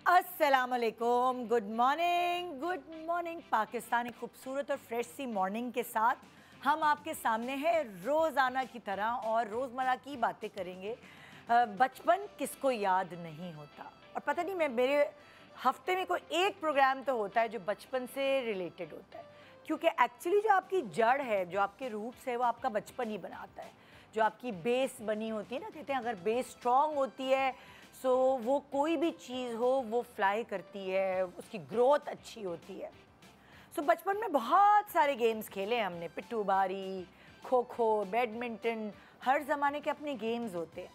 अस्सलाम वालेकुम, good morning Pakistan. एक खूबसूरत और फ्रेश सी मॉर्निंग के साथ हम आपके सामने हैं रोज़ाना की तरह और रोज़मर्रा की बातें करेंगे। बचपन किसको याद नहीं होता, और पता नहीं मेरे हफ्ते में कोई एक प्रोग्राम तो होता है जो बचपन से रिलेटेड होता है, क्योंकि एक्चुअली जो आपकी जड़ है, जो आपके रूट्स है, वो आपका बचपन ही बनाता है। जो आपकी बेस बनी होती है ना, कहते हैं अगर बेस स्ट्रॉन्ग होती है सो वो कोई भी चीज़ हो वो फ्लाई करती है, उसकी ग्रोथ अच्छी होती है। सो बचपन में बहुत सारे गेम्स खेले हमने, पिट्ठू बारी, खो खो, बैडमिंटन, हर ज़माने के अपने गेम्स होते हैं।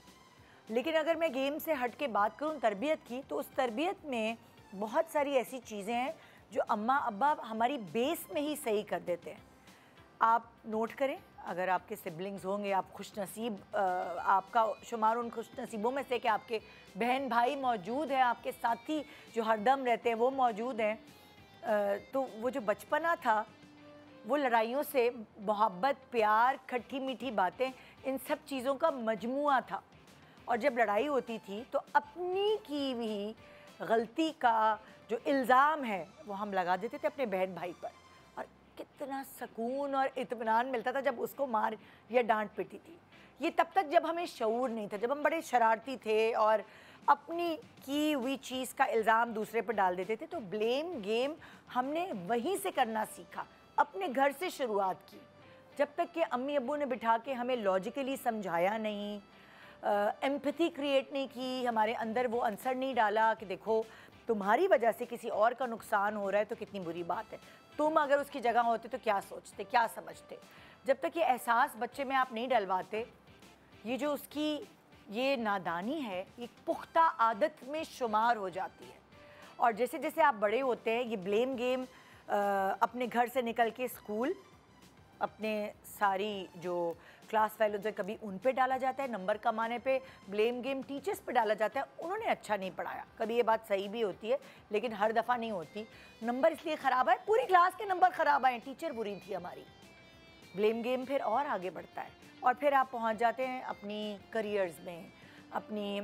लेकिन अगर मैं गेम से हट के बात करूँ तरबियत की, तो उस तरबियत में बहुत सारी ऐसी चीज़ें हैं जो अम्मा अब्बा हमारी बेस में ही सही कर देते हैं। आप नोट करें, अगर आपके सिबलिंग्स होंगे, आप खुशनसीब, आपका शुमार उन खुशनसीबों में से कि आपके बहन भाई मौजूद हैं, आपके साथी जो हरदम रहते हैं वो मौजूद हैं, तो वो जो बचपना था वो लड़ाइयों से मोहब्बत, प्यार, खट्टी मीठी बातें, इन सब चीज़ों का मजमुआ था। और जब लड़ाई होती थी तो अपनी की भी गलती का जो इल्ज़ाम है वो हम लगा देते थे अपने बहन भाई पर, और कितना सुकून और इत्मीनान मिलता था जब उसको मार या डांट पीटी थी। ये तब तक जब हमें शऊर नहीं था, जब हम बड़े शरारती थे और अपनी की हुई चीज़ का इल्ज़ाम दूसरे पर डाल देते थे। तो ब्लेम गेम हमने वहीं से करना सीखा, अपने घर से शुरुआत की। जब तक कि अम्मी अब्बू ने बिठा के हमें लॉजिकली समझाया नहीं, एम्पैथी क्रिएट नहीं की, हमारे अंदर वो आंसर नहीं डाला कि देखो तुम्हारी वजह से किसी और का नुकसान हो रहा है तो कितनी बुरी बात है, तुम अगर उसकी जगह होते तो क्या सोचते, क्या समझते। जब तक ये एहसास बच्चे में आप नहीं डलवाते, ये जो उसकी ये नादानी है ये पुख्ता आदत में शुमार हो जाती है। और जैसे जैसे आप बड़े होते हैं, ये ब्लेम गेम अपने घर से निकल के स्कूल, अपने सारी जो क्लास फेलोज है कभी उन पे डाला जाता है, नंबर कमाने पे ब्लेम गेम टीचर्स पे डाला जाता है, उन्होंने अच्छा नहीं पढ़ाया। कभी ये बात सही भी होती है लेकिन हर दफ़ा नहीं होती। नंबर इसलिए ख़राब आए, पूरी क्लास के नंबर ख़राब आए, टीचर बुरी थी हमारी। ब्लेम गेम फिर और आगे बढ़ता है और फिर आप पहुंच जाते हैं अपनी करियर्स में, अपनी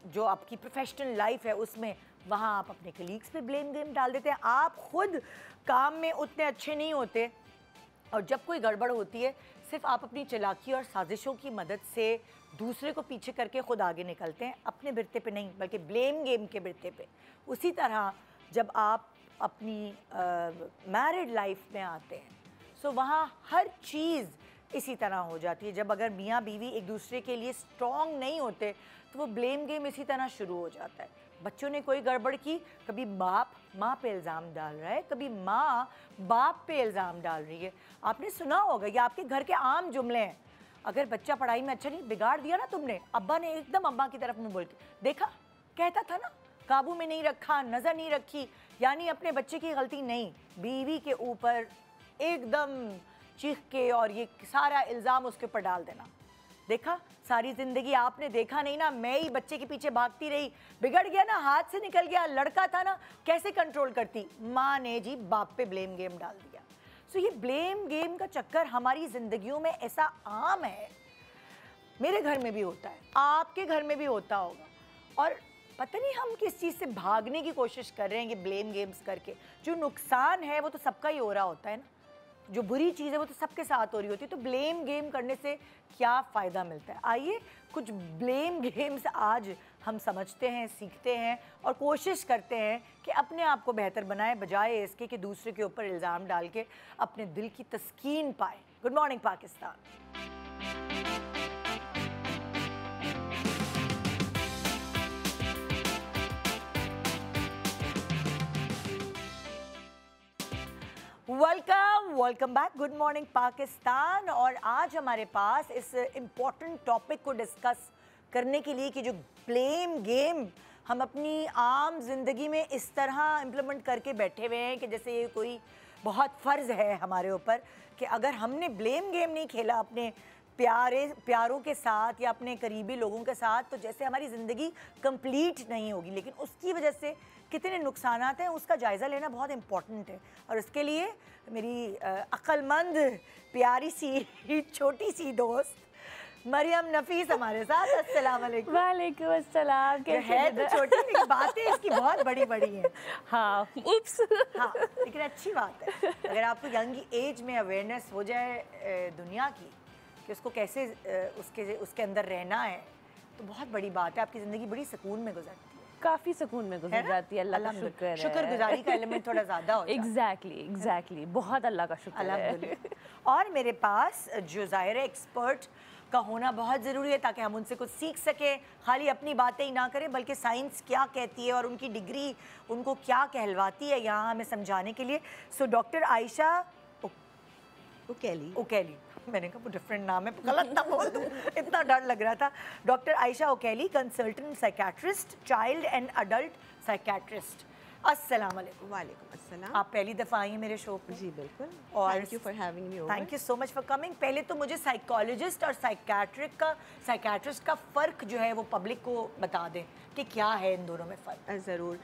जो आपकी प्रोफेशनल लाइफ है उसमें, वहाँ आप अपने कलीग्स पे ब्लेम गेम डाल देते हैं। आप खुद काम में उतने अच्छे नहीं होते और जब कोई गड़बड़ होती है सिर्फ आप अपनी चालाकी और साजिशों की मदद से दूसरे को पीछे करके खुद आगे निकलते हैं, अपने बिरते पे नहीं बल्कि ब्लेम गेम के बिरते पे। उसी तरह जब आप अपनी मैरिड लाइफ में आते हैं सो वहाँ हर चीज़ इसी तरह हो जाती है। जब अगर मियाँ बीवी एक दूसरे के लिए स्ट्रॉन्ग नहीं होते तो वो ब्लेम गेम इसी तरह शुरू हो जाता है। बच्चों ने कोई गड़बड़ की, कभी बाप माँ पे इल्ज़ाम डाल रहा है, कभी माँ बाप पे इल्ज़ाम डाल रही है। आपने सुना होगा, ये आपके घर के आम जुमले हैं। अगर बच्चा पढ़ाई में अच्छा नहीं, बिगाड़ दिया ना तुमने, अब्बा ने एकदम अम्मा की तरफ मुँह बोल के देखा, कहता था ना, काबू में नहीं रखा, नज़र नहीं रखी, यानी अपने बच्चे की गलती नहीं, बीवी के ऊपर एकदम चीख के और ये सारा इल्ज़ाम उसके ऊपर डाल देना। देखा, सारी ज़िंदगी आपने देखा नहीं ना, मैं ही बच्चे के पीछे भागती रही, बिगड़ गया ना, हाथ से निकल गया, लड़का था ना, कैसे कंट्रोल करती। माँ ने जी बाप पे ब्लेम गेम डाल दिया। सो ये ब्लेम गेम का चक्कर हमारी ज़िंदगियों में ऐसा आम है। मेरे घर में भी होता है, आपके घर में भी होता होगा, और पता नहीं हम किस चीज़ से भागने की कोशिश कर रहे हैं ये ब्लेम गेम्स करके। जो नुकसान है वो तो सबका ही हो रहा होता है ना, जो बुरी चीज़ है वो तो सबके साथ हो रही होती है, तो ब्लेम गेम करने से क्या फ़ायदा मिलता है। आइए कुछ ब्लेम गेम्स आज हम समझते हैं, सीखते हैं और कोशिश करते हैं कि अपने आप को बेहतर बनाएं, बजाय इसके कि दूसरे के ऊपर इल्ज़ाम डाल के अपने दिल की तस्कीन पाएं। Good morning Pakistan. Welcome back, good morning Pakistan. और आज हमारे पास इस इम्पॉर्टेंट टॉपिक को डिस्कस करने के लिए कि जो ब्लेम गेम हम अपनी आम जिंदगी में इस तरह इम्प्लीमेंट करके बैठे हुए हैं कि जैसे ये कोई बहुत फ़र्ज़ है हमारे ऊपर कि अगर हमने ब्लेम गेम नहीं खेला अपने प्यारों के साथ या अपने करीबी लोगों के साथ, तो जैसे हमारी ज़िंदगी कंप्लीट नहीं होगी। लेकिन उसकी वजह से कितने नुकसानात हैं उसका जायज़ा लेना बहुत इम्पॉर्टेंट है। और इसके लिए मेरी अक्लमंद प्यारी सी छोटी सी दोस्त मरियम नफीस हमारे साथ। अस्सलाम वालेकुम। वालेकुम अस्सलाम। है तो छोटी लेकिन बातें इसकी بہت بڑی بڑی ہیں. ہاں اوپس. ہاں لیکن اچھی بات ہے اگر آپ کو ینگ ایج میں اویئرنیس ہو جائے دنیا کی کہ اس کو کیسے اس کے اندر رہنا ہے تو بہت بڑی بات ہے. آپ کی زندگی بڑی سکون میں گزرتی ہے. کافی سکون میں گزر جاتی ہے. اللہ کا شکر ہے. شکر گزاری کا ایلیمنٹ تھوڑا زیادہ ہو جاتا ہے. ایگزیکٹلی بہت اللہ کا شکر ہے. الحمدللہ. اور میرے پاس جو ظاہر ایکسپرٹ کا ہونا بہت ضروری ہے تاکہ ہم ان سے کچھ سیکھ سکیں. خالی اپنی باتیں ہی نہ کریں بلکہ سائنس کیا کہتی ہے اور ان کی ڈگری ان کو کیا کہلواتی ہے یہاں ہمیں سمجھانے کے لیے. سو ڈاکٹر عائشہ اوکیلی, میں نے کہا وہ ڈفرینٹ نام ہے غلط نہ بول دوں اتنا ڈر لگ رہا تھا. Doctor Ayesha Okeli, consultant psychiatrist, child and adult psychiatrist. السلام علیکم. وعلیکم السلام. آپ پہلی دفعہ آئی ہیں میرے شو پہ. جی بالکل. اور thank you for having me over. Thank you so much for coming. پہلے تو مجھے سائیکالوجسٹ اور سائیکیٹرسٹ کا فرق جو ہے وہ پبلک کو بتا دیں کہ کیا ہے ان دونوں میں فرق. ضرور.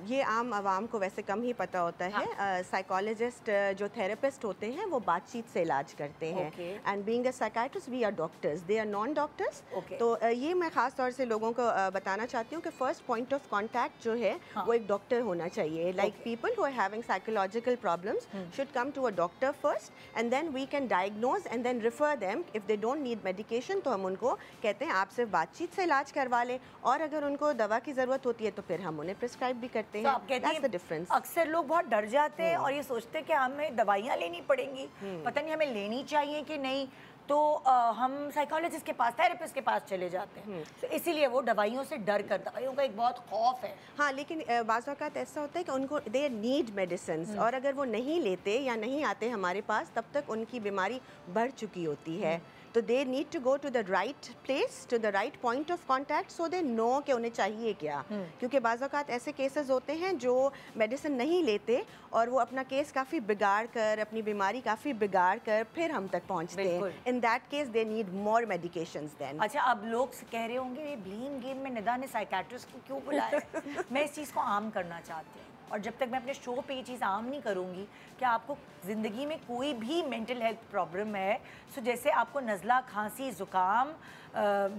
یہ عام عوام کو ویسے کم ہی پتہ ہوتا ہے. سائیکالوجسٹ جو تھراپسٹ ہوتے ہیں وہ بات چیت سے علاج کرتے ہیں. And being a psychiatrist we are doctors, they are non doctors. تو یہ میں خاص طور سے لوگوں کو بتانا چاہتی ہوں کہ فرسٹ پوائنٹ آف کانٹیکٹ جو ہے وہ ایک ڈاکٹر ہونا چاہیے. Like people who are having psychological problems should come to a doctor first and then we can diagnose and then refer them. If they don't need medication تو ہم ان کو کہتے ہیں آپ صرف بات چیت سے علاج کروا لیں, اور اگر ان کو دوا کی ضرورت ہوتی ہے تو پھر ہم انہیں پرسکرائب بھی کرتے ہیں. That's the difference. اکثر لوگ بہت ڈر جاتے ہیں اور یہ سوچتے ہیں کہ ہمیں دوائیاں لینی پڑیں گی, پتہ نہیں ہمیں لینی چاہیے کہ نہیں, تو ہم سائیکالوجسٹ کے پاس, تھراپسٹ کے پاس چلے جاتے ہیں. اسی لیے وہ دوائیوں سے ڈر کر, دوائیوں کا ایک بہت خوف ہے. ہاں لیکن بعض اوقات ایسا ہوتا ہے کہ ان کو دے نیڈ میڈیسنس, اور اگر وہ نہیں لیتے یا نہیں آتے ہمارے پاس تب تک ان کی بیماری بڑھ چکی ہوتی ہے. تو they need to go to the right place, to the right point of contact, so they know کہ انہیں چاہیے کیا. کیونکہ بعض اوقات ایسے کیسز ہوتے ہیں جو میڈیسن نہیں لیتے اور وہ اپنا کیس کافی بگاڑ کر, اپنی بیماری کافی بگاڑ کر پھر ہم تک پہنچتے ہیں. In that case they need more medications then. اچھا اب لوگ کہہ رہے ہوں گے یہ بلیم گیم میں ندا نے سائیکیٹرسٹ کو کیوں بلایا. میں اس چیز کو عام کرنا چاہتی ہوں, اور جب تک میں اپنے شو پہ یہ چیز عام نہیں کروں گی کہ آپ کو زندگی میں کوئی بھی مینٹل ہیلتھ پرابلم ہے, سو جیسے آپ کو نزلہ, کھانسی, زکام,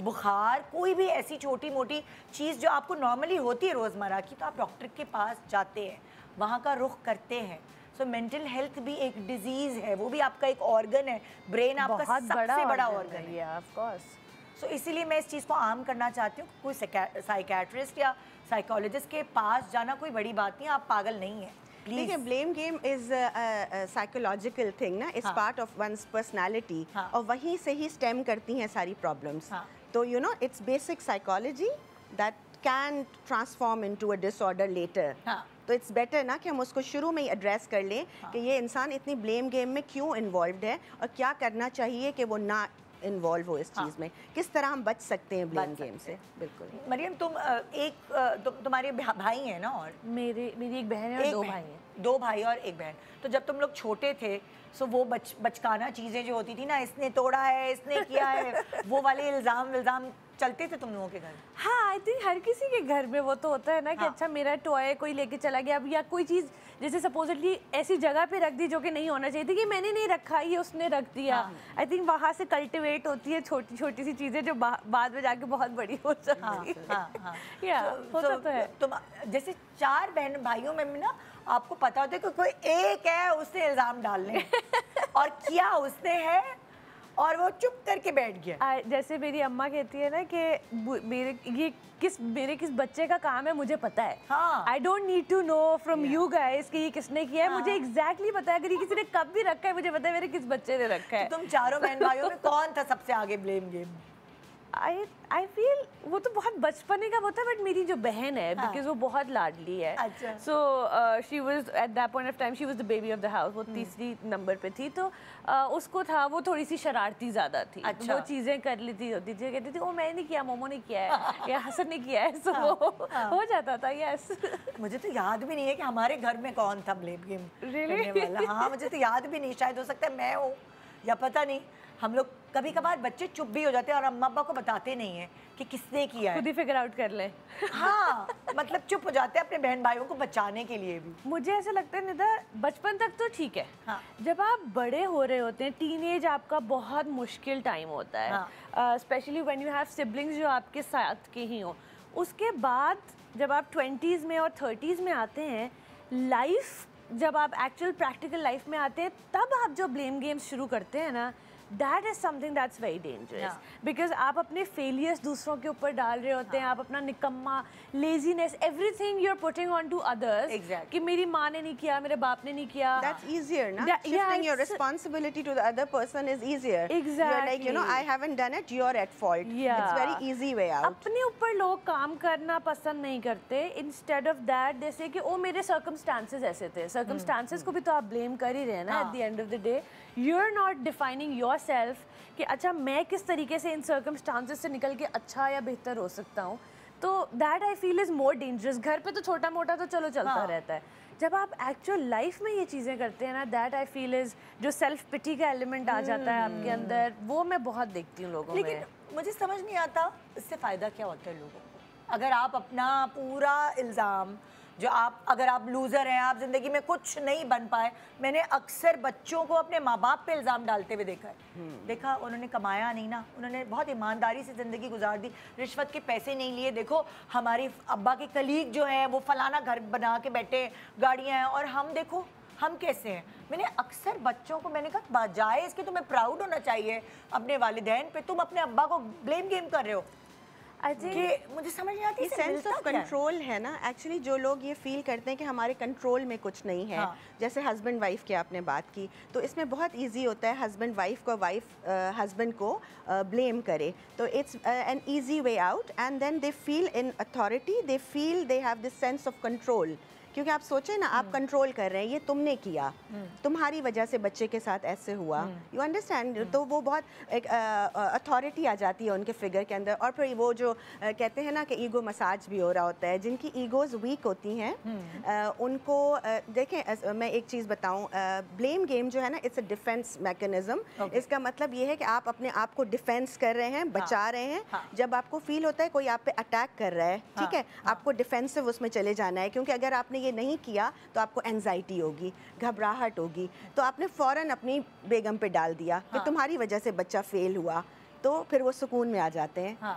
بخار, کوئی بھی ایسی چھوٹی موٹی چیز جو آپ کو نارملی ہوتی ہے روزمرہ کی, تو آپ ڈاکٹر کے پاس جاتے ہیں, وہاں کا رخ کرتے ہیں. سو مینٹل ہیلتھ بھی ایک ڈیزیز ہے, وہ بھی آپ کا ایک آرگن ہے. برین آپ کا سب سے بڑا آرگن ہے. Of course. سو اسی لیے میں اس چیز کو عام کرنا چاہتی ہوں. کوئی سائیکیٹرسٹ یا سائیکالوجسٹ کے پاس جانا کوئی بڑی بات نہیں, آپ پاگل نہیں ہیں. دیکھیں blame game is psychological thing نا, is part of one's personality, اور وہیں سے ہی اسٹیم کرتی ہیں ساری پرابلمس. تو you know it's basic psychology that can transform into a disorder later. تو اٹس بیٹر نا کہ ہم اس کو شروع میں ہی ایڈریس کر لیں کہ یہ انسان اتنی بلیم گیم میں کیوں انوالوڈ ہے, اور کیا کرنا چاہیے کہ وہ نہ انوالو ہو اس چیز میں, کس طرح ہم بچ سکتے ہیں بلیم گیم سے. بالکل. مریم تم تمہارے بھائی ہیں نا؟ اور میری ایک بہن ہے اور 2 بھائی ہیں. 2 بھائی اور 1 بہن. تو جب تم لوگ چھوٹے تھے سو وہ بچکانا چیزیں جو ہوتی تھی نا, اس نے توڑا ہے, اس نے کیا ہے, وہ والے الزام چلتے تھے تم لوگوں کے گھر؟ ہاں آئی تھنک ہر کسی کے گھر میں وہ تو ہوتا ہے نا کہ اچھا میرا ٹوائے کوئی لے کے چلا گیا, اب یا کوئی چیز جیسے سپوزٹلی ایسی جگہ پہ رکھ دی جو کہ نہیں ہونا چاہیے تھی, کہ میں نے نہیں رکھا, یہ اس نے رکھ دیا. آئی تھنک وہاں سے کلٹیویٹ ہوتی ہے چھوٹی چھوٹی سی چیزیں جو بعد میں جا کے بہت بڑی ہو جاتی ہے. تم جیسے 4 بہن بھائیوں میں نا آپ کو پتا ہوتا ہے کہ کوئی ایک ہے اس نے الزام ڈالنے اور کیا اس نے ہے, اور وہ چپ کر کے بیٹھ گیا. جیسے میری اماں کہتی ہے نا کہ میرے کس بچے کا کام ہے مجھے پتا ہے. I don't need to know from you guys کہ یہ کس نے کیا ہے, مجھے ایگزیکٹلی پتا ہے. اگر یہ کسی نے کب بھی رکھا ہے مجھے پتا ہے میرے کس بچے نے رکھا ہے. تم چاروں بہن بھائیوں میں کون تھا سب سے آگے بلیم گیم؟ I feel وہ تو بہت بچپنے کا ہوتا ہے, بٹ میری جو بہن ہے بیکاز وہ بہت لاڈلی ہے, so she was at that point of time she was the baby of the house. وہ 3 نمبر پہ تھی, تو اس کو تھا وہ تھوڑی سی شرارتی زیادہ تھی, وہ چیزیں کر لیتی ہوتی تھی, کہتی تھی وہ میں نے کیا, مومو نے کیا ہے یا حسن نے کیا ہے, سو وہ ہو جاتا تھا. یس مجھے تو یاد بھی نہیں ہے کہ ہمارے گھر میں کون تھا بلیم گیم کرنے والا. ہاں مجھے تو یاد بھی نہیں, شاید ہو سکتا ہے میں ہوں یا پتہ نہیں. ہم لوگ کبھی کبھار بچے چپ بھی ہو جاتے ہیں اور اماں ابا کو بتاتے نہیں ہیں کہ کس نے کیا ہے, خود ہی فگر آؤٹ کر لیں. ہاں مطلب چپ ہو جاتے ہیں اپنے بہن بھائیوں کو بچانے کے لیے بھی. مجھے ایسا لگتا ہے ندا بچپن تک تو ٹھیک ہے, جب آپ بڑے ہو رہے ہوتے ہیں ٹین ایج آپ کا بہت مشکل ٹائم ہوتا ہے, especially when you have siblings جو آپ کے ساتھ کے ہی ہوں. اس کے بعد جب آپ 20s میں اور 30s میں آتے ہیں, لائف جب آپ ایکچوئل پریکٹیکل لائف میں آتے ہیں تب آپ جو بلیم گیمز شروع کرتے ہیں نا, that is something that's very dangerous. Because آپ اپنے failures دوسروں کے اوپر ڈال رہے ہوتے ہیں, آپ اپنا نکما, laziness, everything you're putting on to others. کہ میری ماں نے نہیں کیا, میرے باپ نے نہیں کیا. That's easier, na? Shifting your responsibility to the other person is easier. Exactly. You're like, you know, I haven't done it, you're at fault. It's very easy way out. اپنے اوپر لوگ کام کرنا پسند نہیں کرتے. Instead of that, they say کہ او میرے circumstances ایسے تھے. Circumstances کو بھی تو آپ blame کر ہی رہے ہیں نا at the end of the day. You're not defining yourself کہ اچھا میں کس طریقے سے ان circumstances سے نکل کے اچھا یا بہتر ہو سکتا ہوں. تو that I feel is more dangerous. گھر پہ تو چھوٹا موٹا تو چلو چلتا رہتا ہے. جب آپ ایکچوئل لائف میں یہ چیزیں کرتے ہیں نا, that I feel is جو سیلف پٹی کا ایلیمنٹ آ جاتا ہے آپ کے اندر, وہ میں بہت دیکھتی ہوں لوگوں میں. لیکن مجھے سمجھ نہیں آتا اس سے فائدہ کیا ہوتا ہے لوگوں کو. اگر آپ اپنا پورا الزام جو اگر آپ لوزر ہیں, آپ زندگی میں کچھ نہیں بن پائے, میں نے اکثر بچوں کو اپنے ماں باپ پہ الزام ڈالتے ہوئے دیکھا انہوں نے کمایا نہیں نا, انہوں نے بہت ایمانداری سے زندگی گزار دی, رشوت کے پیسے نہیں لیے, دیکھو ہماری ابا کے کلیگ جو ہیں وہ فلانا گھر بنا کے بیٹھے, گاڑیاں ہیں, اور ہم دیکھو ہم کیسے ہیں. میں نے اکثر بچوں کو میں نے کہا بجائے اس کے تمہیں پراؤڈ ہونا چاہیے اپنے والدین پہ, تم اپنے ابا کو بلیم گیم کر رہے ہو. مجھے سمجھ نہیں آتی سینس آف کنٹرول ہے نا. ایکچولی جو لوگ یہ فیل کرتے ہیں کہ ہمارے کنٹرول میں کچھ نہیں ہے, جیسے ہسبینڈ وائف کی آپ نے بات کی, تو اس میں بہت ایزی ہوتا ہے ہسبینڈ وائف کو ہسبینڈ کو بلیم کرے, تو it's an easy way out, and then they feel in authority, they feel they have this sense of control. کیونکہ آپ سوچیں نا, آپ کنٹرول کر رہے ہیں, یہ تم نے کیا, تمہاری وجہ سے بچے کے ساتھ ایسے ہوا, یو انڈرسٹینڈ. تو وہ بہت ایک اتھارٹی آ جاتی ہے ان کے فگر کے اندر. اور پھر وہ جو کہتے ہیں نا کہ ایگو مساج بھی ہو رہا ہوتا ہے, جن کی ایگوز ویک ہوتی ہیں ان کو دیکھیں. میں ایک چیز بتاؤں, بلیم گیم جو ہے نا, اٹس اے ڈیفینس میکینزم. اس کا مطلب یہ ہے کہ آپ اپنے آپ کو ڈیفینس کر رہے ہیں, بچا رہے ہیں. جب آپ کو فیل ہوتا ہے کوئی آپ پہ اٹیک کر رہا ہے, ٹھیک ہے, آپ کو ڈیفینسو اس میں چلے جانا ہے, کیونکہ اگر آپ نے یہ نہیں کیا تو آپ کو اینزائٹی ہوگی, گھبراہٹ ہوگی, تو آپ نے فوراً اپنی بیگم پہ ڈال دیا کہ تمہاری وجہ سے بچہ فیل ہوا, تو پھر وہ سکون میں آ جاتے ہیں.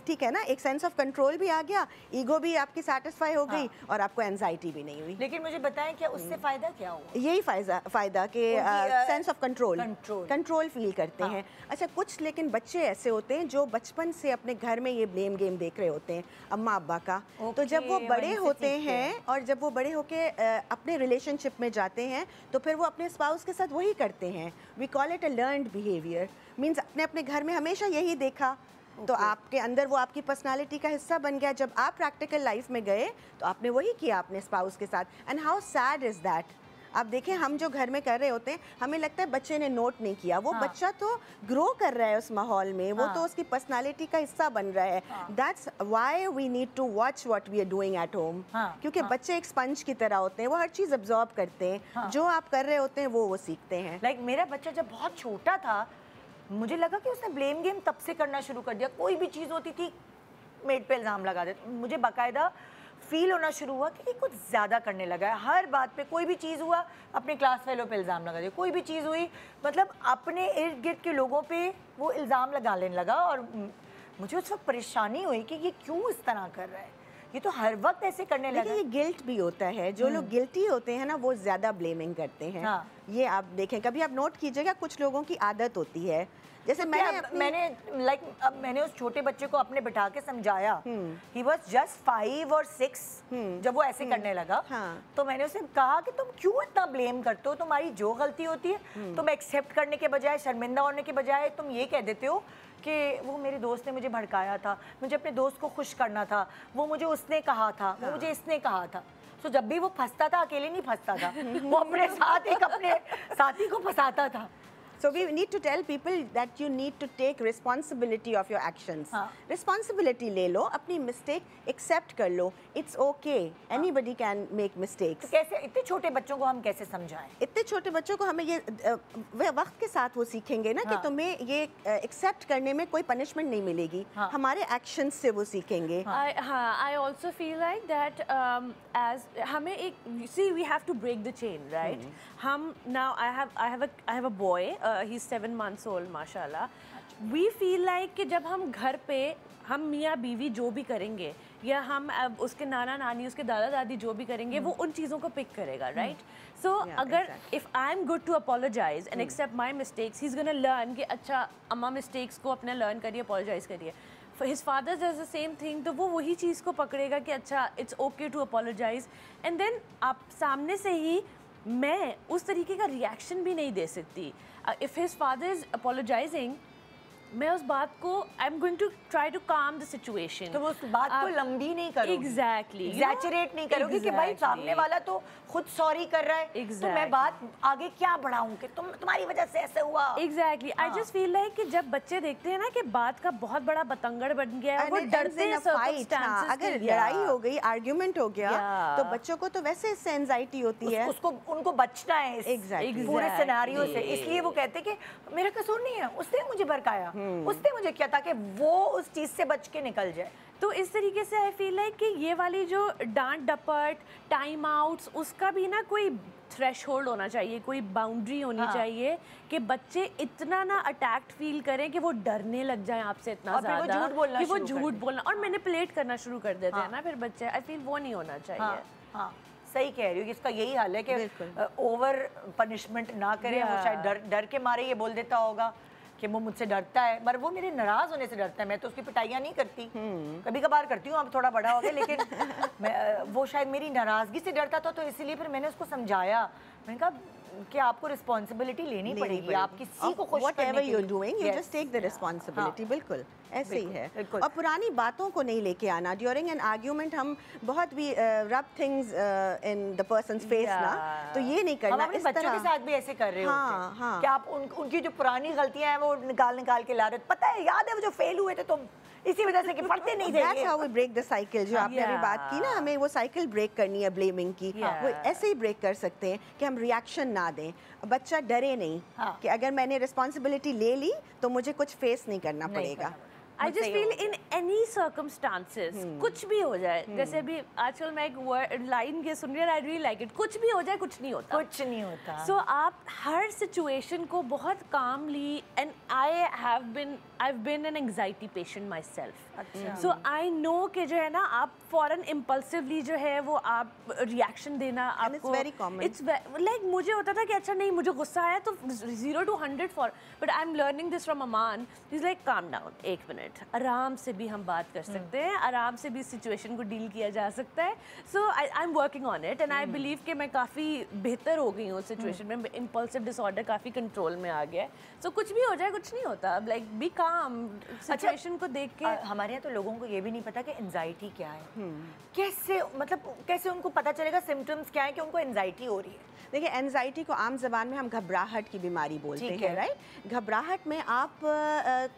ٹھیک ہے نا, ایک سینس آف کنٹرول بھی آ گیا, ایگو بھی آپ کی سیٹسفائی ہو گئی, اور آپ کو اینزائٹی بھی نہیں ہوئی. لیکن مجھے بتائیں کہ اس سے فائدہ کیا ہوا؟ یہی فائدہ کہ سینس آف کنٹرول فیل کرتے ہیں. اچھا, کچھ لیکن بچے ایسے ہوتے ہیں جو بچپن سے اپنے گھر میں یہ بلیم گیم دیکھ رہے ہوتے ہیں اماں ابا کا, تو جب وہ بڑے ہوتے ہیں اور جب وہ بڑے ہو کے اپنے ریلیشن شپ میں جاتے ہیں, تو پھر وہ اپنے اسپاؤس کے ساتھ وہی کرتے ہیں. We call it a learned behaviour, means اپنے گھر میں ہمیشہ یہی دیکھا, تو آپ کے اندر وہ آپ کی پرسنالٹی کا حصہ بن گیا. جب آپ پریکٹیکل لائف میں گئے تو آپ نے وہی کیا اپنے اسپاؤس کے ساتھ. And how sad is that. آپ دیکھیں, ہم جو گھر میں کر رہے ہوتے ہیں, ہمیں لگتا ہے بچے نے نوٹ نہیں کیا, وہ بچہ تو گرو کر رہا ہے اس ماحول میں, وہ تو اس کی پرسنالٹی کا حصہ بن رہا ہے. That's why we need to watch what we are doing at home, کیونکہ بچے ایک اسپنج کی طرح ہوتے ہیں, وہ ہر چیز ابزارب کرتے ہیں, جو آپ کر رہے ہوتے ہیں وہ سیکھتے ہیں. لائک میرا بچہ جب بہت چھوٹا تھا, مجھے لگا کہ اس نے بلیم گیم تب سے کرنا شروع کر دیا. کوئی بھی چیز ہوتی تھی میڈ پہ الزام لگا دیتے. مجھے باقاعدہ فیل ہونا شروع ہوا کہ یہ کچھ زیادہ کرنے لگا ہے. ہر بات پہ, کوئی بھی چیز ہوا اپنے کلاس فیلو پہ الزام لگا دیا, کوئی بھی چیز ہوئی مطلب اپنے ارد گرد کے لوگوں پہ وہ الزام لگا لینے لگا. اور مجھے اس وقت پریشانی ہوئی کہ یہ کیوں اس طرح کر رہا ہے, یہ تو ہر وقت ایسے کرنے لگا. یہ گلٹ بھی ہوتا ہے, جو لوگ گلٹی ہوتے ہیں نا وہ زیادہ بلیمنگ کرتے ہیں. یہ آپ دیکھیں, کبھی آپ نوٹ کیجیے گا, کچھ لوگوں کی عادت ہوتی ہے. جیسے میں نے اس چھوٹے بچے کو اپنے بٹھا کے سمجھایا, he was just 5 or 6 جب وہ ایسے کرنے لگا, تو میں نے اسے کہا کہ تم کیوں اتنا بلیم کرتے ہو, تمہاری جو غلطی ہوتی ہے تم ایکسیپٹ کرنے کے بجائے, شرمندہ ہونے کے بجائے تم یہ کہہ دیتے ہو کہ وہ میرے دوست نے مجھے بھڑکایا تھا, مجھے اپنے دوست کو خوش کرنا تھا, وہ مجھے اس نے کہا تھا, وہ مجھے اس نے کہا تھا. تو جب بھی وہ پھنستا تھا, اکیلے نہیں پھنستا تھا, وہ اپنے ساتھ ایک اپنے ساتھی کو پھنساتا تھا. So we need to tell people that you need to take responsibility of your actions. Responsibility لے لو, اپنی mistake accept کر لو. It's okay. Anybody can make mistakes. تو کیسے اتنے چھوٹے بچوں کو ہم کیسے سمجھائیں؟ اتنے چھوٹے بچوں کو ہمیں یہ وقت کے ساتھ وہ سیکھیں گے نا کہ تمہیں یہ accept کرنے میں کوئی punishment نہیں ملے گی, ہمارے actions سے وہ سیکھیں گے. I also feel like that as ہمیں ایک, see we have to break the chain, right? ہم now I have a boy. He's 7 months old, mashallah. We feel like کہ جب ہم گھر پہ ہم میاں بیوی جو بھی کریں گے یا ہم اس کے نانا نانی اس کے دادا دادی جو بھی کریں گے وہ ان چیزوں کو پک کرے گا, رائٹ. سو اگر if I am good to apologize and accept my mistakes, he is gonna learn کہ اچھا اماں مسٹیکس کو اپنا لرن کریے, اپولوجائز کریے. his father does the same thing, تو وہ وہی چیز کو پکڑے گا کہ اچھا it's okay to apologize. And then آپ سامنے سے ہی میں اس طریقے کا ریئیکشن بھی نہیں دے سکتی. If his father is apologizing, میں اس بات کو I am going to try to calm the situation. تو وہ اس بات کو لمبی نہیں کرو, ایگزیکٹلی ایگزیجریٹ نہیں کرو گی کہ بھائی سامنے والا تو خود سوری کر رہا ہے تو میں بات آگے کیا بڑھاؤں کہ تمہاری وجہ سے ایسے ہوا. Exactly. I just feel like کہ جب بچے دیکھتے ہیں نا کہ بات کا بہت بڑا بتنگڑ بن گیا ہے, وہ ڈرتے ہیں سرکمسٹانسز. اگر لڑائی ہو گئی, آرگیومنٹ ہو گیا, تو بچوں کو تو ویسے اس سے اینزائٹی ہوتی ہے, ان کو بچنا ہے اس پورے سیناریو سے. اس لیے وہ کہتے کہ میرا قصور نہیں ہے, اس نے مجھے بھڑکایا, اس نے مجھے کیا, تاکہ وہ اس چیز سے بچ کے نکل جائے. تو اس طریقے سے آئی فیل لائک کہ یہ والی جو ڈانٹ ڈپٹ, ٹائم آؤٹس, اس کا بھی نا کوئی تھریش ہولڈ ہونا چاہیے, کوئی باؤنڈری ہونی چاہیے کہ بچے اتنا نہ اٹیکٹ فیل کریں کہ وہ ڈرنے لگ جائیں آپ سے اتنا زیادہ کہ وہ جھوٹ بولنا اور مینیپولیٹ کرنا شروع کر دیتے ہیں نا پھر بچے. آئی فیل وہ نہیں ہونا چاہیے. ہاں صحیح کہہ رہی ہو, اس کا یہی حل ہے کہ اوور پنشمنٹ نہ کریں. وہ شاید ڈر کے مارے یہ بول دیتا ہوگا کہ وہ مجھ سے ڈرتا ہے, مگر وہ میرے ناراض ہونے سے ڈرتا ہے. میں تو اس کی پٹائیاں نہیں کرتی, کبھی کبھار کرتی ہوں, اب تھوڑا بڑا ہو گیا, لیکن وہ شاید میری ناراضگی سے ڈرتا تھا. تو اسی لیے پھر میں نے اس کو سمجھایا, میں نے کہا کہ آپ کو رسپانسبلٹی لینی پڑے گی, آپ کسی کو خوش کرنے کے لیے جسٹ ٹیک دا رسپانسبلٹی. بالکل ایسے ہی ہے. اور پرانی باتوں کو نہیں لے کے آنا. ڈیورنگ این آرگیومنٹ ہم بہت بھی rub things in the person's face نا, تو یہ نہیں کرنا. ہم اپنے بچوں کے ساتھ بھی ایسے کر رہے ہوتے ہیں کہ آپ ان کی جو پرانی غلطیاں ہیں وہ نکال کے لا رہے. پتہ ہے, یاد ہے وہ جو فیل ہوئے تھے تم اسی وجہ سے کہ پڑھتے نہیں تھے. That's how we break the cycle. جو آپ نے ابھی بات کی نا, ہمیں وہ سائیکل بریک کرنی ہے بلیمنگ کی, وہ ایسے ہی بریک کر سکتے ہیں کہ ہم ریئیکشن نہ دیں. بچہ ڈرے نہیں کہ اگر میں نے رسپانسبلٹی لے لی تو مجھے کچھ فیس نہیں کرنا پڑے گا. I just feel in any circumstances کچھ بھی ہو جائے, جیسے ابھی آج کل میں ایک لائن کے سن رہی ہوں, I really like it, کچھ بھی ہو جائے کچھ نہیں ہوتا, کچھ نہیں ہوتا. سو آپ ہر سچویشن کو بہت کاملی, and I've been an anxiety patient myself. سو آئی نو کہ جو ہے نا آپ فوراً امپلسولی جو ہے وہ آپ ریئیکشن دینا آپ کو, اٹس لائک مجھے ہوتا تھا کہ اچھا نہیں مجھے غصہ آیا تو 0 to 100 for, but I am learning this from Aman. Is like calm down, 1 منٹ, آرام سے بھی ہم بات کر سکتے ہیں, آرام سے بھی سچویشن کو ڈیل کیا جا سکتا ہے. So I am working on it, and I believe کہ میں کافی بہتر ہو گئی ہوں سچویشن میں. امپلسو ڈس آرڈر کافی کنٹرول میں آ گیا ہے. سو کچھ بھی ہو جائے کچھ نہیں ہوتا, لائک بی کام, سچویشن کو دیکھ کے. ہمارے یہاں تو لوگوں کو یہ بھی نہیں پتا کہ انزائٹی کیا ہے, کیسے ان کو پتا چلے گا سمٹمز کیا ہے کہ ان کو انزائٹی ہو رہی ہے. دیکھیں, اینزائٹی کو عام زبان میں ہم گھبراہٹ کی بیماری بولتے ہیں, رائٹ. گھبراہٹ میں آپ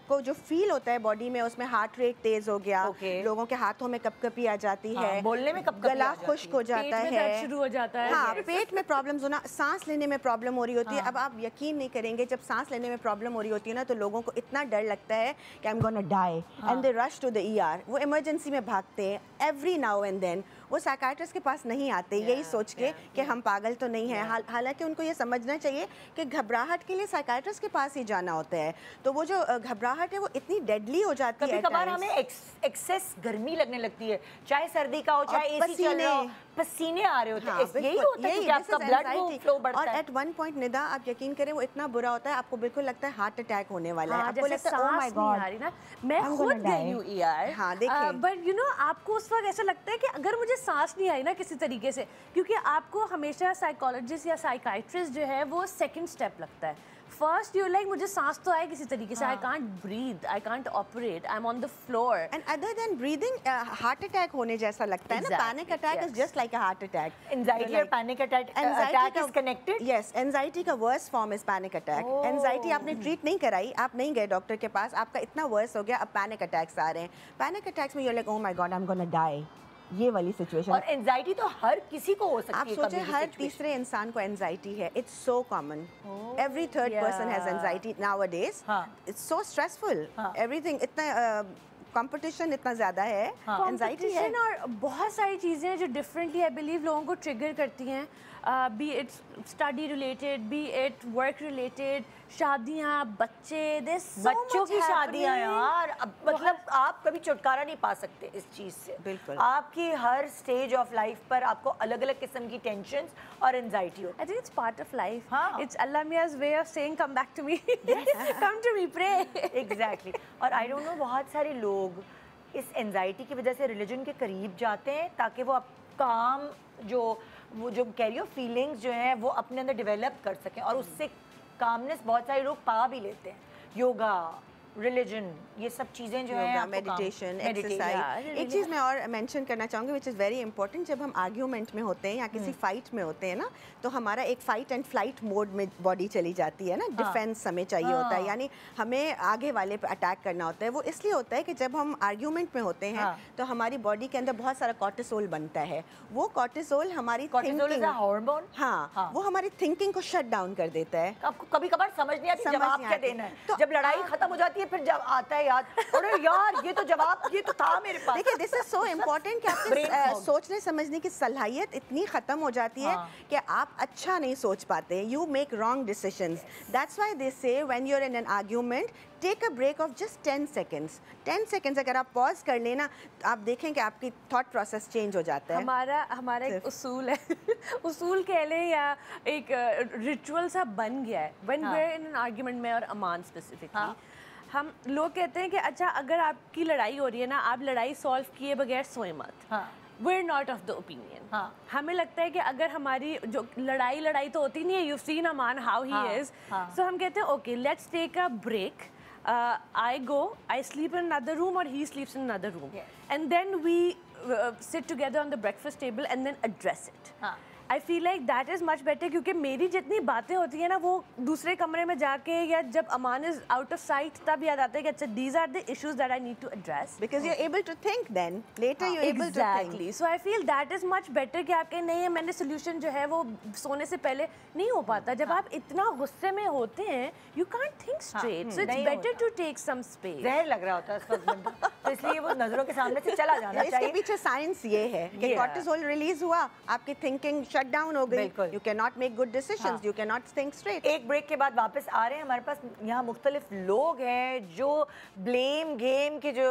کو جو فیل ہوتا ہے باڈی میں, اس میں ہارٹ ریٹ تیز ہو گیا, لوگوں کے ہاتھوں میں کپ کپی آ جاتی ہے, بولنے میں گلا خشک ہو جاتا ہے, شروع ہو جاتا ہے, ہاں پیٹ میں پرابلمز ہونا, سانس لینے میں پرابلم ہو رہی ہوتی ہے. اب آپ یقین نہیں کریں گے, جب سانس لینے میں پرابلم ہو رہی ہوتی ہے نا, تو لوگوں کو اتنا ڈر لگتا ہے کہ I am gonna die, and they rush to the ER. وہ ایمرجنسی میں بھاگتے ہیں ایوری ناؤ اینڈ دین. وہ سائیکائٹرسٹ کے پاس نہیں آتے یہی سوچ کے کہ ہم پاگل تو نہیں ہیں, حالانکہ ان کو یہ سمجھنا چاہیے کہ گھبراہٹ کے لیے سائیکائٹرسٹ کے پاس ہی جانا ہوتا ہے. تو وہ جو گھبراہٹ ہے وہ اتنی ڈیڈلی ہو جاتی ہے, کبھی کبھار ہمیں ایکسیس گرمی لگنے لگتی ہے, چاہے سردی کا ہو چاہے اے سی چل رہا ہو, پسینے آ رہے ہوتے ہیں, یہی ہوتا ہے کہ آپ کا بلڈ فلو بڑھتا ہے. اور ایٹ ون پوائنٹ ندا آپ یقین کریں وہ اتنا برا ہوتا ہے, آپ کو بالکل لگتا ہے ہارٹ اٹیک ہونے والا ہے, آپ کو لگتا ہے او مائی گاڈ. میں خود گئی ہوں ER, ہاں دیکھیں, بٹ یو نو آپ کو اس وقت ایسا لگتا ہے کہ اگر مجھے سانس نہیں آئی نا کسی طریقے سے, کیونکہ آپ کو ہمیشہ سائیکالوجسٹ یا سائیکائٹرسٹ جو ہے وہ سیکنڈ اسٹیپ لگتا ہے. فرسٹ یو لائک مجھے سانس تو آئے کسی طریقے سے, I can't breathe, I can't operate, I am on the floor. And other then breathing heart attack ہونے جیسا لگتا ہے نا. Panic attack is just like a heart attack. Anxiety اور panic attack is connected. Yes, anxiety کا worse form is panic attack. Anxiety آپ نے treat نہیں کرائی, آپ نہیں گئے ڈاکٹر کے پاس, آپ کا اتنا ورس ہو گیا, اب پینک اٹیکس آ رہے ہیں. پینک اٹیکس میں you like oh my God I am gonna die, یہ والی سچویشن. اور اینزائٹی تو ہر کسی کو ہو سکتی ہے. آپ سوچیں ہر تیسرے انسان کو اینزائٹی ہے. It's so common, every third person has anxiety nowadays. It's so stressful, everything اتنا कंपटीशन इतना ज़्यादा है, एंजाइटी है, और बहुत सारी चीज़ें हैं जो डिफरेंटली आई बिलीव लोगों को ट्रिगर करती हैं, B it study related, B it work related, शादियाँ, बच्चे, बच्चों की शादियाँ यार, अब मतलब आप कभी छुटकारा नहीं पा सकते इस चीज़ से। बिल्कुल, आपकी हर स्टेज ऑफ लाइफ पर आपको अलग अलग किस्म की टेंशन्स और एंजाइटी होती है। I think it's part of life. It's Allah Mia's way of saying come back to me, come to me, pray. Exactly. और आई डोंट नो बहुत सारे लोग इस एंजाइटी की वजह से रिलीजन के करीब जाते हैं ताकि वो काम वो जो कैरियर फीलिंग्स जो हैं वो अपने अंदर डेवलप कर सकें, और उससे कामनेस बहुत सारे लोग पा भी लेते हैं। योगा, रिलीजन, ये सब चीज़ें जो हैं, मेडिटेशन, एक्सरसाइज। एक चीज़ मैं और मेंशन करना चाहूँगी विच इज़ वेरी इंपॉर्टेंट, जब हम आर्ग्यूमेंट में होते हैं या किसी फाइट में होते हैं ना, तो हमारा एक फाइट एंड फ्लाइट मोड में बॉडी चली जाती है ना, डिफेंस हमें चाहिए होता है, यानी हमें आगे वाले पे अटैक करना होता है। वो इसलिए होता है कि जब हम आर्ग्यूमेंट में होते हैं तो हमारी बॉडी के अंदर बहुत सारा कॉर्टिसोल बनता है। वो कॉर्टिसोल हमारी हार्मोन, हाँ, वो हमारी थिंकिंग को शट डाउन कर देता है। आपको कभी कभार समझ नहीं आती जवाब क्या देना है, तो जब लड़ाई खत्म हो जाती है फिर जब आता है याद, अरे यार ये तो जवाब, ये तो था मेरे पास। देखिए दिस इज सो इम्पोर्टेंट कि आपके सोचने समझने की सलाहियत इतनी खत्म हो जाती है कि आप अच्छा नहीं सोच पाते, you make wrong decisions. That's why they say when you are in an argument, take a break of just 10 seconds. 10 seconds अगर आप पॉज कर लेना, आप देखें कि आपकी थॉट प्रोसेस चेंज हो जाता है। हमारा एक उसूल है उसूल कह लें या एक रिचुअल सा बन गया है when we are in an argument में, और अमान स्पेसिफिकली हम लोग कहते हैं कि अच्छा अगर आपकी लड़ाई हो रही है ना, आप लड़ाई सॉल्व किए बगैर सोए मत। We're not of the opinion. हमें लगता है कि अगर हमारी जो लड़ाई तो होती नहीं है, you've seen Aman how he is, so हम कहते हैं okay let's take a break. I sleep in another room or he sleeps in another room, and then we sit together on the breakfast table and then address it. I feel like that is much better, क्योंकि मेरी जितनी बातें होती हैं ना वो दूसरे कमरे में जाके या जब अमान is out of sight तब याद आता है कि अच्छा these are the issues that I need to address, because you're able to think then later you're able to think. So I feel that is much better कि आपके नहीं है मैंने solution जो है वो सोने से पहले नहीं हो पाता। जब आप इतना गुस्से में होते हैं you can't think straight, so it's better to take some space. जहर लग रहा होता है इस वक्त, तो इसलिए वो नजरों के सामने से चला जाना चाहिए। इसके पीछे साइंस ये है कि कॉर्टिसोल रिलीज हुआ, आपकी थिंकिंग शट डाउन हो गई, you cannot make good decisions, you cannot think straight. एक ब्रेक के बाद वापस आ रहे हैं, हमारे पास यहाँ मुख्तलिफ लोग हैं जो ब्लेम गेम के जो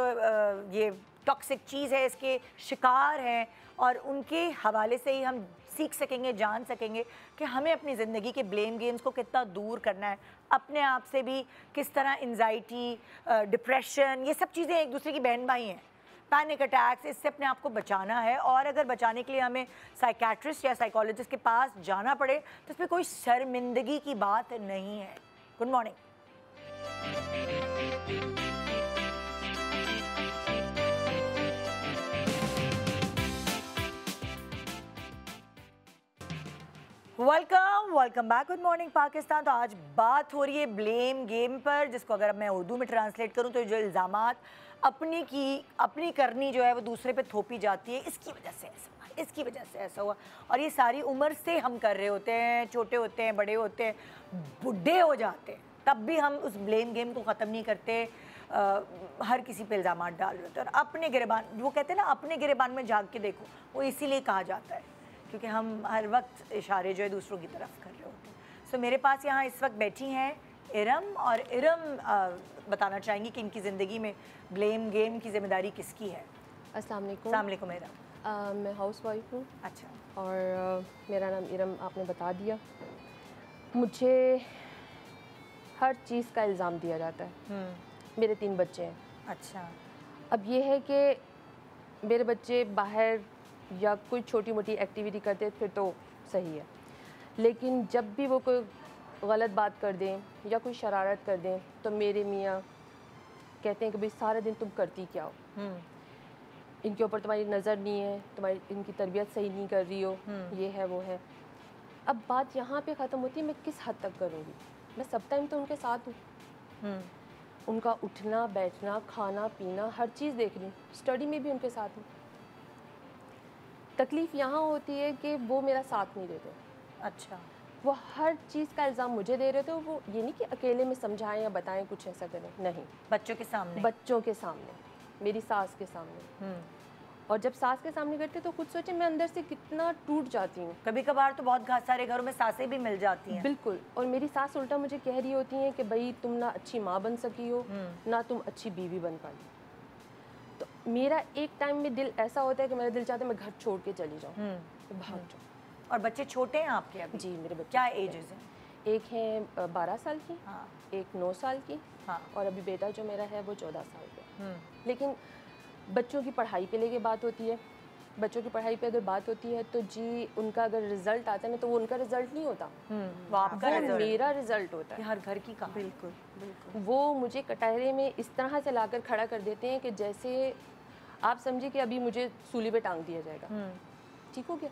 ये टॉक्सिक चीज़ है इसके शिकार हैं, और उनके हवाले से ही हम सीख सकेंगे, जान सकेंगे कि हमें अपनी ज़िंदगी के ब्लेम गेम्स को कितना दूर करना है, अपने आप से भी किस तरह एंजाइटी, डिप्रेशन, ये सब चीज़ें एक दूसरे की बहन भाई हैं। पैनिक अटैक्स, इससे अपने आप को बचाना है, और अगर बचाने के लिए हमें साइकेट्रिस्ट या साइकोलॉजिस्ट के पास जाना पड़े तो इसमें कोई शर्मिंदगी की बात नहीं है। Good morning. Welcome back. Good morning Pakistan. तो आज बात हो रही है ब्लेम गेम पर, जिसको अगर मैं उर्दू में ट्रांसलेट करूँ तो जो इल्ज़ामात अपनी करनी जो है वो दूसरे पे थोपी जाती है, इसकी वजह से ऐसा हुआ, इसकी वजह से ऐसा हुआ, और ये सारी उम्र से हम कर रहे होते हैं, छोटे होते हैं, बड़े होते हैं, बूढ़े हो जाते हैं, तब भी हम उस ब्लेम गेम को ख़त्म नहीं करते, हर किसी पे इल्ज़ामात डाल रहे होते हैं। और अपने गिरेबान, वो कहते हैं ना अपने गिरेबान में झांक के देखो, वो इसीलिए कहा जाता है क्योंकि हम हर वक्त इशारे जो है दूसरों की तरफ कर रहे होते हैं। सो मेरे पास यहाँ इस वक्त बैठी हैं इरम, और इरम बताना चाहेंगी कि इनकी ज़िंदगी में ब्लेम गेम की जिम्मेदारी किसकी है। अस्सलाम वालेकुम इरम। मैं हाउस वाइफ हूँ। अच्छा। और मेरा नाम इरम आपने बता दिया। मुझे हर चीज़ का इल्ज़ाम दिया जाता है। मेरे 3 बच्चे हैं। अच्छा। अब ये है कि मेरे बच्चे बाहर या कोई छोटी मोटी एक्टिविटी करते फिर तो सही है, लेकिन जब भी वो कोई गलत बात कर दें या कोई शरारत कर दें तो मेरे मियाँ कहते हैं कि भाई सारा दिन तुम करती क्या हो, इनके ऊपर तुम्हारी नज़र नहीं है, तुम्हारी इनकी तरबियत सही नहीं कर रही हो, ये है वो है। अब बात यहाँ पे ख़त्म होती है मैं किस हद तक करूँगी, मैं सब टाइम तो उनके साथ हूँ, उनका उठना बैठना खाना पीना हर चीज़ देख रही हूँ, स्टडी में भी उनके साथ हूँ। तकलीफ़ यहाँ होती है कि वो मेरा साथ नहीं देते। अच्छा। वो हर चीज़ का इल्ज़ाम मुझे दे रहे थे। वो ये नहीं कि अकेले में समझाएं या बताएं कुछ ऐसा करें, नहीं, बच्चों के सामने। बच्चों के सामने मेरी सास के सामने। और जब सास के सामने करते तो खुद सोचे मैं अंदर से कितना टूट जाती हूँ। कभी कभार तो बहुत सारे घरों में सासें भी मिल जाती हैं। बिल्कुल। और मेरी सास उल्टा मुझे कह रही होती हैं कि भाई तुम ना अच्छी माँ बन सकी हो, ना तुम अच्छी बीवी बन पाई। तो मेरा एक टाइम में दिल ऐसा होता है कि मेरा दिल चाहता है मैं घर छोड़ के चली जाऊँ, तो भाग जाऊँ। और बच्चे छोटे हैं आपके अभी? जी मेरे बच्चे। क्या एजेस हैं? एक है 12 साल की, हाँ। एक 9 साल की, हाँ। और अभी बेटा जो मेरा है वो 14 साल का। लेकिन बच्चों की पढ़ाई पे लेके बात होती है, बच्चों की पढ़ाई पे अगर बात होती है तो जी उनका अगर रिजल्ट आता है ना तो वो उनका रिजल्ट नहीं होता, वो आपका वो मेरा रिजल्ट होता है। हर घर की कहानी। बिल्कुल बिल्कुल। वो मुझे कटहरे में इस तरह से लाकर खड़ा कर देते हैं कि जैसे आप समझिए कि अभी मुझे सूली पे टांग दिया जाएगा। ठीक हो गया।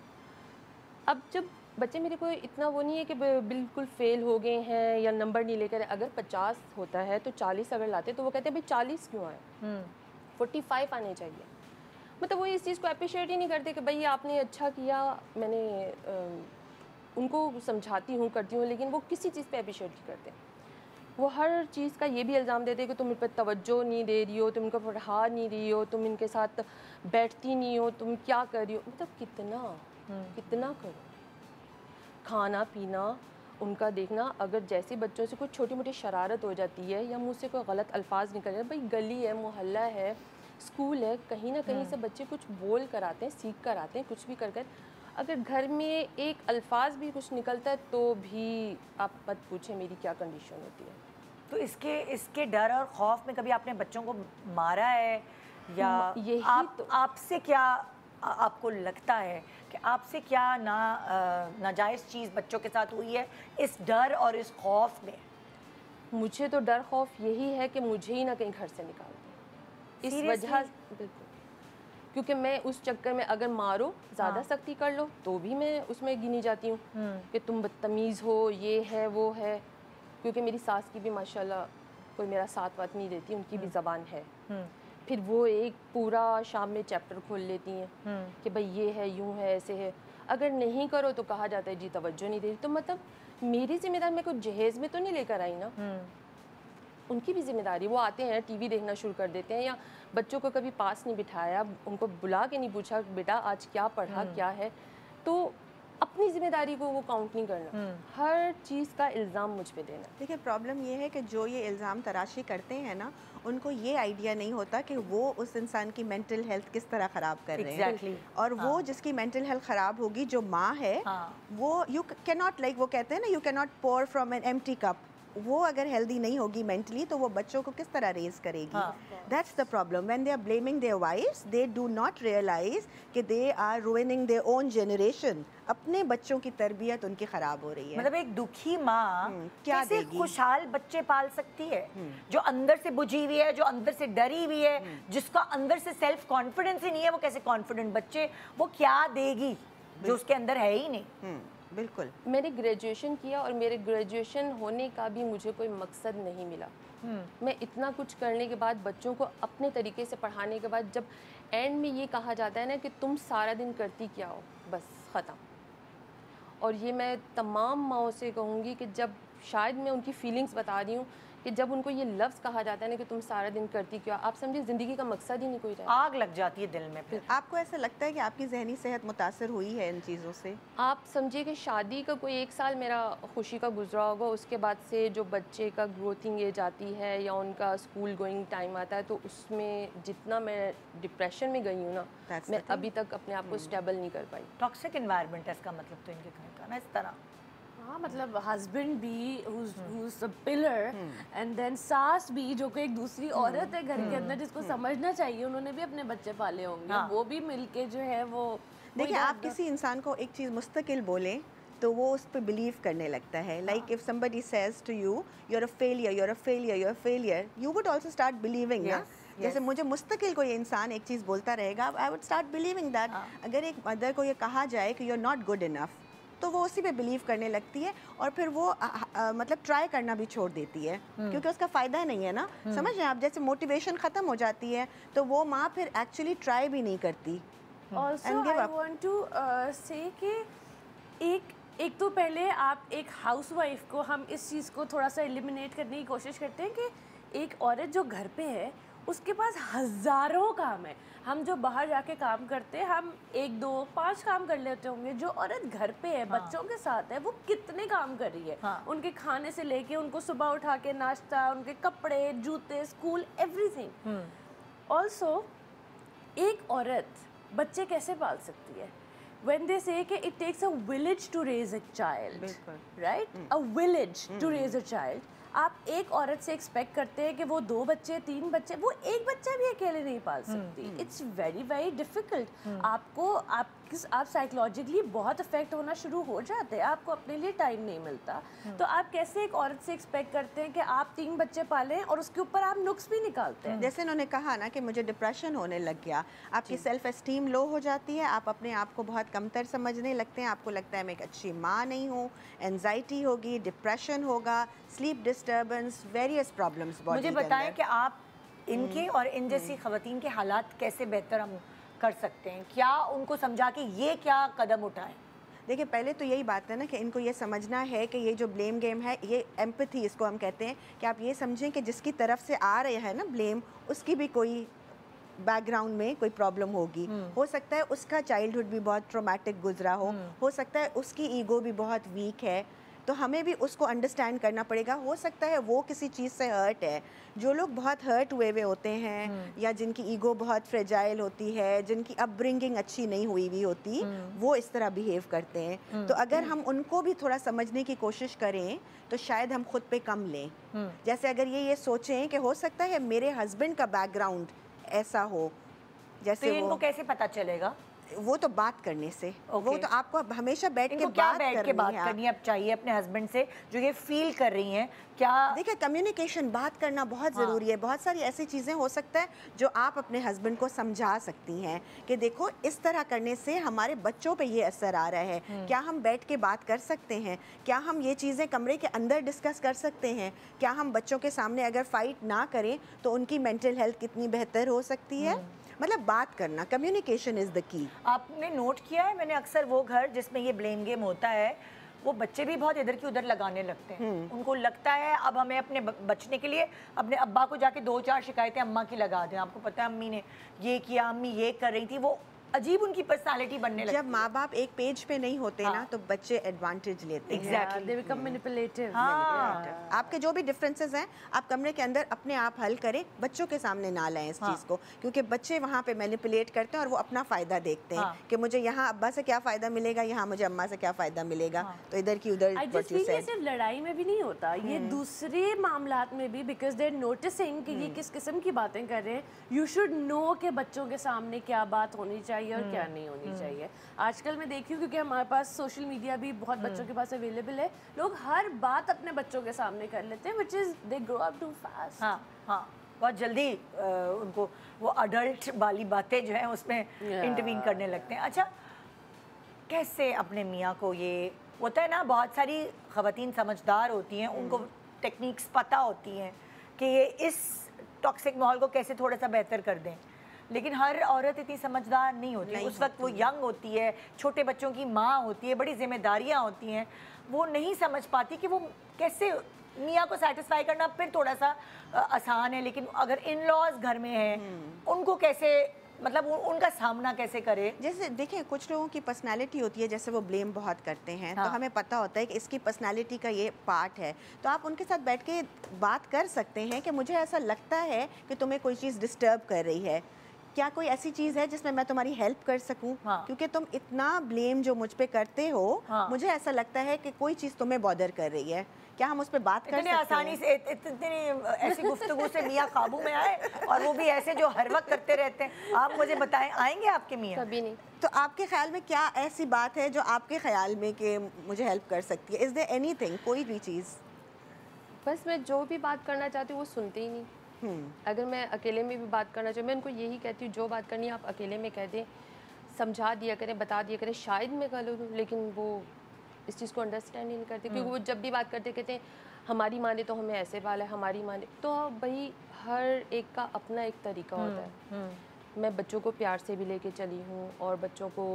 अब जब बच्चे मेरे को इतना वो नहीं है कि बिल्कुल फेल हो गए हैं या नंबर नहीं लेकर, अगर 50 होता है तो 40 अगर लाते तो वो कहते हैं भाई 40 क्यों आए, 45 आने चाहिए। मतलब वो इस चीज़ को अप्रिशिएट ही नहीं करते कि भाई आपने अच्छा किया। मैंने उनको समझाती हूँ, करती हूँ, लेकिन वो किसी चीज़ पे अप्रिशिएट नहीं करते। वो हर चीज़ का ये भी इल्ज़ाम देते हैं कि तुम इन पर तवज्जो नहीं दे रही हो, तुम इनको पढ़ा नहीं रही हो, तुम इनके साथ बैठती नहीं हो, तुम क्या कर रही हो। मतलब कितना करो। खाना पीना उनका देखना, अगर जैसे बच्चों से कुछ छोटी मोटी शरारत हो जाती है या मुँह से कोई गलत अल्फाज निकल जाए, भाई गली है, मोहल्ला है, स्कूल है, कहीं ना कहीं से बच्चे कुछ बोल कर आते हैं, सीख कर आते हैं, कुछ भी कर अगर घर में एक अल्फाज भी कुछ निकलता है तो भी आप मत पूछें मेरी क्या कंडीशन होती है। तो इसके डर और खौफ में कभी आपने बच्चों को मारा है या आपसे क्या आपको लगता है कि आपसे क्या नाजायज़ चीज़ बच्चों के साथ हुई है इस डर और इस खौफ में? मुझे तो डर खौफ यही है कि मुझे ही ना कहीं घर से निकाल दें, इस वजह। बिल्कुल। क्योंकि मैं उस चक्कर में अगर मारो, ज़्यादा सख्ती कर लो तो भी मैं उसमें गिनी जाती हूँ कि तुम बदतमीज़ हो, ये है वो है। क्योंकि मेरी सास की भी माशाल्लाह कोई मेरा साथ वात नहीं देती, उनकी भी ज़बान है। फिर वो एक पूरा शाम में चैप्टर खोल लेती हैं कि भाई ये है, यूँ है, ऐसे है। अगर नहीं करो तो कहा जाता है जी तवज्जो नहीं दे रही। तो मतलब मेरी जिम्मेदारी मैं कुछ जहेज़ में तो नहीं लेकर आई ना, उनकी भी जिम्मेदारी। वो आते हैं टीवी देखना शुरू कर देते हैं, या बच्चों को कभी पास नहीं बिठाया, उनको बुला के नहीं पूछा बेटा आज क्या पढ़ा, क्या है, तो अपनी जिम्मेदारी को वो काउंट नहीं करना, हर चीज़ का इल्ज़ाम मुझ पे देना। देखिए प्रॉब्लम ये है कि जो ये इल्ज़ाम तराशी करते हैं ना, उनको ये आइडिया नहीं होता कि वो उस इंसान की मेंटल हेल्थ किस तरह ख़राब कर रहे हैं। और वो जिसकी मेंटल हेल्थ ख़राब होगी, जो माँ है, वो यू कैन नॉट, लाइक वो कहते हैं ना, you can not pour from an empty cup. वो अगर हेल्दी नहीं होगी मेंटली तो वो बच्चों को किस तरह रेज करेगी। That's the problem. When they are blaming their wifes, they do not realize कि they are ruining their own generation. अपने बच्चों की तरबियत उनकी ख़राब हो रही है। मतलब एक दुखी माँ क्या कैसे खुशहाल बच्चे पाल सकती है, जो अंदर से बुझी हुई है, जो अंदर से डरी हुई है, जिसका अंदर से सेल्फ कॉन्फिडेंस ही नहीं है, वो कैसे कॉन्फिडेंट बच्चे, वो क्या देगी जो उसके अंदर है ही नहीं। बिल्कुल। मैंने ग्रेजुएशन किया और मेरे ग्रेजुएशन होने का भी मुझे कोई मकसद नहीं मिला। मैं इतना कुछ करने के बाद, बच्चों को अपने तरीके से पढ़ाने के बाद, जब एंड में ये कहा जाता है ना कि तुम सारा दिन करती क्या हो, बस ख़त्म। और ये मैं तमाम माँओं से कहूँगी कि जब शायद मैं उनकी फीलिंग्स बता रही हूँ कि जब उनको ये लफ्ज़ कहा जाता है ना कि तुम सारा दिन करती क्या, आप समझिए ज़िंदगी का मकसद ही नहीं कोई रहता। आग लग जाती है दिल में। फिर आपको ऐसा लगता है कि आपकी जहनी सेहत मुतासर हुई है इन चीज़ों से? आप समझिए कि शादी का कोई 1 साल मेरा खुशी का गुजरा होगा, उसके बाद से जो बच्चे का ग्रोथिंग एज आती है या उनका स्कूल गोइंग टाइम आता है, तो उसमें जितना मैं डिप्रेशन में गई हूँ ना, मैं अभी तक अपने आप को स्टेबल नहीं कर पाई। टॉक्सिक एनवायरनमेंट है इसका मतलब तो इनके घर का ना इस तरह। हाँ, मतलब हस्बैंड भी who's a pillar and then सास भी जो कि एक दूसरी औरत है घर के अंदर, जिसको समझना चाहिए, उन्होंने भी अपने बच्चे पाले होंगे। वो भी मिलके जो है वो, देखिए आप किसी इंसान को एक चीज़ मुस्तकिल बोलें तो वो उस पर बिलीव करने लगता है। Like if somebody says to you you're a failure, you're a failure, you're a failure, you would also start believing ना। जैसे मुझे मुस्तकिल कोई इंसान एक चीज़ बोलता रहेगा, I would start believing that। अगर एक मदर को ये कहा जाए कि you're not good enough, तो वो उसी पे बिलीव करने लगती है और फिर वो मतलब ट्राई करना भी छोड़ देती है, क्योंकि उसका फ़ायदा नहीं है ना। समझ रहे हैं आप? जैसे मोटिवेशन ख़त्म हो जाती है तो वो माँ फिर एक्चुअली ट्राई भी नहीं करती। Also I want to say कि एक तो पहले आप एक हाउसवाइफ को, हम इस चीज़ को थोड़ा सा एलिमिनेट करने की कोशिश करते हैं कि एक औरत जो घर पे है उसके पास हज़ारों काम है. हम जो बाहर जाके काम करते हैं, हम 1, 2, 5 काम कर लेते होंगे. जो औरत घर पे है, बच्चों के साथ है, वो कितने काम कर रही है. उनके खाने से लेके उनको सुबह उठा के नाश्ता, उनके कपड़े, जूते, स्कूल, एवरीथिंग. ऑल्सो एक औरत बच्चे कैसे पाल सकती है? When they say कि it takes a village to raise a child, right? A village to raise a child. आप एक औरत से एक्सपेक्ट करते हैं कि वो 2 बच्चे, 3 बच्चे, वो एक बच्चा भी अकेले नहीं पाल सकती. It's very very difficult. आपको आप साइकोलॉजिकली बहुत अफेक्ट होना शुरू हो जाते हैं. आपको अपने लिए टाइम नहीं मिलता. तो आप कैसे एक औरत से एक्सपेक्ट करते हैं कि आप 3 बच्चे पालें और उसके ऊपर आप नुक्स भी निकालते हैं? जैसे उन्होंने कहा ना कि मुझे डिप्रेशन होने लग गया, आपकी सेल्फ एस्टीम लो हो जाती है, आप अपने आप को बहुत कमतर समझने लगते हैं, आपको लगता है मैं एक अच्छी माँ नहीं हूँ, एंजाइटी होगी, डिप्रेशन होगा, स्लीप डिस्टर्बेंस, वेरियस प्रॉब्लम्स. मुझे बताएं कि आप इनके और इन जैसी ख़वातीन के हालात कैसे बेहतर हम कर सकते हैं? क्या उनको समझा के ये क्या कदम उठाएं? देखिए, पहले तो यही बात है ना कि इनको ये समझना है कि ये जो ब्लेम गेम है, ये एम्पैथी इसको हम कहते हैं, कि आप ये समझें कि जिसकी तरफ से आ रहे हैं ना ब्लेम, उसकी भी कोई बैकग्राउंड में कोई प्रॉब्लम होगी. हो सकता है उसका चाइल्डहुड भी बहुत ट्रॉमेटिक गुजरा हो सकता है उसकी ईगो भी बहुत वीक है, तो हमें भी उसको अंडरस्टैंड करना पड़ेगा. हो सकता है वो किसी चीज़ से हर्ट है. जो लोग बहुत हर्ट हुए होते हैं या जिनकी ईगो बहुत फ्रेजाइल होती है, जिनकी अपब्रिंगिंग अच्छी नहीं हुई होती, वो इस तरह बिहेव करते हैं. तो अगर हम उनको भी थोड़ा समझने की कोशिश करें तो शायद हम खुद पे कम लें. जैसे अगर ये सोचें कि हो सकता है मेरे हस्बैंड का बैकग्राउंड ऐसा हो, जैसे तो इनको कैसे पता चलेगा? वो तो बात करने से. वो तो आपको हमेशा बैठ के बात करनी अब चाहिए अपने हस्बैंड से जो ये फील कर रही हैं. क्या देखिए, कम्युनिकेशन, बात करना बहुत ज़रूरी है. बहुत सारी ऐसी चीज़ें हो सकता है जो आप अपने हस्बैंड को समझा सकती हैं कि देखो इस तरह करने से हमारे बच्चों पे ये असर आ रहा है. क्या हम बैठ के बात कर सकते हैं? क्या हम ये चीज़ें कमरे के अंदर डिस्कस कर सकते हैं? क्या हम बच्चों के सामने अगर फाइट ना करें तो उनकी मेंटल हेल्थ कितनी बेहतर हो सकती है? मतलब बात करना, कम्युनिकेशन इज़ द की. आपने नोट किया है, मैंने अक्सर वो घर जिसमें ये ब्लेम गेम होता है, वो बच्चे भी बहुत इधर की उधर लगाने लगते हैं. उनको लगता है अब हमें अपने बचने के लिए अपने अब्बा को जाके 2-4 शिकायतें अम्मा की लगा दें. आपको पता है अम्मी ने ये किया, अम्मी ये कर रही थी. वो अजीब उनकी पर्सनालिटी बनने लगती है. जब माँ बाप एक पेज पे नहीं होते ना तो बच्चे एडवांटेज लेते हैं. They become manipulative. आपके जो भी डिफरेंसेस हैं आप कमरे के अंदर अपने आप हल करें, बच्चों के सामने ना लाएं इस चीज़ को, क्योंकि बच्चे वहाँ पे मैनिपुलेट करते हैं और वो अपना फ़ायदा देखते हैं कि मुझे यहाँ अब्बा से क्या फ़ायदा मिलेगा, यहाँ मुझे अम्मा से क्या फ़ायदा मिलेगा. तो इधर की उधर. सिर्फ लड़ाई में भी नहीं होता, ये दूसरे मामलात में भी, बिकॉज दे आर नोटिसिंग कि ये किस किस्म की बातें कर रहे हैं. यू शुड नो कि बच्चों के सामने क्या बात होनी चाहिए और क्या नहीं होनी चाहिए. आजकल मैं देखी हूँ क्योंकि हमारे पास सोशल मीडिया भी बहुत बच्चों के पास अवेलेबल है, लोग हर बात अपने बच्चों के सामने कर लेते हैं, which is they grow up too fast. बहुत जल्दी उनको वो अडल्ट वाली बातें जो हैं उसमें इंटरवीन करने लगते हैं. अच्छा, कैसे अपने मियाँ को, ये होता है ना बहुत सारी ख़वातीन समझदार होती हैं, उनको टेक्निक्स पता होती हैं कि ये इस टॉक्सिक माहौल को कैसे थोड़ा सा बेहतर कर दें, लेकिन हर औरत इतनी समझदार नहीं होती. उस वक्त वो यंग होती है, छोटे बच्चों की माँ होती है, बड़ी जिम्मेदारियाँ होती हैं, वो नहीं समझ पाती कि वो कैसे मियाँ को सेटिस्फाई करना फिर थोड़ा सा आसान है, लेकिन अगर इन लॉज घर में हैं उनको कैसे, मतलब उनका सामना कैसे करे. जैसे देखिए, कुछ लोगों की पर्सनालिटी होती है, जैसे वो ब्लेम बहुत करते हैं, तो हमें पता होता है कि इसकी पर्सनालिटी का ये पार्ट है, तो आप उनके साथ बैठ के बात कर सकते हैं कि मुझे ऐसा लगता है कि तुम्हें कोई चीज़ डिस्टर्ब कर रही है, क्या कोई ऐसी चीज़ है जिसमें मैं तुम्हारी हेल्प कर सकूं? क्योंकि तुम इतना ब्लेम जो मुझ पे करते हो, मुझे ऐसा लगता है कि कोई चीज़ तुम्हें बॉदर कर रही है, क्या हम उस पर बात कर सकते हैं? आसानी से इतनी ऐसी गुफ्तगू से मियाँ काबू में आए, और वो भी ऐसे जो हर वक्त करते रहते हैं. आप मुझे बताएं, आएंगे आपके मियाँ? कभी नहीं. तो आपके ख्याल में क्या ऐसी बात है जो आपके ख्याल में कि मुझे हेल्प कर सकती है? इज़ देयर एनीथिंग, कोई भी चीज़? बस मैं जो भी बात करना चाहती हूँ वो सुनते ही नहीं. अगर मैं अकेले में भी बात करना चाहूँ, मैं उनको यही कहती हूँ जो बात करनी है आप अकेले में कह दें, समझा दिया करें, बता दिया करें, शायद मैं गलत हूँ, लेकिन वो इस चीज़ को अंडरस्टैंड ही नहीं करते. क्योंकि वो जब भी बात करते कहते हैं हमारी माँ ने तो हमें ऐसे पाला है, हमारी माँ ने, तो भाई हर एक का अपना एक तरीका होता है. मैं बच्चों को प्यार से भी लेके चली हूँ और बच्चों को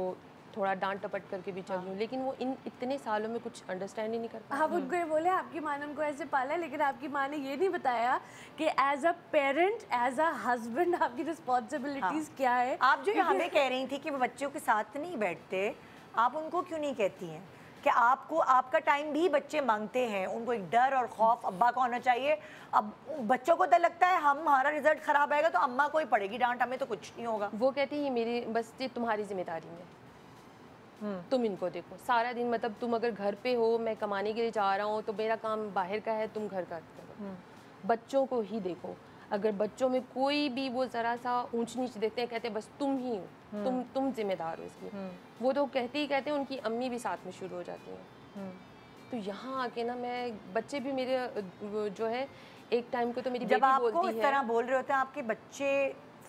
थोड़ा डांट टपट करके भी चल रही हूँ, लेकिन वो इन इतने सालों में कुछ अंडरस्टैंड ही नहीं कर पाया। आप उनको ये बोले आपकी माँ ने उनको ऐसे पाला है, लेकिन आपकी माँ ने ये नहीं बताया कि as a parent, as a husband आपकी रिस्पॉन्सिबिलिटीज क्या है। आप जो हमें कह रही थी कि वो बच्चों के साथ नहीं बैठते, आप उनको क्यों नहीं कहती हैं कि आपको आपका टाइम भी बच्चे मांगते हैं, उनको एक डर और खौफ अब्बा का होना चाहिए। अब बच्चों को तो लगता है हमारा रिजल्ट खराब आएगा तो अम्मा को ही पड़ेगी डांट, हमें तो कुछ नहीं होगा। वो कहती है मेरी बस ये तुम्हारी जिम्मेदारी है, तुम इनको देखो सारा दिन, मतलब तुम अगर घर पे हो, मैं कमाने के लिए जा रहा हूँ तो मेरा काम बाहर का है, तुम घर का करो, बच्चों को ही देखो। अगर बच्चों में कोई भी वो ज़रा सा ऊंच नीच देखते हैं, कहते हैं बस तुम ही हो, तुम जिम्मेदार हो इसकी। वो तो कहते ही कहते हैं, उनकी अम्मी भी साथ में शुरू हो जाती हैं। तो यहाँ आके ना मैं, बच्चे भी मेरे जो है एक टाइम को तो मेरी जब आपको इस तरह बोल रहे होते हैं, आपके बच्चे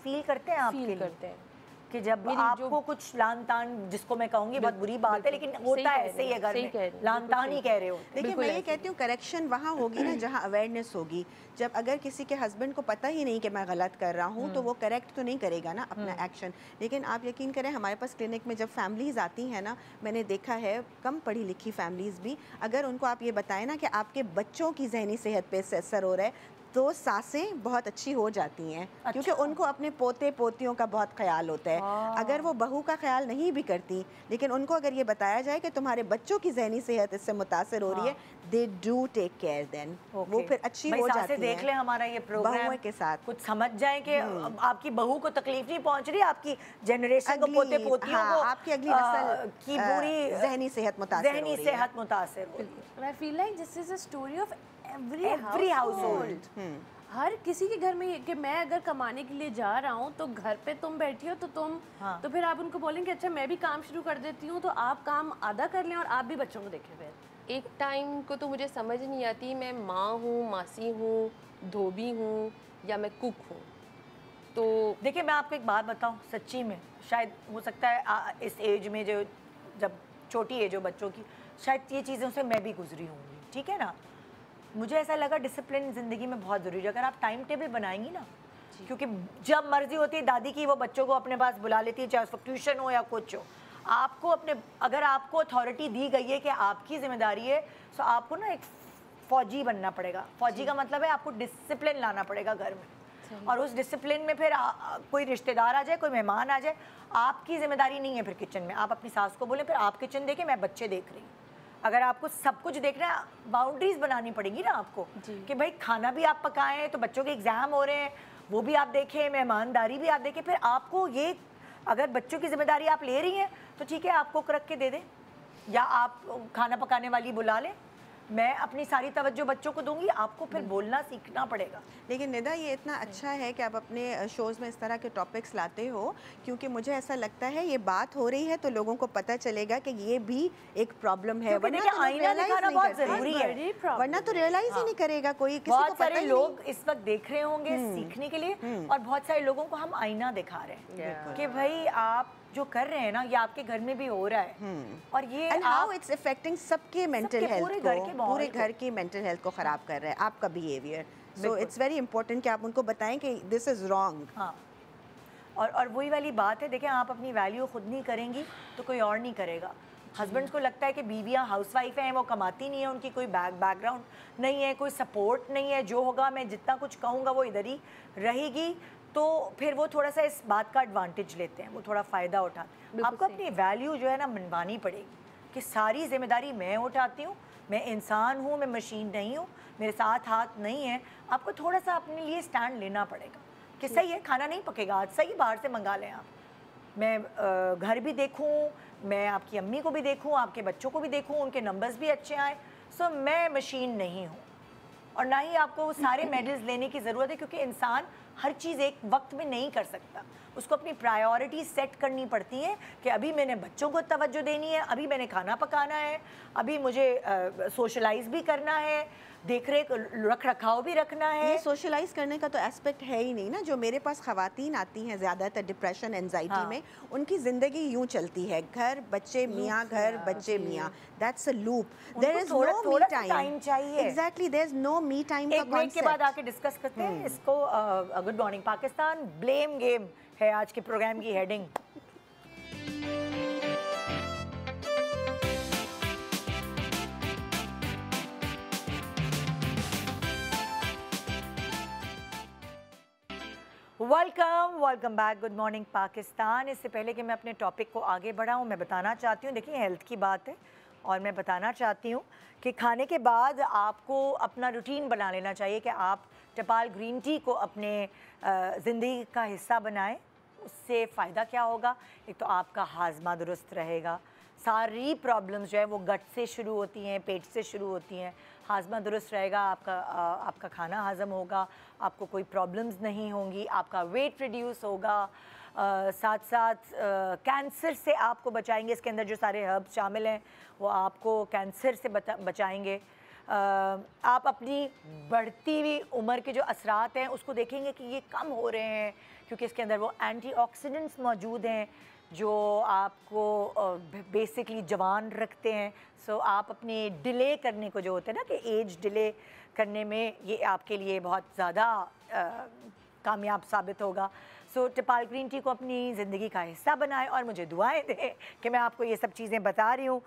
फील करते हैं आपके लिए? करते हैं कि जब आपको कुछ लान तान, जिसको मैं कहूँगी बहुत बुरी बात है, लेकिन होता है ऐसे ही है घर में, लान तान ही कह रहे हो। देखिए मैं ये कहती हूँ करेक्शन वहाँ होगी ना जहाँ अवेयरनेस होगी। जब अगर किसी के हस्बैंड को पता ही नहीं कि मैं गलत कर रहा हूँ तो वो करेक्ट तो नहीं करेगा ना अपना एक्शन। लेकिन आप यकीन करें हमारे पास क्लिनिक में जब फैमिलीज़ आती हैं ना, मैंने देखा है कम पढ़ी लिखी फैमिलीज़ भी, अगर उनको आप ये बताएं ना कि आपके बच्चों की जहनी सेहत पे इससे असर हो रहा है, तो सांसें बहुत अच्छी हो जाती हैं। अच्छा। क्योंकि उनको अपने पोते पोतियों का बहुत ख्याल होता है। अगर वो बहू का ख्याल नहीं भी करती, लेकिन उनको अगर ये बताया जाए कि तुम्हारे बच्चों की जहनी सेहत इससे मुतासर हो रही है, they do take care then, वो फिर अच्छी हो जाती है। देख ले हमारा ये प्रोग्राम के साथ कुछ समझ जाए कि आपकी बहू को तकलीफ नहीं पहुंच रही, आपकी जनरेशन को, पोते पोतियों को, आपकी अगली नस्ल की पूरी जहनी सेहत मुतासर हो। I feel like this is a story of every household. हर किसी के घर में कि मैं अगर कमाने के लिए जा रहा हूँ तो घर पे तुम बैठी हो तो तुम तो फिर आप उनको बोलेंगे अच्छा मैं भी काम शुरू कर देती हूँ, तो आप काम आधा कर लें और आप भी बच्चों को देखें। फिर एक टाइम को तो मुझे समझ नहीं आती मैं माँ हूँ, मासी हूँ, धोबी हूँ या मैं कुक हूँ। तो देखिए मैं आपको एक बात बताऊँ, सच्ची में शायद हो सकता है इस एज में जो जब छोटी एज हो बच्चों की, शायद ये चीज़ों से मैं भी गुजरी होंगी, ठीक है ना। मुझे ऐसा लगा डिसिप्लिन ज़िंदगी में बहुत ज़रूरी है। अगर आप टाइम टेबल बनाएंगी ना, क्योंकि जब मर्जी होती है दादी की वो बच्चों को अपने पास बुला लेती है, चाहे उसको ट्यूशन हो या कुछ हो। आपको अपने, अगर आपको अथॉरिटी दी गई है कि आपकी जिम्मेदारी है, तो आपको ना एक फ़ौजी बनना पड़ेगा। फ़ौजी का मतलब है आपको डिसिप्लिन लाना पड़ेगा घर में, और उस डिसिप्लिन में फिर कोई रिश्तेदार आ जाए, कोई मेहमान आ जाए, आपकी जिम्मेदारी नहीं है फिर किचन में। आप अपनी सास को बोले फिर आप किचन देखें, मैं बच्चे देख रही हूँ। अगर आपको सब कुछ देखना है, बाउंड्रीज बनानी पड़ेगी ना आपको कि भाई खाना भी आप पकाएं, तो बच्चों के एग्जाम हो रहे हैं वो भी आप देखें, मेहमानदारी भी आप देखें। फिर आपको ये, अगर बच्चों की जिम्मेदारी आप ले रही हैं तो ठीक है, आप कुक रख के दे दें या आप खाना पकाने वाली बुला लें, मैं अपनी सारी तवज्जो बच्चों को दूंगी। आपको फिर बोलना सीखना पड़ेगा। लेकिन निदा ये इतना अच्छा है कि आप अपने शोज़ में इस तरह के टॉपिक्स लाते हो, क्योंकि मुझे ऐसा लगता है ये बात हो रही है तो लोगों को पता चलेगा कि ये भी एक प्रॉब्लम है। वरना तो आईना दिखाना बहुत ज़रूरी है, वरना तो रियलाइज ही नहीं करेगा कोई। बहुत सारे लोग इस वक्त देख रहे होंगे सीखने के लिए, और बहुत सारे लोगों को हम आईना दिखा रहे हैं कि भाई आप जो कर रहे हैं ना ये आपके घर में भी हो रहा है, और ये हाउ इट्स अफेक्टिंग सबके मेंटल हेल्थ को, पूरे घर की मेंटल हेल्थ को ख़राब कर रहा है आपका behaviour. So it's very important कि आप उनको बताएं कि दिस इज़ रॉन्ग। हाँ, और वही वाली बात है, देखें आप अपनी वैल्यू खुद नहीं करेंगी तो कोई और नहीं करेगा। हस्बैंड्स को लगता है कि बीवियाँ हाउसवाइफ हैं, वो कमाती नहीं है, उनकी कोई बैकग्राउंड नहीं है, कोई सपोर्ट नहीं है, जो होगा मैं जितना कुछ कहूँगा वो इधर ही रहेगी, तो फिर वो थोड़ा सा इस बात का एडवांटेज लेते हैं, वो थोड़ा फ़ायदा उठाते हैं। आपको अपनी वैल्यू जो है ना मनवानी पड़ेगी कि सारी जिम्मेदारी मैं उठाती हूँ, मैं इंसान हूँ, मैं मशीन नहीं हूँ, मेरे साथ हाथ नहीं है। आपको थोड़ा सा अपने लिए स्टैंड लेना पड़ेगा कि सही है खाना नहीं पकेगा आज, सही बाहर से मंगा लें आप, मैं घर भी देखूँ, मैं आपकी अम्मी को भी देखूँ, आपके बच्चों को भी देखूँ, उनके नंबर्स भी अच्छे आए। सो मैं मशीन नहीं हूँ, और ना ही आपको सारे मेडल्स लेने की ज़रूरत है, क्योंकि इंसान हर चीज़ एक वक्त में नहीं कर सकता। उसको अपनी प्रायोरिटी सेट करनी पड़ती है कि अभी मैंने बच्चों को तवज्जो देनी है, अभी मैंने खाना पकाना है, अभी मुझे सोशलाइज भी करना है, देख रेख रख रखाव भी रखना है। ये सोशलाइज करने का तो एस्पेक्ट है ही नहीं ना। जो मेरे पास ख़वातीन आती हैं ज़्यादातर डिप्रेशन एंजाइटी में, उनकी ज़िंदगी यूँ चलती है, घर बच्चे मियाँ, घर बच्चे मियाँ, that's a loop. There is no me time चाहिए। Exactly, there is no me time का कॉन्सेप्ट। एक ब्रेक के बाद आके डिस्कस करते हैं इसको। Good morning Pakistan, blame game है आज के प्रोग्राम की heading. Welcome back, good morning Pakistan. इससे पहले कि मैं अपने टॉपिक को आगे बढ़ाऊँ, मैं बताना चाहती हूँ, देखिए हेल्थ की बात है और मैं बताना चाहती हूँ कि खाने के बाद आपको अपना रूटीन बना लेना चाहिए कि आप टपाल ग्रीन टी को अपने ज़िंदगी का हिस्सा बनाएं। उससे फ़ायदा क्या होगा? एक तो आपका हाजमा दुरुस्त रहेगा, सारी प्रॉब्लम्स जो है वो गट से शुरू होती हैं, पेट से शुरू होती हैं। हाजमा दुरुस्त रहेगा, आपका खाना हज़म होगा, आपको कोई प्रॉब्लम्स नहीं होंगी, आपका वेट रिड्यूस होगा, साथ साथ कैंसर से आपको बचाएंगे। इसके अंदर जो सारे हर्ब्स शामिल हैं वो आपको कैंसर से बचाएंगे। आप अपनी बढ़ती हुई उम्र के जो असरात हैं उसको देखेंगे कि ये कम हो रहे हैं, क्योंकि इसके अंदर वो एंटीऑक्सीडेंट्स मौजूद हैं जो आपको बेसिकली जवान रखते हैं। सो आप अपनी डिले करने को जो होता है ना कि एज डिले करने में, ये आपके लिए बहुत ज़्यादा कामयाब साबित होगा। सो टपाल ग्रीन टी को अपनी ज़िंदगी का हिस्सा बनाएं और मुझे दुआएं दें कि मैं आपको ये सब चीज़ें बता रही हूँ।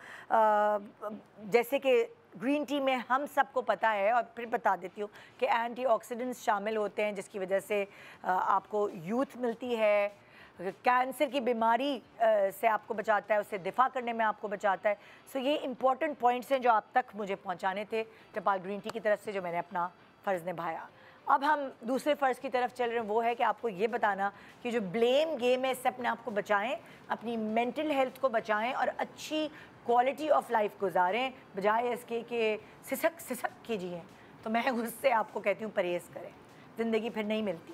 जैसे कि ग्रीन टी में हम सबको पता है, और फिर बता देती हूँ कि एंटीऑक्सीडेंट्स शामिल होते हैं जिसकी वजह से आपको यूथ मिलती है, कैंसर की बीमारी से आपको बचाता है, उससे दिफा करने में आपको बचाता है। सो ये इंपॉर्टेंट पॉइंट्स हैं जो आप तक मुझे पहुंचाने थे टपाल ग्रीन टी की तरफ से, जो मैंने अपना फ़र्ज़ निभाया। अब हम दूसरे फ़र्ज़ की तरफ चल रहे हैं, वो है कि आपको ये बताना कि जो ब्लेम गेम है इससे अपने आप को बचाएँ, अपनी मेंटल हेल्थ को बचाएँ और अच्छी क्वालिटी ऑफ लाइफ गुजारें, बजाय इसके कि सिसक कीजिए। तो मैं उससे आपको कहती हूँ परहेज़ करें, ज़िंदगी फिर नहीं मिलती।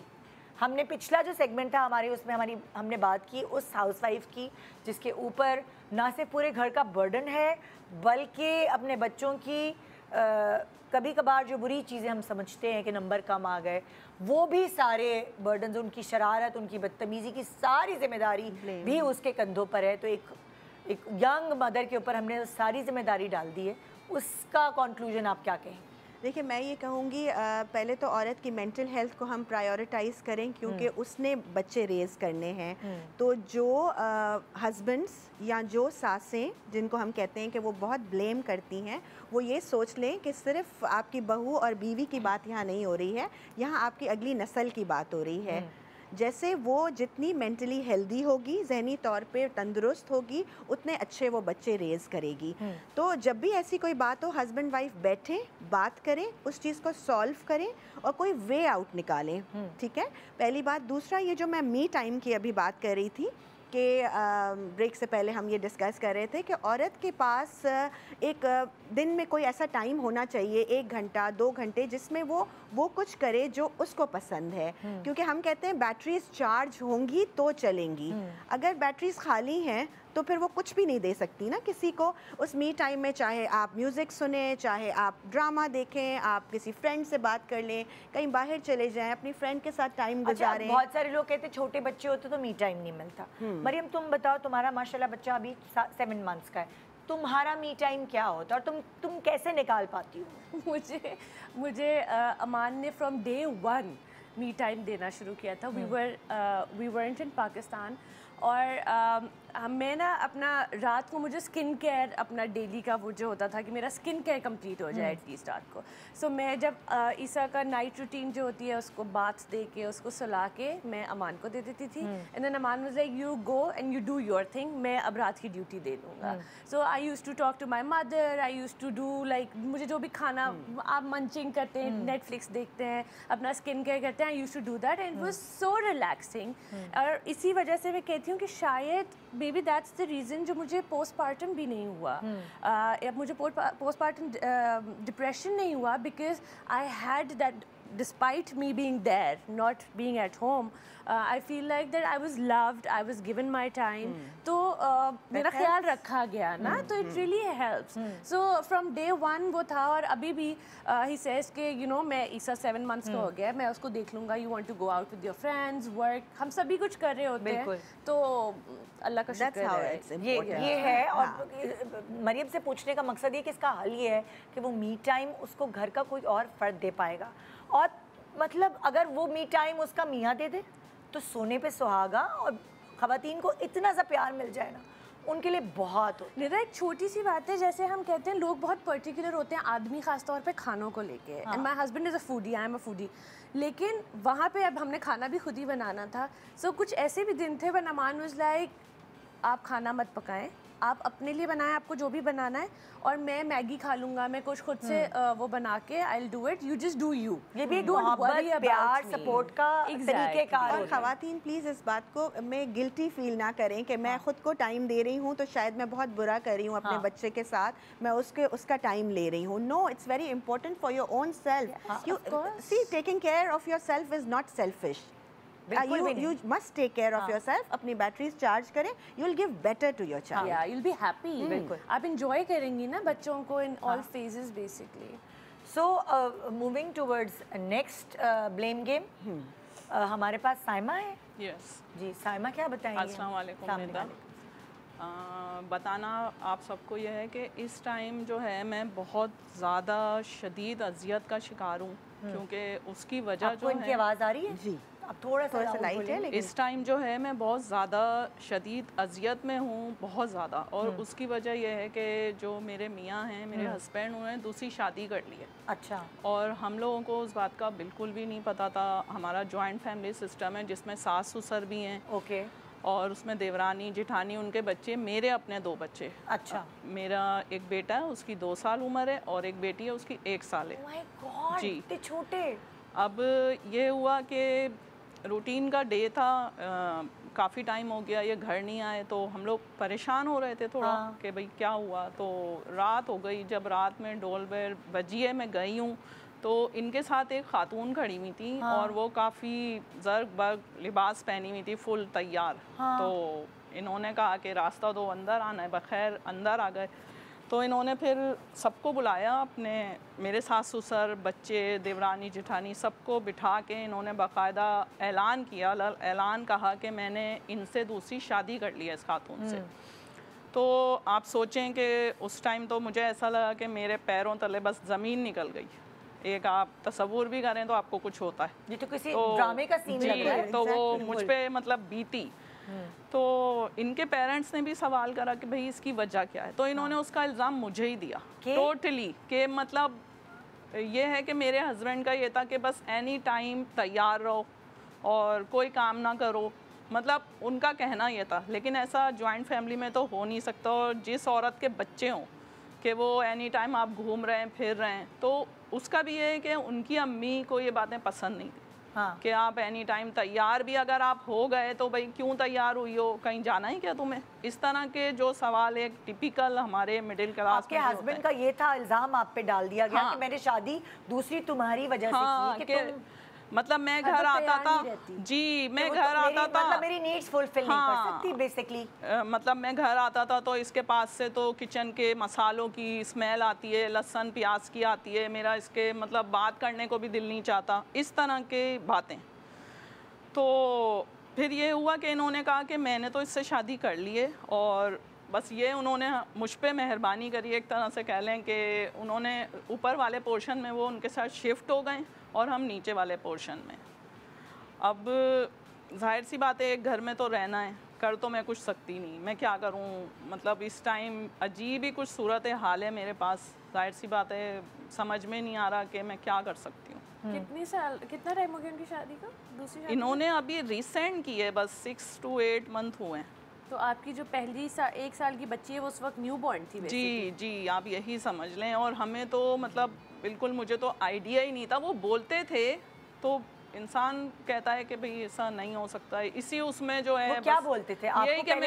हमने पिछला जो सेगमेंट था हमारे, उसमें हमने बात की उस हाउसवाइफ की जिसके ऊपर ना सिर्फ पूरे घर का बर्डन है बल्कि अपने बच्चों की कभी कभार जो बुरी चीज़ें हम समझते हैं कि नंबर कम आ गए, वो भी सारे बर्डन्स, उनकी शरारत, उनकी बदतमीज़ी की सारी जिम्मेदारी भी उसके कंधों पर है। तो एक यंग मदर के ऊपर हमने सारी जिम्मेदारी डाल दी है। उसका कंक्लूजन आप क्या कहें? देखिए, मैं ये कहूँगी पहले तो औरत की मेंटल हेल्थ को हम प्रायोरिटाइज़ करें, क्योंकि उसने बच्चे रेज़ करने हैं। तो जो हस्बैंड्स या जो सासें जिनको हम कहते हैं कि वो बहुत ब्लेम करती हैं, वो ये सोच लें कि सिर्फ आपकी बहू और बीवी की बात यहाँ नहीं हो रही है, यहाँ आपकी अगली नस्ल की बात हो रही है। जैसे वो जितनी मेंटली हेल्दी होगी, जहनी तौर पे तंदुरुस्त होगी, उतने अच्छे वो बच्चे रेज़ करेगी। तो जब भी ऐसी कोई बात हो, हस्बैंड वाइफ बैठें, बात करें, उस चीज़ को सॉल्व करें और कोई वे आउट निकालें। ठीक है, पहली बात। दूसरा, ये जो मैं मी टाइम की अभी बात कर रही थी कि ब्रेक से पहले हम ये डिस्कस कर रहे थे कि औरत के पास एक दिन में कोई ऐसा टाइम होना चाहिए, 1 घंटा 2 घंटे, जिसमें वो कुछ करे जो उसको पसंद है। क्योंकि हम कहते हैं बैटरीज चार्ज होंगी तो चलेंगी, अगर बैटरीज खाली हैं तो फिर वो कुछ भी नहीं दे सकती ना किसी को। उस मी टाइम में चाहे आप म्यूज़िक सुने, चाहे आप ड्रामा देखें, आप किसी फ्रेंड से बात कर लें, कहीं बाहर चले जाएं, अपनी फ्रेंड के साथ टाइम गुजारें। बहुत सारे लोग कहते हैं छोटे बच्चे होते तो मी टाइम नहीं मिलता। मरियम, तुम बताओ, तुम्हारा माशाल्लाह बच्चा अभी 7 मंथ्स का है, तुम्हारा मी टाइम क्या होता है और तुम कैसे निकाल पाती हो? मुझे अमान ने फ्रॉम डे 1 मी टाइम देना शुरू किया था। वी वरंट इन पाकिस्तान, और मैं ना अपना रात को, मुझे स्किन केयर अपना डेली का वो जो होता था कि मेरा स्किन केयर कंप्लीट हो जाए एटलीस्ट रात को। सो मैं जब ईसा का नाइट रूटीन जो होती है उसको बाथ दे के उसको सुला के मैं अमान को दे देती थी। And then Aman was like, you go and you do your thing, मैं अब रात की ड्यूटी दे लूँगा। So I used to talk to my mother, I used to do like, मुझे जो भी खाना, आप मंचिंग करते हैं, नेटफ्लिक्स देखते हैं, अपना स्किन केयर करते हैं, I used to do that and it was so relaxing. और इसी वजह से मैं कहती हूँ कि शायद बेबी दैट्स द रीज़न जो मुझे पोस्टपार्टम भी नहीं हुआ। अब मुझे पोस्टपार्टम डिप्रेशन नहीं हुआ because I had that, despite me being there, not being at home, I feel like that I was loved, I was given my time. तो मेरा ख्याल रखा गया ना, तो it really helps. So from day 1 वो था, और अभी भी he says कि you know, मैं ईसा 7 months का हो गया, मैं उसको देख लूँगा, you want to go out with your friends, work, हम सभी कुछ कर रहे होते हैं, तो अल्लाह का शुक्र है। ये है। और मरियम से पूछने का मकसद ये कि इसका हल ये है कि वो मी टाइम उसको घर का कोई और फर्द दे पाएगा। और मतलब अगर वो मी टाइम उसका मियाँ दे दे तो सोने पे सुहागा, और ख़वातीन को इतना सा प्यार मिल जाए ना ان کے لیے بہت ہوتا ہے. میرا ایک چھوٹی سی بات ہے, جیسے ہم کہتے ہیں لوگ بہت پرٹیکولر ہوتے ہیں آدمی خاص طور پہ کھانوں کو لے کے. My husband is a foodie, I am a foodie, لیکن وہاں پہ اب ہم نے کھانا بھی خود ہی بنانا تھا. سو کچھ ایسے بھی دن تھے when امان واز لائک آپ کھانا مت پکائیں, آپ اپنے لیے بنائیں آپ کو جو بھی بنانا ہے, اور میں میگی کھا لوں گا, میں کچھ خود سے وہ بنا کے I'll do it, you just do you. یہ بھی محبت, پیار, سپورٹ کا طریقہ کار. اور خواتین پلیز اس بات کو میں گلٹی فیل نہ کریں کہ میں خود کو ٹائم دے رہی ہوں تو شاید میں بہت برا کر رہی ہوں اپنے بچے کے ساتھ, میں اس کا ٹائم لے رہی ہوں. No, it's very important for your own self. See, taking care of your self is not selfish. You must take care of yourself. اپنی بیٹریز چارج کریں, you will give better to your child. Yeah, you'll be happy. بالکل آپ enjoy کریں گی نا بچوں کو in all phases basically. So moving towards next blame game, ہمارے پاس سائمہ ہے. یس جی سائمہ کیا بتائیں گے؟ السلام علیکم. بتانا آپ سب کو یہ ہے کہ اس ٹائم جو ہے میں بہت زیادہ شدید اذیت کا شکار ہوں, کیونکہ اس کی وجہ جو ہے, ان کی آواز آ رہی ہے جی اب تھوڑا سا لائٹ ہے, لیکن اس ٹائم جو ہے میں بہت زیادہ شدید اذیت میں ہوں, بہت زیادہ. اور اس کی وجہ یہ ہے کہ جو میرے میاں ہیں, میرے ہسبینڈ, انہوں نے دوسری شادی کر لی ہے. اچھا. اور ہم لوگوں کو اس بات کا بالکل بھی نہیں پتا تھا. ہمارا جوائنٹ فیملی سسٹم ہے جس میں ساس سسر بھی ہیں, اوکے, اور اس میں دیورانی جٹھانی, ان کے بچے, میرے اپنے 2 بچے. اچھا. میرا ایک بیٹا ہے, اس کی 2 سال عمر ہے, اور ایک بیٹی ہے, اس کی 1 سال ہے. مائی گاڈ, جی اتنے چھوٹے. اب یہ ہوا کہ روٹین کا ڈے تھا, کافی ٹائم ہو گیا یہ گھر نہیں آئے, تو ہم لوگ پریشان ہو رہے تھے تھوڑا کہ بھئی کیا ہوا. تو رات ہو گئی, جب رات میں ڈول بیل بجی ہے, میں گئی ہوں تو ان کے ساتھ ایک خاتون کھڑی ہوئی تھی, اور وہ کافی زرق برق لباس پہنی ہوئی تھی, فل تیار. تو انہوں نے کہا کہ راستہ دو, اندر آنا ہے. بخیر اندر آ گئے. تو انہوں نے پھر سب کو بلایا, اپنے میرے ساس سسر, بچے, دیورانی جٹھانی, سب کو بٹھا کے انہوں نے باقاعدہ اعلان کیا, اعلان کہا کہ میں نے ان سے دوسری شادی کر لی ہے اس خاتون سے. تو آپ سوچیں کہ اس ٹائم تو مجھے ایسا لگا کہ میرے پیروں تلے بس زمین نکل گئی. ایک آپ تصور بھی کریں تو آپ کو کچھ ہوتا ہے, یہ تو کسی ڈرامے کا سین لگ رہا ہے. تو وہ مجھ پہ مطلب بیتی. تو ان کے پیرنٹس نے بھی سوال کرا کہ بھئی اس کی وجہ کیا ہے, تو انہوں نے اس کا الزام مجھے ہی دیا ٹوٹلی, کہ مطلب یہ ہے کہ میرے ہسبینڈ کا یہ تھا کہ بس اینی ٹائم تیار رہو اور کوئی کام نہ کرو, مطلب ان کا کہنا یہ تھا. لیکن ایسا جوائنٹ فیملی میں تو ہو نہیں سکتا, اور جس عورت کے بچے ہوں کہ وہ اینی ٹائم آپ گھوم رہے ہیں, پھر رہے ہیں, تو اس کا بھی یہ ہے کہ ان کی امی کو یہ باتیں پسند نہیں تھی کہ آپ اینی ٹائم تیار بھی اگر آپ ہو گئے تو بھئی کیوں تیار ہوئی ہو, کہیں جانا ہی کیا تمہیں. اس طرح کے جو سوال ایک ٹپیکل ہمارے مڈل کلاس آپ کے ہسبینڈ کا یہ تھا الزام آپ پہ ڈال دیا گیا کہ میں نے شادی دوسری تمہاری وجہ سے کی, کہ تم مطلب میں گھر آتا تھا, جی میں گھر آتا تھا, مطلب میری نیڈز فلفل نہیں کر سکتی بیسیکلی. مطلب میں گھر آتا تھا تو اس کے پاس سے تو کچن کے مسالوں کی اسمیل آتی ہے, لہسن پیاز کی آتی ہے, میرا اس کے مطلب بات کرنے کو بھی دل نہیں چاہتا, اس طرح کے باتیں. تو پھر یہ ہوا کہ انہوں نے کہا کہ میں نے تو اس سے شادی کر لی ہے, اور بس یہ انہوں نے مجھ پہ مہربانی کری, ایک طرح سے کہہ لیں کہ انہوں نے اوپر والے پورشن میں وہ ان کے ساتھ شفٹ ہو گئے اور ہم نیچے والے پورشن میں. اب ظاہر سی بات ہے ایک گھر میں تو رہنا ہے, کر تو میں کچھ سکتی نہیں, میں کیا کروں. مطلب اس ٹائم عجیب ہی کچھ صورت حال ہے میرے پاس, ظاہر سی بات ہے سمجھ میں نہیں آ رہا کہ میں کیا کر سکتی ہوں. کتنا ٹائم ہو گیا ان کی شادی کا؟ دوسری شادی انہوں نے ابھی ریسنٹ کی ہے, بس 6 to 8 month ہوئے ہیں. تو آپ کی جو پہلی 1 سال کی بچی ہے وہ اس وقت نیو بورن تھی؟ جی جی آپ یہی سمجھ لیں. اور ہمیں تو مطلب بالکل مجھے تو آئیڈیا ہی نہیں تھا, وہ بولتے تھے تو انسان کہتا ہے کہ بھئی ایسا نہیں ہو سکتا ہے. اسی اس میں جو ہے کیا بولتے تھے آپ کو,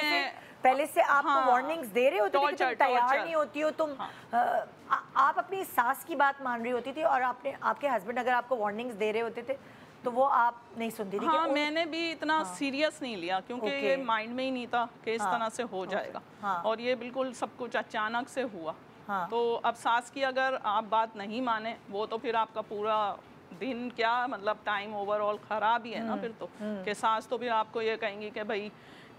پہلے سے آپ کو وارننگز دے رہے ہوتے تھے کہ تم تیار نہیں ہوتی ہو, تم آپ اپنی ساس کی بات مان رہی ہوتی تھی, اور آپ کے ہسبینڈ اگر آپ کو وارننگز دے رہے ہوتے تھے تو وہ آپ نہیں سنتی تھی؟ ہاں میں نے بھی اتنا سیریس نہیں لیا, کیونکہ یہ مائنڈ میں ہی نہیں تھا کہ اس طرح سے ہو جائے گا, اور یہ بالکل سب کچھ اچانک سے ہوا. تو اب ساس کی اگر آپ بات نہیں مانیں, وہ تو پھر آپ کا پورا دن کیا مطلب ٹائم اوور آل خراب ہی ہے نا پھر تو. کہ ساس تو پھر آپ کو یہ کہیں گی کہ بھئی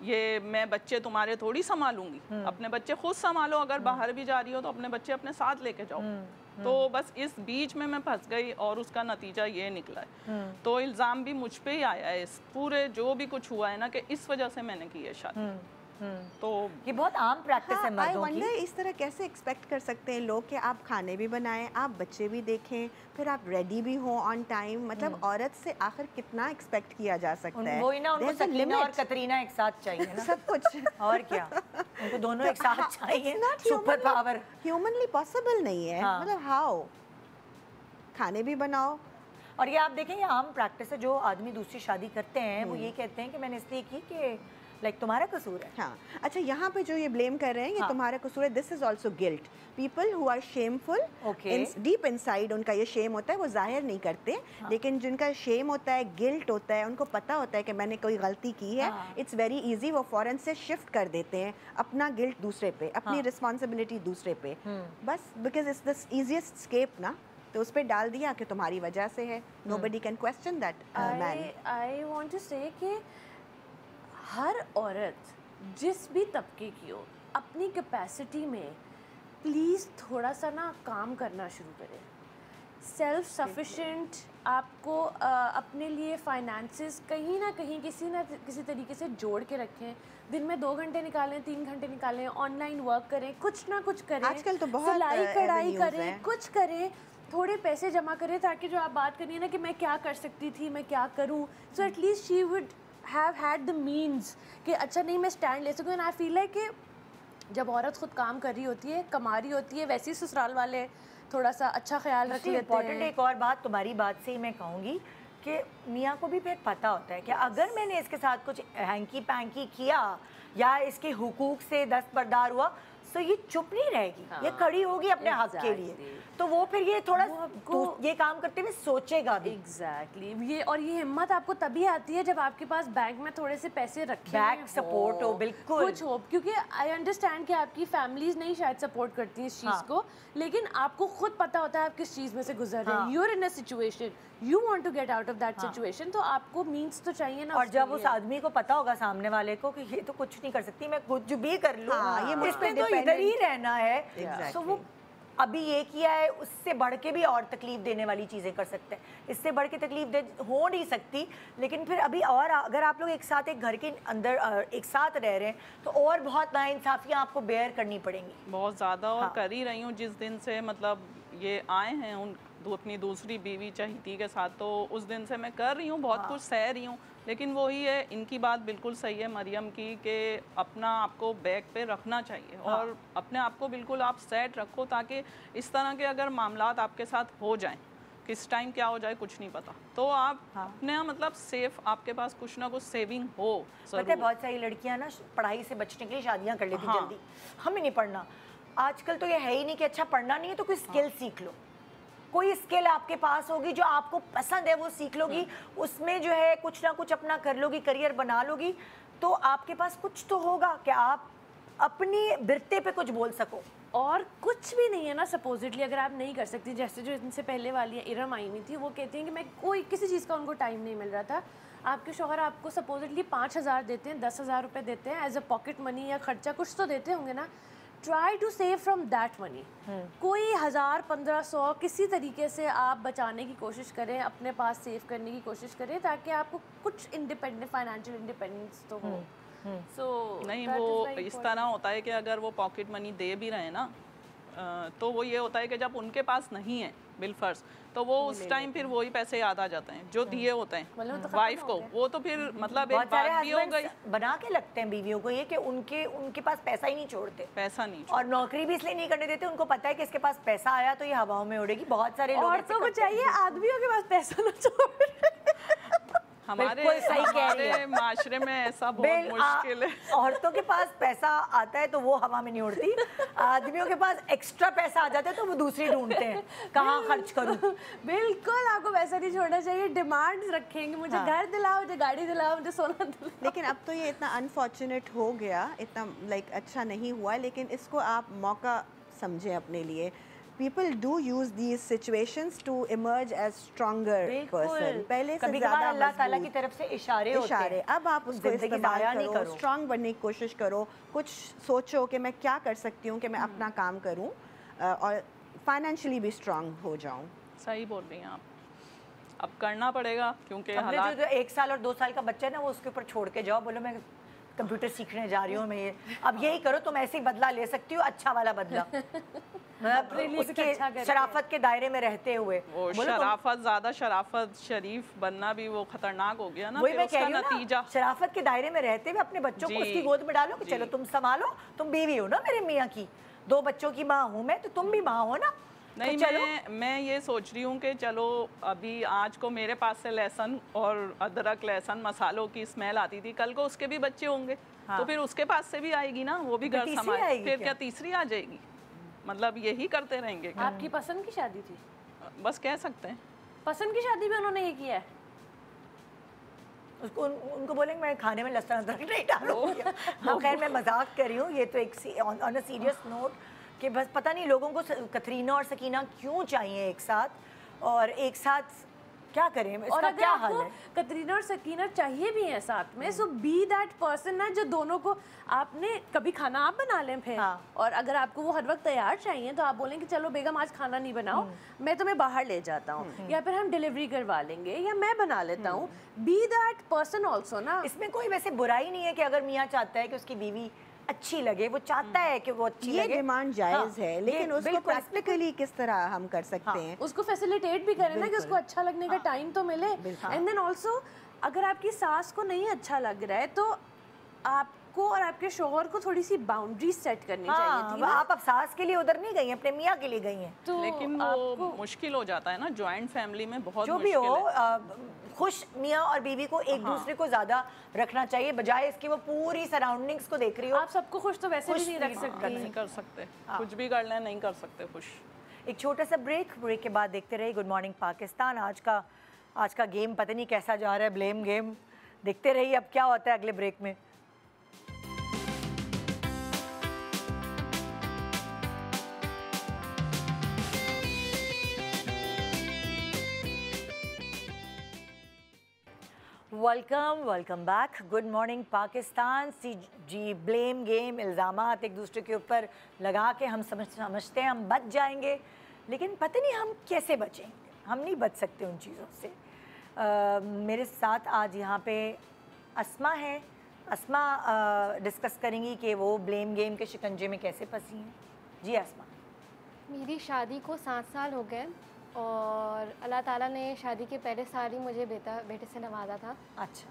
یہ میں بچے تمہارے تھوڑی سنبھالوں گی, اپنے بچے خود سنبھالو, اگر باہر بھی جا رہی ہو تو اپنے بچے اپنے ساتھ لے کے جاؤ. تو بس اس بیچ میں پھنس گئی, اور اس کا نتیجہ یہ نکلا ہے. تو الزام بھی مجھ پہ ہی آیا ہے اس پورے جو بھی کچھ ہوا ہے نا, کہ اس وجہ سے میں نے کی ہے شادی. तो ये बहुत आम प्रैक्टिस है मर्दों की। इस तरह कैसे एक्सपेक्ट कर सकते हैं लोग कि आप खाने भी बनाएं, आप बच्चे भी देखें, फिर आप रेडी भी हो ऑन टाइम, मतलब औरत से आखिर कितना एक्सपेक्ट किया जा सकता है? वही ना, उनको सकीना और कतरीना एक साथ चाहिए ना। सब कुछ और क्या, उनको दोनों एक साथ चाहिए, सुपर पावर। ह्यूमनली पॉसिबल नहीं है, मतलब हाउ? खाने भी बनाओ। और ये आप देखें, ये आम प्रैक्टिस है, जो आदमी दूसरी शादी करते हैं वो ये कहते हैं कि मैंने इसलिए की कि लाइक तुम्हारा कसूर है। हाँ, अच्छा, यहाँ पे जो ये ब्लेम कर रहे हैं, ये तुम्हारा कसूर है, this is also guilt. People who are shameful, deep inside उनका ये शेम होता है, वो जाहिर नहीं करते, लेकिन जिनका शेम होता है, गिल्ट होता है, उनको पता होता है कि मैंने कोई गलती की है, इट्स वेरी इजी, वो फौरन से शिफ्ट कर देते हैं अपना गिल्ट दूसरे पे, अपनी रिस्पॉन्सिबिलिटी दूसरे पे, बस because it's the easiest escape ना, तो उस पर डाल दिया कि तुम्हारी वजह से है। Nobody can question that man. I want to say कि हर औरत जिस भी तबके की हो, अपनी कैपेसिटी में प्लीज़ थोड़ा सा ना काम करना शुरू करें। सेल्फ सफिशिएंट आपको अपने लिए फाइनेंसेस कहीं ना कहीं किसी तरीके से जोड़ के रखें। दिन में 2 घंटे निकालें, 3 घंटे निकालें, ऑनलाइन वर्क करें, कुछ ना कुछ करें, आजकल तो बहुत सिलाई कढ़ाई करें, कुछ करें, थोड़े पैसे जमा करें, ताकि जो आप बात करिए ना कि मैं क्या कर सकती थी, मैं क्या करूं, so at least she would have had the means कि अच्छा नहीं मैं स्टैंड ले सकूँ। एंड आई फील लाइक कि जब औरत खुद काम कर रही होती है, कमा रही होती है, वैसे ही ससुराल वाले थोड़ा सा अच्छा ख्याल रख लेते हैं। एक और बात तुम्हारी बात से ही मैं कहूँगी कि मियाँ को भी फिर पता होता है कि अगर मैंने इसके साथ कुछ हैंकी पैंकी किया या इसके हुकूक से दस्तबरदार हुआ, तो ये चुप नहीं रहेगी, ये खड़ी होगी अपने हक के लिए, तो वो फिर ये थोड़ा ये काम करते हुए सोचेगा भी। एग्जैक्टली ये, और ये हिम्मत आपको तभी आती है जब आपके पास बैंक में थोड़े से पैसे रखे, बैक सपोर्ट हो, बिल्कुल कुछ हो, क्योंकि आई अंडरस्टैंड कि आपकी फैमिलीज नहीं शायद सपोर्ट करती हैं इस चीज़ को, लेकिन आपको खुद पता होता है आप किस चीज़ में से गुजर रहे हैं। You are in a situation, you want to get out of that situation, तो आपको मीन्स तो चाहिए ना। और जब उस आदमी को पता होगा सामने वाले को कि ये तो कुछ नहीं कर सकती, मैं कुछ भी कर लूँ, ये मुझ पे तो इधर ही रहना है, तो वो अभी ये किया है, उससे बढ़ के भी और तकलीफ देने वाली चीज़ें कर सकते हैं, इससे बढ़ के तकलीफ हो नहीं सकती। लेकिन फिर अभी और अगर आप लोग एक साथ एक घर के अंदर एक साथ रह रहे हैं तो और बहुत नाइंसाफियाँ आपको बेयर करनी पड़ेंगी, बहुत ज़्यादा। और कर ही रही हूँ जिस दिन से मतलब ये आए हैं उन अपनी दूसरी बीवी चहीती के साथ, तो उस दिन से मैं कर रही हूँ, बहुत कुछ सह रही हूँ। लेकिन वही है, इनकी बात बिल्कुल सही है मरियम की कि अपना आपको बैक पे रखना चाहिए और अपने आप को बिल्कुल आप सेट रखो, ताकि इस तरह के अगर मामलात आपके साथ हो जाएं, किस टाइम क्या हो जाए कुछ नहीं पता, तो आप अपने मतलब सेफ, आपके पास कुछ ना कुछ सेविंग हो। पता है बहुत सारी लड़कियां ना पढ़ाई से बचने के लिए शादियां कर लेती जल्दी, हमें नहीं पढ़ना। आजकल तो ये है ही नहीं कि अच्छा पढ़ना नहीं है तो कोई स्किल सीख लो, कोई स्किल आपके पास होगी जो आपको पसंद है वो सीख लोगी, उसमें जो है कुछ ना कुछ अपना कर लोगी, करियर बना लोगी, तो आपके पास कुछ तो होगा कि आप अपनी बिरते पे कुछ बोल सको। और कुछ भी नहीं है ना सपोजिटली, अगर आप नहीं कर सकती, जैसे जो इनसे पहले वाली इरम आई हुई थी, वो कहती हैं कि मैं कोई किसी चीज़ का उनको टाइम नहीं मिल रहा था। आपके शौहर आपको सपोजिटली 5,000 देते हैं, 10,000 रुपये देते हैं एज अ पॉकेट मनी या खर्चा कुछ तो देते होंगे ना, try to save from that money. कोई 1,000, 1,500 किसी तरीके से आप बचाने की कोशिश करें, अपने पास सेव करने की कोशिश करें, ताकि आपको कुछ इंडिपेंडेंट फाइनेंशियल इंडिपेंडेंस तो हो। नहीं, वो इस तरह होता है कि अगर वो पॉकेट मनी दे भी रहे ना, तो वो ये होता है कि जब उनके पास नहीं है बिलफर्ज, तो वो उस टाइम फिर वही पैसे याद आ जाते हैं जो दिए होते हैं वाइफ को, वो तो फिर मतलब एक बात भी हो गई। बना के लगते हैं बीवियों को ये कि उनके पास पैसा ही नहीं छोड़ते, पैसा नहीं और नौकरी भी इसलिए नहीं करने देते, उनको पता है कि इसके पास पैसा आया तो ये हवाओं में उड़ेगी। बहुत सारे लोग औरतों को चाहिए आदमियों के पास पैसा ना छोड़े। हमारे माशरे में ऐसा बहुत मुश्किल है। औरतों के पास पैसा आता है तो वो हवा में नहीं उड़ती, आदमियों के पास एक्स्ट्रा पैसा आ जाता है तो वो दूसरी ढूंढते हैं कहाँ खर्च करूं। बिल्कुल, आपको पैसा नहीं छोड़ना चाहिए, डिमांड्स रखेंगे, मुझे घर दिलाओ, मुझे गाड़ी दिलाओ, मुझे सोना दिलाओ। लेकिन अब तो ये इतना अनफॉर्चुनेट हो गया, इतना लाइक अच्छा नहीं हुआ, लेकिन इसको आप मौका समझें अपने लिए। People do use these situations to emerge as stronger person. पहले से ज़्यादा अल्लाह ताला की तरफ से इशारे होते हैं। अब आप उसको इस्तेमाल करो, स्ट्रॉन्ग बनने की कोशिश करो, कुछ सोचो कि मैं क्या कर सकती हूँ कि मैं अपना काम करूँ और फाइनेंशियली भी स्ट्रॉन्ग हो जाऊँ। सही बोल रही हैं आप, अब करना पड़ेगा क्योंकि जो 1 साल और 2 साल का बच्चा है ना, वो उसके ऊपर छोड़ के जाओ, बोलो मैं कंप्यूटर सीखने जा रही हूँ मैं, ये अब यही करो, तुम ऐसे ही बदला ले सकती हो, अच्छा वाला बदला। उसके शराफत के दायरे में रहते हुए, वो शराफत ज्यादा शराफत शरीफ बनना भी वो खतरनाक हो गया ना, वही मैं कह रही हूँ ना, शराफत के दायरे में रहते हुए अपने बच्चों को उसकी गोद में डालो कि चलो तुम संभालो, तुम बीवी हो ना मेरे मियाँ की, 2 बच्चों की माँ हूँ मैं, तो तुम भी माँ हो ना। नहीं, मैं ये सोच रही हूँ कि चलो अभी आज को मेरे पास से लहसुन और अदरक लहसुन मसालों की स्मेल आती थी, कल को उसके भी बच्चे होंगे, तो फिर उसके पास से भी आएगी ना, वो भी घर संभाले, फिर क्या तीसरी आ जाएगी? मतलब यही करते रहेंगे। आपकी पसंद की शादी थी? बस कह सकते हैं पसंद की शादी भी उन्होंने ये किया है। उसको उनको बोलेंगे मैं खाने में लहसुन अदरक नहीं डालूंगी। हाँ खैर मैं मजाक कर रही हूँ, ये तो एक ऑन अ सीरियस नोट कि बस पता नहीं लोगों को कतरीना और सकीना क्यों चाहिए एक साथ, और एक साथ क्या करें, इसका क्या हाल है? कतरीना और सकीना चाहिए भी हैं साथ में, सो बी दैट पर्सन ना जो दोनों को, आपने कभी खाना आप बना लें फिर, और अगर आपको वो हर वक्त तैयार चाहिए तो आप बोलें कि चलो बेगम आज खाना नहीं बनाओ, मैं तुम्हें बाहर ले जाता हूँ, या फिर हम डिलीवरी करवा लेंगे, या मैं बना लेता हूँ। बी दैट पर्सन ऑल्सो ना। इसमें कोई वैसे बुराई नहीं है कि अगर मियाँ चाहता है कि उसकी बीवी अच्छी लगे, वो चाहता है कि वो अच्छी लगे, डिमांड जायज़ है, लेकिन उसको प्रैक्टिकली किस तरह हम कर सकते हैं? उसको फैसिलिटेट भी करें ना कि उसको अच्छा लगने का टाइम तो मिले। एंड देन ऑल्सो अगर आपकी सास को नहीं अच्छा लग रहा है तो आपको और आपके शौहर को थोड़ी सी बाउंड्री सेट करनी चाहिए थी ना। आप अब सास के लिए उधर नहीं गई हैं, अपने मियाँ के लिए गई हैं। तो लेकिन वो मुश्किल हो जाता है ना, जॉइंट फैमिली में बहुत जो भी हो, खुश मियाँ और बीवी को एक दूसरे को ज्यादा रखना चाहिए, बजाय इसके वो पूरी सराउंडिंग्स को देख रही हो। आप सबको खुश तो वैसे भी नहीं रख सकते, नहीं कर सकते, कुछ भी कर लें नहीं कर सकते खुश। एक छोटा सा ब्रेक के बाद देखते रहिए गुड मॉर्निंग पाकिस्तान। आज का गेम पता नहीं कैसा जा रहा है, ब्लेम गेम, देखते रहिए अब क्या होता है अगले ब्रेक में। Welcome back. Good morning Pakistan. जी ब्लेम गेम, इल्ज़ामात एक दूसरे के ऊपर लगा के हम समझते हैं हम बच जाएंगे, लेकिन पता नहीं हम कैसे बचेंगे, हम नहीं बच सकते उन चीज़ों से। मेरे साथ आज यहाँ पे अस्मा है। अस्मा डिस्कस करेंगी कि वो ब्लेम गेम के शिकंजे में कैसे फंसी हैं। जी अस्मा। मेरी शादी को 7 साल हो गए और अल्लाह ताला ने शादी के पहले साल ही मुझे बेटे से नवाजा था। अच्छा।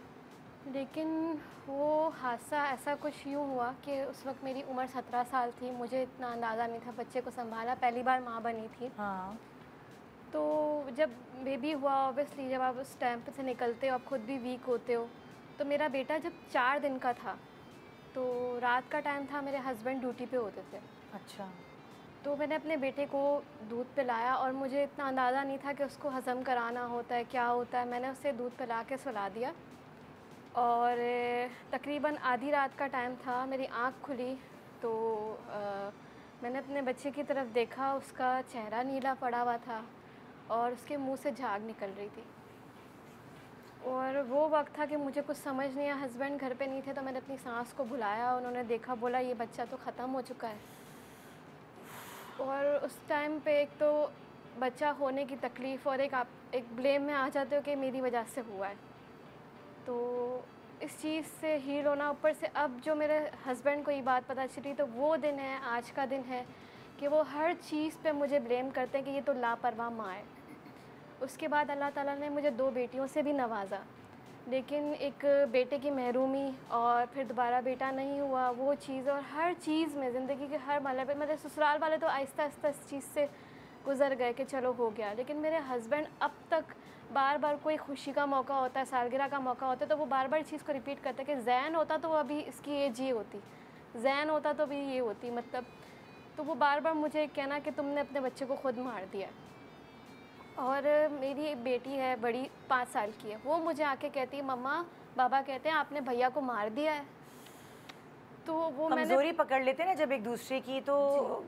लेकिन वो हादसा ऐसा कुछ यूँ हुआ कि उस वक्त मेरी उम्र 17 साल थी, मुझे इतना अंदाज़ा नहीं था बच्चे को संभाला, पहली बार माँ बनी थी। हाँ। तो जब बेबी हुआ, ऑब्वियसली जब आप उस टाइम से निकलते हो, आप खुद भी वीक होते हो, तो मेरा बेटा जब 4 दिन का था, तो रात का टाइम था, मेरे हस्बैंड ड्यूटी पे होते थे। अच्छा। तो मैंने अपने बेटे को दूध पिलाया और मुझे इतना अंदाज़ा नहीं था कि उसको हज़म कराना होता है, क्या होता है। मैंने उसे दूध पिला के सुला दिया और तकरीबन आधी रात का टाइम था, मेरी आँख खुली तो मैंने अपने बच्चे की तरफ देखा, उसका चेहरा नीला पड़ा हुआ था और उसके मुंह से झाग निकल रही थी। और वो वक्त था कि मुझे कुछ समझ नहीं आया, हस्बैंड घर पे नहीं थे, तो मैंने अपनी सास को बुलाया, उन्होंने देखा, बोला ये बच्चा तो ख़त्म हो चुका है। और उस टाइम पे एक तो बच्चा होने की तकलीफ़ और एक आप एक ब्लेम में आ जाते हो कि मेरी वजह से हुआ है, तो इस चीज़ से हील होना। ऊपर से अब जो मेरे हस्बैंड को ये बात पता चली, तो वो दिन है, आज का दिन है कि वो हर चीज़ पे मुझे ब्लेम करते हैं कि ये तो लापरवाह माँ है। उसके बाद अल्लाह ताला ने मुझे 2 बेटियों से भी नवाजा, लेकिन एक बेटे की महरूमी और फिर दोबारा बेटा नहीं हुआ, वो चीज़। और हर चीज़ में ज़िंदगी के हर मरहले पे मेरे ससुराल वाले तो आहिस्ता आहिस्ता इस चीज़ से गुज़र गए कि चलो हो गया, लेकिन मेरे हस्बैंड अब तक बार बार कोई खुशी का मौका होता है, सालगिरह का मौका होता है, तो वो बार बार चीज़ को रिपीट करते हैं कि जैन होता तो अभी इसकी एज ये होती, जैन होता तो अभी ये होती, मतलब। तो वो बार बार मुझे कहना कि तुमने अपने बच्चे को खुद मार दिया। और मेरी एक बेटी है बड़ी, 5 साल की है, वो मुझे आके कहती है मम्मा बाबा कहते हैं आपने भैया को मार दिया है। तो वो कमज़ोरी पकड़ लेते हैं ना जब एक दूसरे की, तो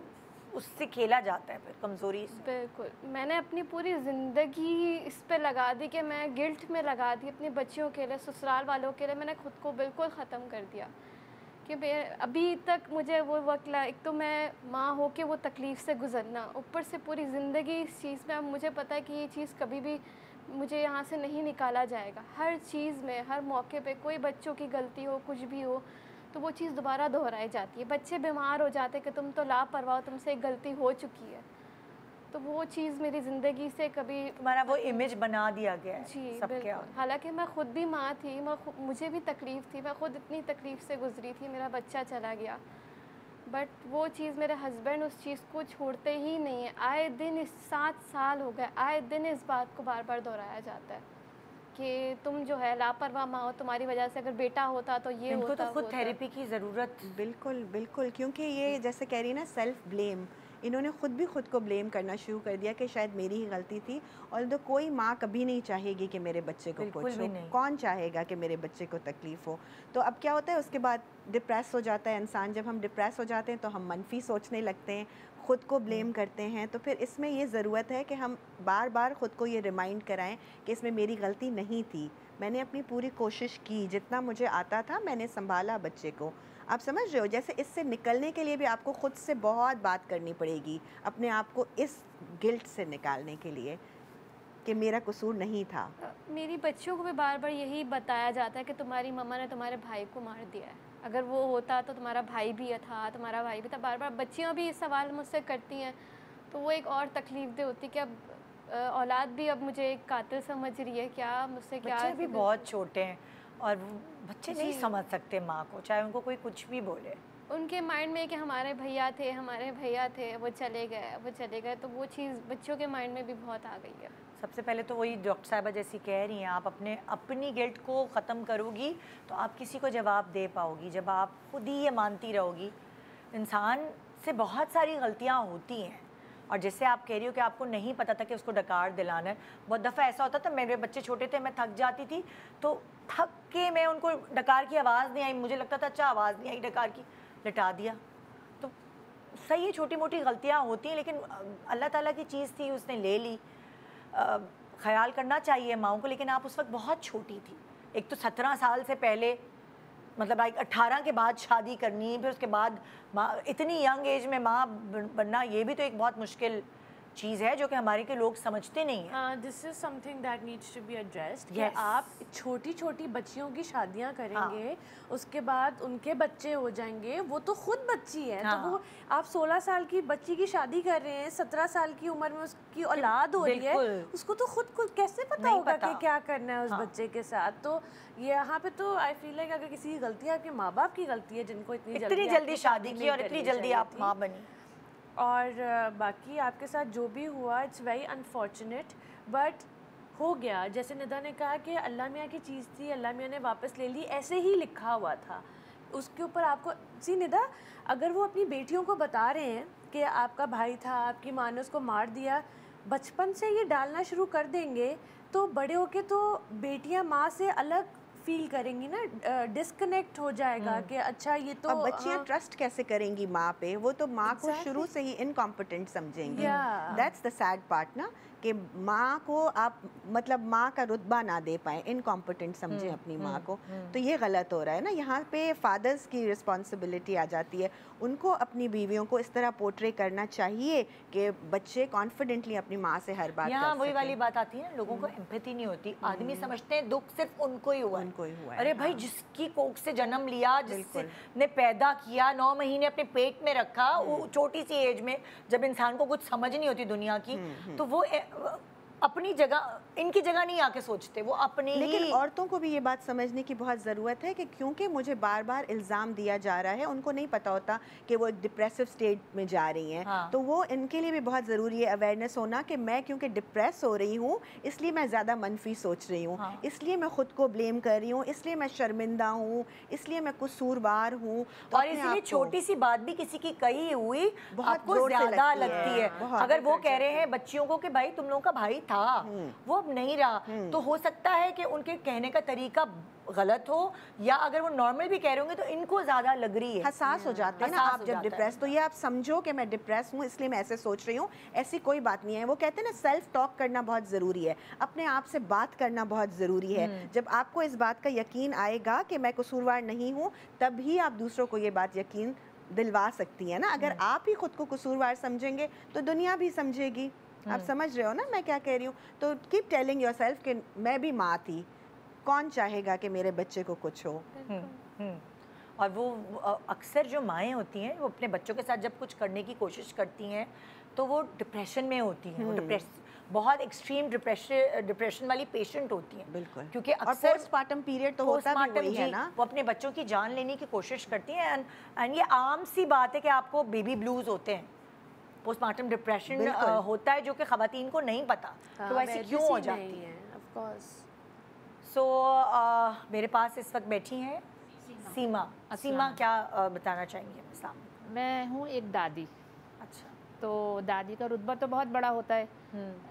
उससे खेला जाता है फिर कमज़ोरी से। बिल्कुल। मैंने अपनी पूरी ज़िंदगी इस पे लगा दी कि मैं गिल्ट में लगा दी अपनी बच्चियों के लिए, ससुराल वालों के लिए। मैंने खुद को बिल्कुल ख़त्म कर दिया कि अभी तक मुझे वो वक्त एक तो मैं माँ हो के वो तकलीफ़ से गुज़रना, ऊपर से पूरी ज़िंदगी इस चीज़ में। अब मुझे पता है कि ये चीज़ कभी भी मुझे यहाँ से नहीं निकाला जाएगा। हर चीज़ में, हर मौके पे, कोई बच्चों की गलती हो, कुछ भी हो, تو وہ چیز دوبارہ دہرائی جاتی ہے. بچے بیمار ہو جاتے کہ تم تو لاپرواہ، تم سے ایک غلطی ہو چکی ہے. تو وہ چیز میری زندگی سے کبھی تمہارا وہ امیج بنا دیا گیا ہے. جی بالکل. حالانکہ میں خود بھی ماں تھی، مجھے بھی تکلیف تھی، میں خود اتنی تکلیف سے گزری تھی، میرا بچہ چلا گیا. بٹ وہ چیز میرے ہسبینڈ اس چیز کو چھوڑتے ہی نہیں ہیں. آئے دن 7 سال ہو گئے، آئے دن اس بات کو بار بار دہرایا جاتا ہے کہ تم جو ہے لاپرواہ ماں ہو، تمہاری وجہ سے اگر بیٹا ہوتا تو یہ ہوتا. ان کو تو خود تھیراپی کی ضرورت. بالکل بالکل، کیونکہ یہ جیسے کہہ رہی نا سیلف بلیم، انہوں نے خود بھی خود کو بلیم کرنا شروع کر دیا کہ شاید میری ہی غلطی تھی. اور کوئی ماں کبھی نہیں چاہے گی کہ میرے بچے کو کچھ ہو، کون چاہے گا کہ میرے بچے کو تکلیف ہو. تو اب کیا ہوتا ہے اس کے بعد ڈپریس ہو جاتا ہے انسان. جب ہم ڈپریس ہو جاتے ہیں تو ہم منفی سوچنے لگتے ہیں، خود کو بلیم کرتے ہیں. تو پھر اس میں یہ ضرورت ہے کہ ہم بار بار خود کو یہ ریمائنڈ کرائیں کہ اس میں میری غلطی نہیں تھی، میں نے اپنی پوری کوشش کی، جتنا مجھے آتا تھا میں نے سنبھالا بچے کو. آپ سمجھ رہے ہو؟ جیسے اس سے نکلنے کے لیے بھی آپ کو خود سے بہت بات کرنی پڑے گی، اپنے آپ کو اس گلٹ سے نکالنے کے لیے کہ میرا قصور نہیں تھا. میری بچیوں کو بھی بار بار یہی بتایا جاتا ہے کہ تمہاری مما نے تمہارے بھائی کو مار دیا ہے، اگر وہ ہوتا تو تمہارا بھائی بھی تھا، تمہارا بھائی بھی تھا. بار بار بچیاں بھی یہ سوال مجھ سے کرتی ہیں. تو وہ ایک اور تکلیف دہ ہوتی کہ اب اولاد بھی اب مجھے ایک قاتل سمجھ رہی ہے. کیا مجھ سے کیا، بچے بھی بہت چھوٹے ہیں اور بچے نہیں سمجھ سکتے ماں کو، چاہے ان کو کوئی کچھ بھی بولے. ان کے مائنڈ میں کہ ہمارے بھیا تھے وہ چلے گئے. تو وہ چیز بچوں کے مائنڈ میں بھی بہت آ گئی ہے. سب سے پہلے تو وہی ڈاکٹر صاحبہ جیسی کہہ رہی ہیں، آپ اپنی گلٹ کو ختم کرو گی تو آپ کسی کو جواب دے پاؤ گی. جب آپ خود ہی یہ مانتی رہو گی، انسان سے بہت ساری غلطیاں ہوتی ہیں. اور جیسے آپ کہہ رہی ہو کہ آپ کو نہیں پتہ تھا کہ اس کو ڈکار دلانا ہے. بہت دفعہ ایسا ہوتا تھا، میرے بچے چھوٹے تھے، میں تھک جاتی تھی تو تھک کے میں ان کو ڈکار کی آواز نہیں آئی، مجھے لگتا تھا اچھا آواز نہیں آئی ڈکار کی، لٹا دیا. تو صحیح ہے، چھوٹی موٹی غلطیاں ہوتی ہیں لیکن اللہ تعالیٰ کی چیز تھی، اس نے لے لی. خیال کرنا چاہیے ماؤں کو، لیکن آپ اس وقت بہت چھوٹی تھی. ایک تو 17 سال سے پہلے، مطلب 18 کے بعد شادی کرنی، پھر اس کے بعد اتنی ینگ ایج میں ماں بننا، یہ بھی تو ایک بہت مشکل چیز ہے جو کہ ہمارے کے لوگ سمجھتے نہیں ہیں. This is something that needs to be addressed کہ آپ چھوٹی چھوٹی بچیوں کی شادیاں کریں گے، اس کے بعد ان کے بچے ہو جائیں گے، وہ تو خود بچی ہے. تو وہ آپ 16 سال کی بچی کی شادی کر رہے ہیں، 17 سال کی عمر میں اس کی اولاد ہو رہی ہے، اس کو تو خود کو کیسے پتا ہوگا کہ کیا کرنا ہے اس بچے کے ساتھ. تو یہاں پہ تو آئی فیل لائک اگر کسی کی غلطی ہے، آپ کے ماں باپ کی غلطی ہے جن کو اتنی جلدی شادی کی اور اتنی جلدی آپ ماں بنی. اور باقی آپ کے ساتھ جو بھی ہوا اٹس ویری انفارچونیٹ، بٹ ہو گیا. جیسے ندا نے کہا کہ اللہ میاں کی چیز تھی، اللہ میاں نے واپس لے لی، ایسے ہی لکھا ہوا تھا اس کے اوپر. آپ کو ندا اگر وہ اپنی بیٹیوں کو بتا رہے ہیں کہ آپ کا بھائی تھا، آپ کی ماں نے اس کو مار دیا، بچپن سے یہ ڈالنا شروع کر دیں گے تو بڑے ہو کے تو بیٹیاں ماں سے الگ فیل کریں گی نا، ڈسکنیکٹ ہو جائے گا کہ اچھا یہ تو. اب بچیاں ٹرسٹ کیسے کریں گی ماں پہ؟ وہ تو ماں کو شروع سے ہی انکمپیٹنٹ سمجھیں گی. دیٹس دا سیڈ پارٹ نا، کہ ماں کو آپ مطلب ماں کا رتبہ نہ دے پائیں، انکمپیٹنٹ سمجھیں اپنی ماں کو. تو یہ غلط ہو رہا ہے نا. یہاں پہ فادرز کی رسپانسبلٹی آ جاتی ہے، ان کو اپنی بیویوں کو اس طرح پورٹرے کرنا چاہیے کہ بچے کانفیڈنٹلی اپنی ماں سے ہر بات. یہاں وہی والی بات آتی ہے، لوگوں کو ایمپیتھی نہیں ہوتی. آدمی سمجھتے ہیں دکھ صرف ان کو ہی ہوا ہے. ارے بھائی، جس کی کوکھ سے جنم لیا، جس نے پیدا کیا، 9 مہینے اپنے پیٹ میں رکھا، چھوٹی سی ایج میں جب انسان کو کچھ سمجھ نہیں ہوتی دنیا کی، تو وہ اپنی جگہ، ان کی جگہ نہیں آ کے سوچتے، وہ اپنی. لیکن عورتوں کو بھی یہ بات سمجھنے کی بہت ضرورت ہے کہ کیونکہ مجھے بار بار الزام دیا جا رہا ہے، ان کو نہیں پتا ہوتا کہ وہ ایک ڈپریسو اسٹیٹ میں جا رہی ہیں. تو وہ ان کے لیے بھی بہت ضروری ہے اویئرنیس ہونا کہ میں کیونکہ ڈپریس ہو رہی ہوں، اس لیے میں زیادہ منفی سوچ رہی ہوں، اس لیے میں خود کو بلیم کر رہی ہوں، اس لیے میں شرمندہ ہوں، اس لیے میں قصوروار ہوں. اور اس لیے چھوٹی سی بات بھی کسی کی کہی ہوئی آپ کو زیادہ لگتی ہے. اگر وہ کہہ رہے ہیں بچیوں کو کہ بھائی تم لوگوں کا بھائی تھا، وہ اب نہیں رہا، تو ہو سکتا ہے کہ ان کے کہنے کا طریقہ غلط ہو، یا اگر وہ نارمل بھی کہہ رہے ہوں گے تو ان کو زیادہ لگ رہی ہے. حساس ہو جاتے ہیں نا آپ جب ڈپریس. تو یہ آپ سمجھو کہ میں ڈپریس ہوں اس لیے میں ایسے سوچ رہی ہوں، ایسی کوئی بات نہیں ہے. وہ کہتے ہیں نا سیلف ٹاک کرنا بہت ضروری ہے، اپنے آپ سے بات کرنا بہت ضروری ہے. جب آپ کو اس بات کا یقین آئے گا کہ میں قصوروار نہیں ہوں، تب ہی آپ دوسروں کو یہ بات یقین دلوا سکتی ہیں نا. اگر آپ ہی خود کو قصوروار سمجھیں گے تو دنیا بھی سمجھے گی. آپ سمجھ رہے ہو نا میں کیا کہہ رہی ہوں؟ تو کیپ ٹیلنگ یور سیلف کہ میں بھی ماں تھی، کون چاہے گا کہ میرے بچے کو کچھ ہو. اور وہ اکثر جو مائیں ہوتی ہیں وہ اپنے بچوں کے ساتھ جب کچھ کرنے کی کوشش کرتی ہیں تو وہ ڈپریشن میں ہوتی ہیں, وہ بہت ایکسٹریم ڈپریشن والی پیشنٹ ہوتی ہیں. بالکل, کیونکہ اکثر پوسٹ مارٹم پیریڈ تو ہوتا بھی وہی ہے نا, وہ اپنے بچوں کی جان لینے کی کوشش کرتی ہیں. اینڈ یہ عام سی بات ہے کہ آپ کو بیبی بلوز ہوتے ہیں, پوسٹ مارٹم ڈپریشن ہوتا ہے جو کہ خواتین کو نہیں پتا, تو ایسے کیوں ہو جاتی ہے. سو میرے پاس اس وقت بیٹھی ہیں سیما. سیما کیا بتانا چاہیں گے ہمیں سامنے؟ میں ہوں ایک دادی. اچھا, تو دادی کا رتبہ تو بہت بڑا ہوتا ہے,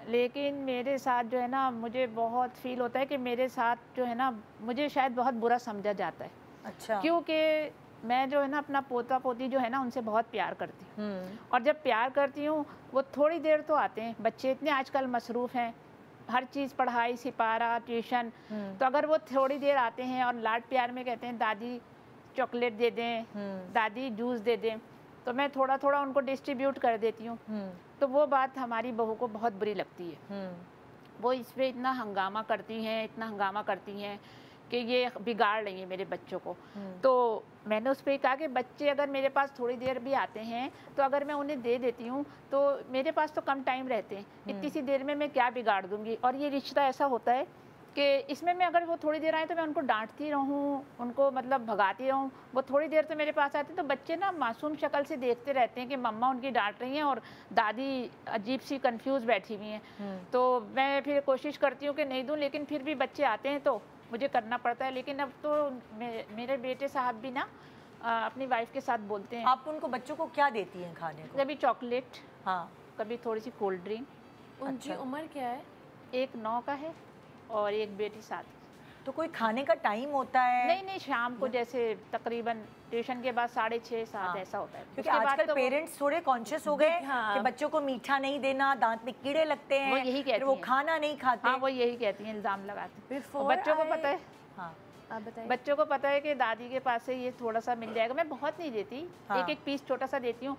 لیکن میرے ساتھ جو ہے نا مجھے بہت فیل ہوتا ہے کہ میرے ساتھ جو ہے نا مجھے شاید بہت برا سمجھا جاتا ہے. اچھا, کیونکہ میں جو ہے نا اپنا پوتا پوتی جو ہے نا ان سے بہت پیار کرتی ہوں, اور جب پیار کرتی ہوں وہ تھوڑی دیر تو آتے ہیں. بچے اتنے آج کل مصروف ہیں, ہر چیز پڑھائی, سپارہ, ٹیوشن, تو اگر وہ تھوڑی دیر آتے ہیں اور لاڈ پیار میں کہتے ہیں دادی چاکلیٹ دے دیں, دادی جوس دے دیں, تو میں تھوڑا تھوڑا ان کو ڈسٹریبیوٹ کر دیتی ہوں. تو وہ بات ہماری بہو کو بہت بری لگتی ہے. وہ اس پہ اتنا ہنگامہ کرتی ہیں, اتنا ہنگامہ کرتی ہیں کہ یہ بگاڑ رہی ہیں میرے بچوں کو. تو میں نے اس پہ کہا کہ بچے اگر میرے پاس تھوڑی دیر بھی آتے ہیں تو اگر میں انہیں دے دیتی ہوں تو میرے پاس تو کم ٹائم رہتے ہیں, اتنی سی دیر میں کیا بگاڑ دوں گی. اور یہ رشتہ ایسا ہوتا ہے کہ اس میں اگر وہ تھوڑی دیر آئیں تو میں ان کو ڈانٹتی رہوں, ان کو مطلب بھگاتی رہوں. وہ تھوڑی دیر تو میرے پاس آتے ہیں تو بچے نا معصوم شکل سے دیکھتے رہتے ہیں کہ مما ان کی ڈانٹ رہی ہیں اور دادی عجیب سی کنفیوز بیٹھی ہوئی ہیں. تو میں پھر کوشش کرتی ہوں کہ نہیں دوں, لیکن پھر بھی بچے آتے ہیں تو مجھے کرنا پڑتا ہے. لیکن اب تو میرے بیٹے صاحب بھی نا اپنی وائف کے ساتھ بولتے ہیں. آپ ان کو بچوں کو کیا دیتی ہیں کھانے کو؟ کبھی چاکلیٹ, ہاں, کبھی تھوڑی سی کولڈ ڈرنک. ان کی عمر کیا ہے؟ ایک 9 کا ہے اور ایک بیٹی 7. تو کوئی کھانے کا ٹائم ہوتا ہے؟ نہیں, شام کو جیسے تقریباً ٹیوشن کے بعد 6:30 7 ایسا ہوتا ہے. کیونکہ آج کل پیرنٹس تھوڑے کانشیس ہو گئے کہ بچوں کو میٹھا نہیں دینا, دانت میں کیڑے لگتے ہیں, وہ یہی کہتی ہیں, وہ کھانا نہیں کھاتے. ہاں, وہ یہی کہتی ہیں, الزام لگاتے ہیں. بچوں کو پتہ ہے, ہاں, بچوں کو پتہ ہے کہ دادی کے پاس سے یہ تھوڑا سا مل جائے گا. میں بہت نہیں دیتی, ایک پیس چھوٹا سا دیتی ہوں,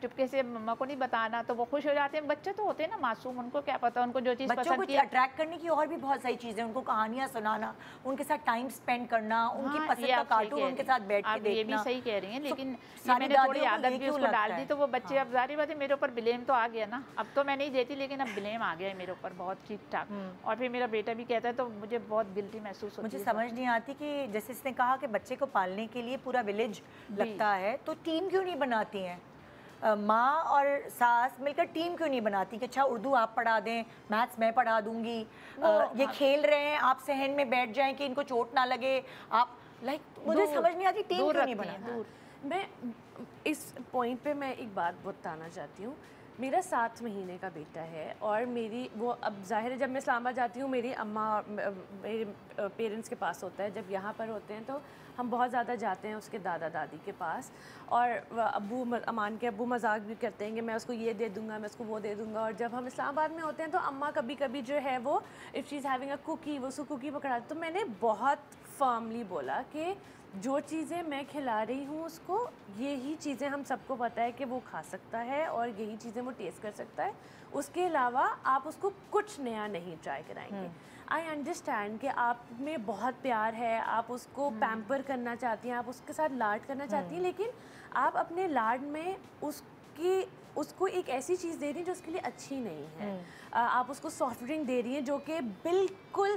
چپکے سے مما کو نہیں بتانا, تو وہ خوش ہو جاتے ہیں. بچے تو ہوتے ہیں نا معصوم, ان کو کیا پتا, ان کو جو چیز بچوں کو اٹریکٹ کرنے کی اور بھی بہت ساری چیزیں, ان کو کہانیاں سنانا, ان کے ساتھ ٹائم اسپینڈ کرنا, ان کی پسند کا کارٹون ان کے ساتھ بیٹھ کے دیکھنا. یہ بھی صحیح کہہ رہی ہیں, لیکن میں نے تھوڑی عادت بھی اس کو ڈال دی تو وہ بچے, اب ظاہر بات ہے میرے اوپر بلیم تو آ گیا نا. اب تو میں نہیں دیتی, لیکن اب بلیم آ گیا ہے میرے اوپر بہت ٹھیک ٹھاک. اور پھر میرا بیٹا بھی کہتا ہے تو مجھے بہت گلٹی محسوس ہوتی ہے. مجھے سمجھ نہیں آتی کہ جیسے اس نے کہا کہ بچے کو پالنے کے لیے پورا ولیج لگتا ہے, تو ٹیم کیوں نہیں بناتی ہیں ماں اور ساس مل کر؟ ٹیم کیوں نہیں بناتی کہ اچھا اردو آپ پڑھا دیں, میتھس میں پڑھا دوں گی, یہ کھیل رہے ہیں آپ صحن میں بیٹھ جائیں کہ ان کو چوٹ نہ لگے. آپ مجھے سمجھ نہیں آتی ٹیم کیوں نہیں بناتی. میں اس پوائنٹ پہ میں ایک بات بتانا چاہتی ہوں. میرا 7 مہینے کا بیٹا ہے اور میری وہ, اب ظاہر ہے جب میں اسلام آباد جاتی ہوں میری اماں میرے پیرنٹس کے پاس ہوتا ہے, جب یہاں پر ہوتے ہیں تو ہم بہت زیادہ جاتے ہیں اس کے دادا دادی کے پاس, اور ابو امان کے ابو مذاق بھی کرتے ہیں کہ میں اس کو یہ دے دوں گا, میں اس کو وہ دے دوں گا. اور جب ہم اسلام آباد میں ہوتے ہیں تو اماں کبھی کبھی جو ہے وہ if she is having a cookie, وہ اس کو کوکی پکڑا. تو میں نے بہت فرملی بولا کہ جو چیزیں میں کھلا رہی ہوں اس کو, یہی چیزیں ہم سب کو پتہ ہے کہ وہ کھا سکتا ہے اور یہی چیزیں وہ ٹیسٹ کر سکتا ہے, اس کے علاوہ آپ اس کو کچھ نیا نہیں ٹرائی کرائیں گے. آئی انڈرسٹینڈ کہ آپ میں بہت پیار ہے, آپ اس کو پیمپر کرنا چاہتی ہیں, آپ اس کے ساتھ لاڈ کرنا چاہتی ہیں, لیکن آپ اپنے لاڈ میں اس کو ایک ایسی چیز دے رہی ہیں جو اس کے لیے اچھی نہیں ہے. آپ اس کو سافٹ ڈرنک دے رہی ہیں جو کہ بالکل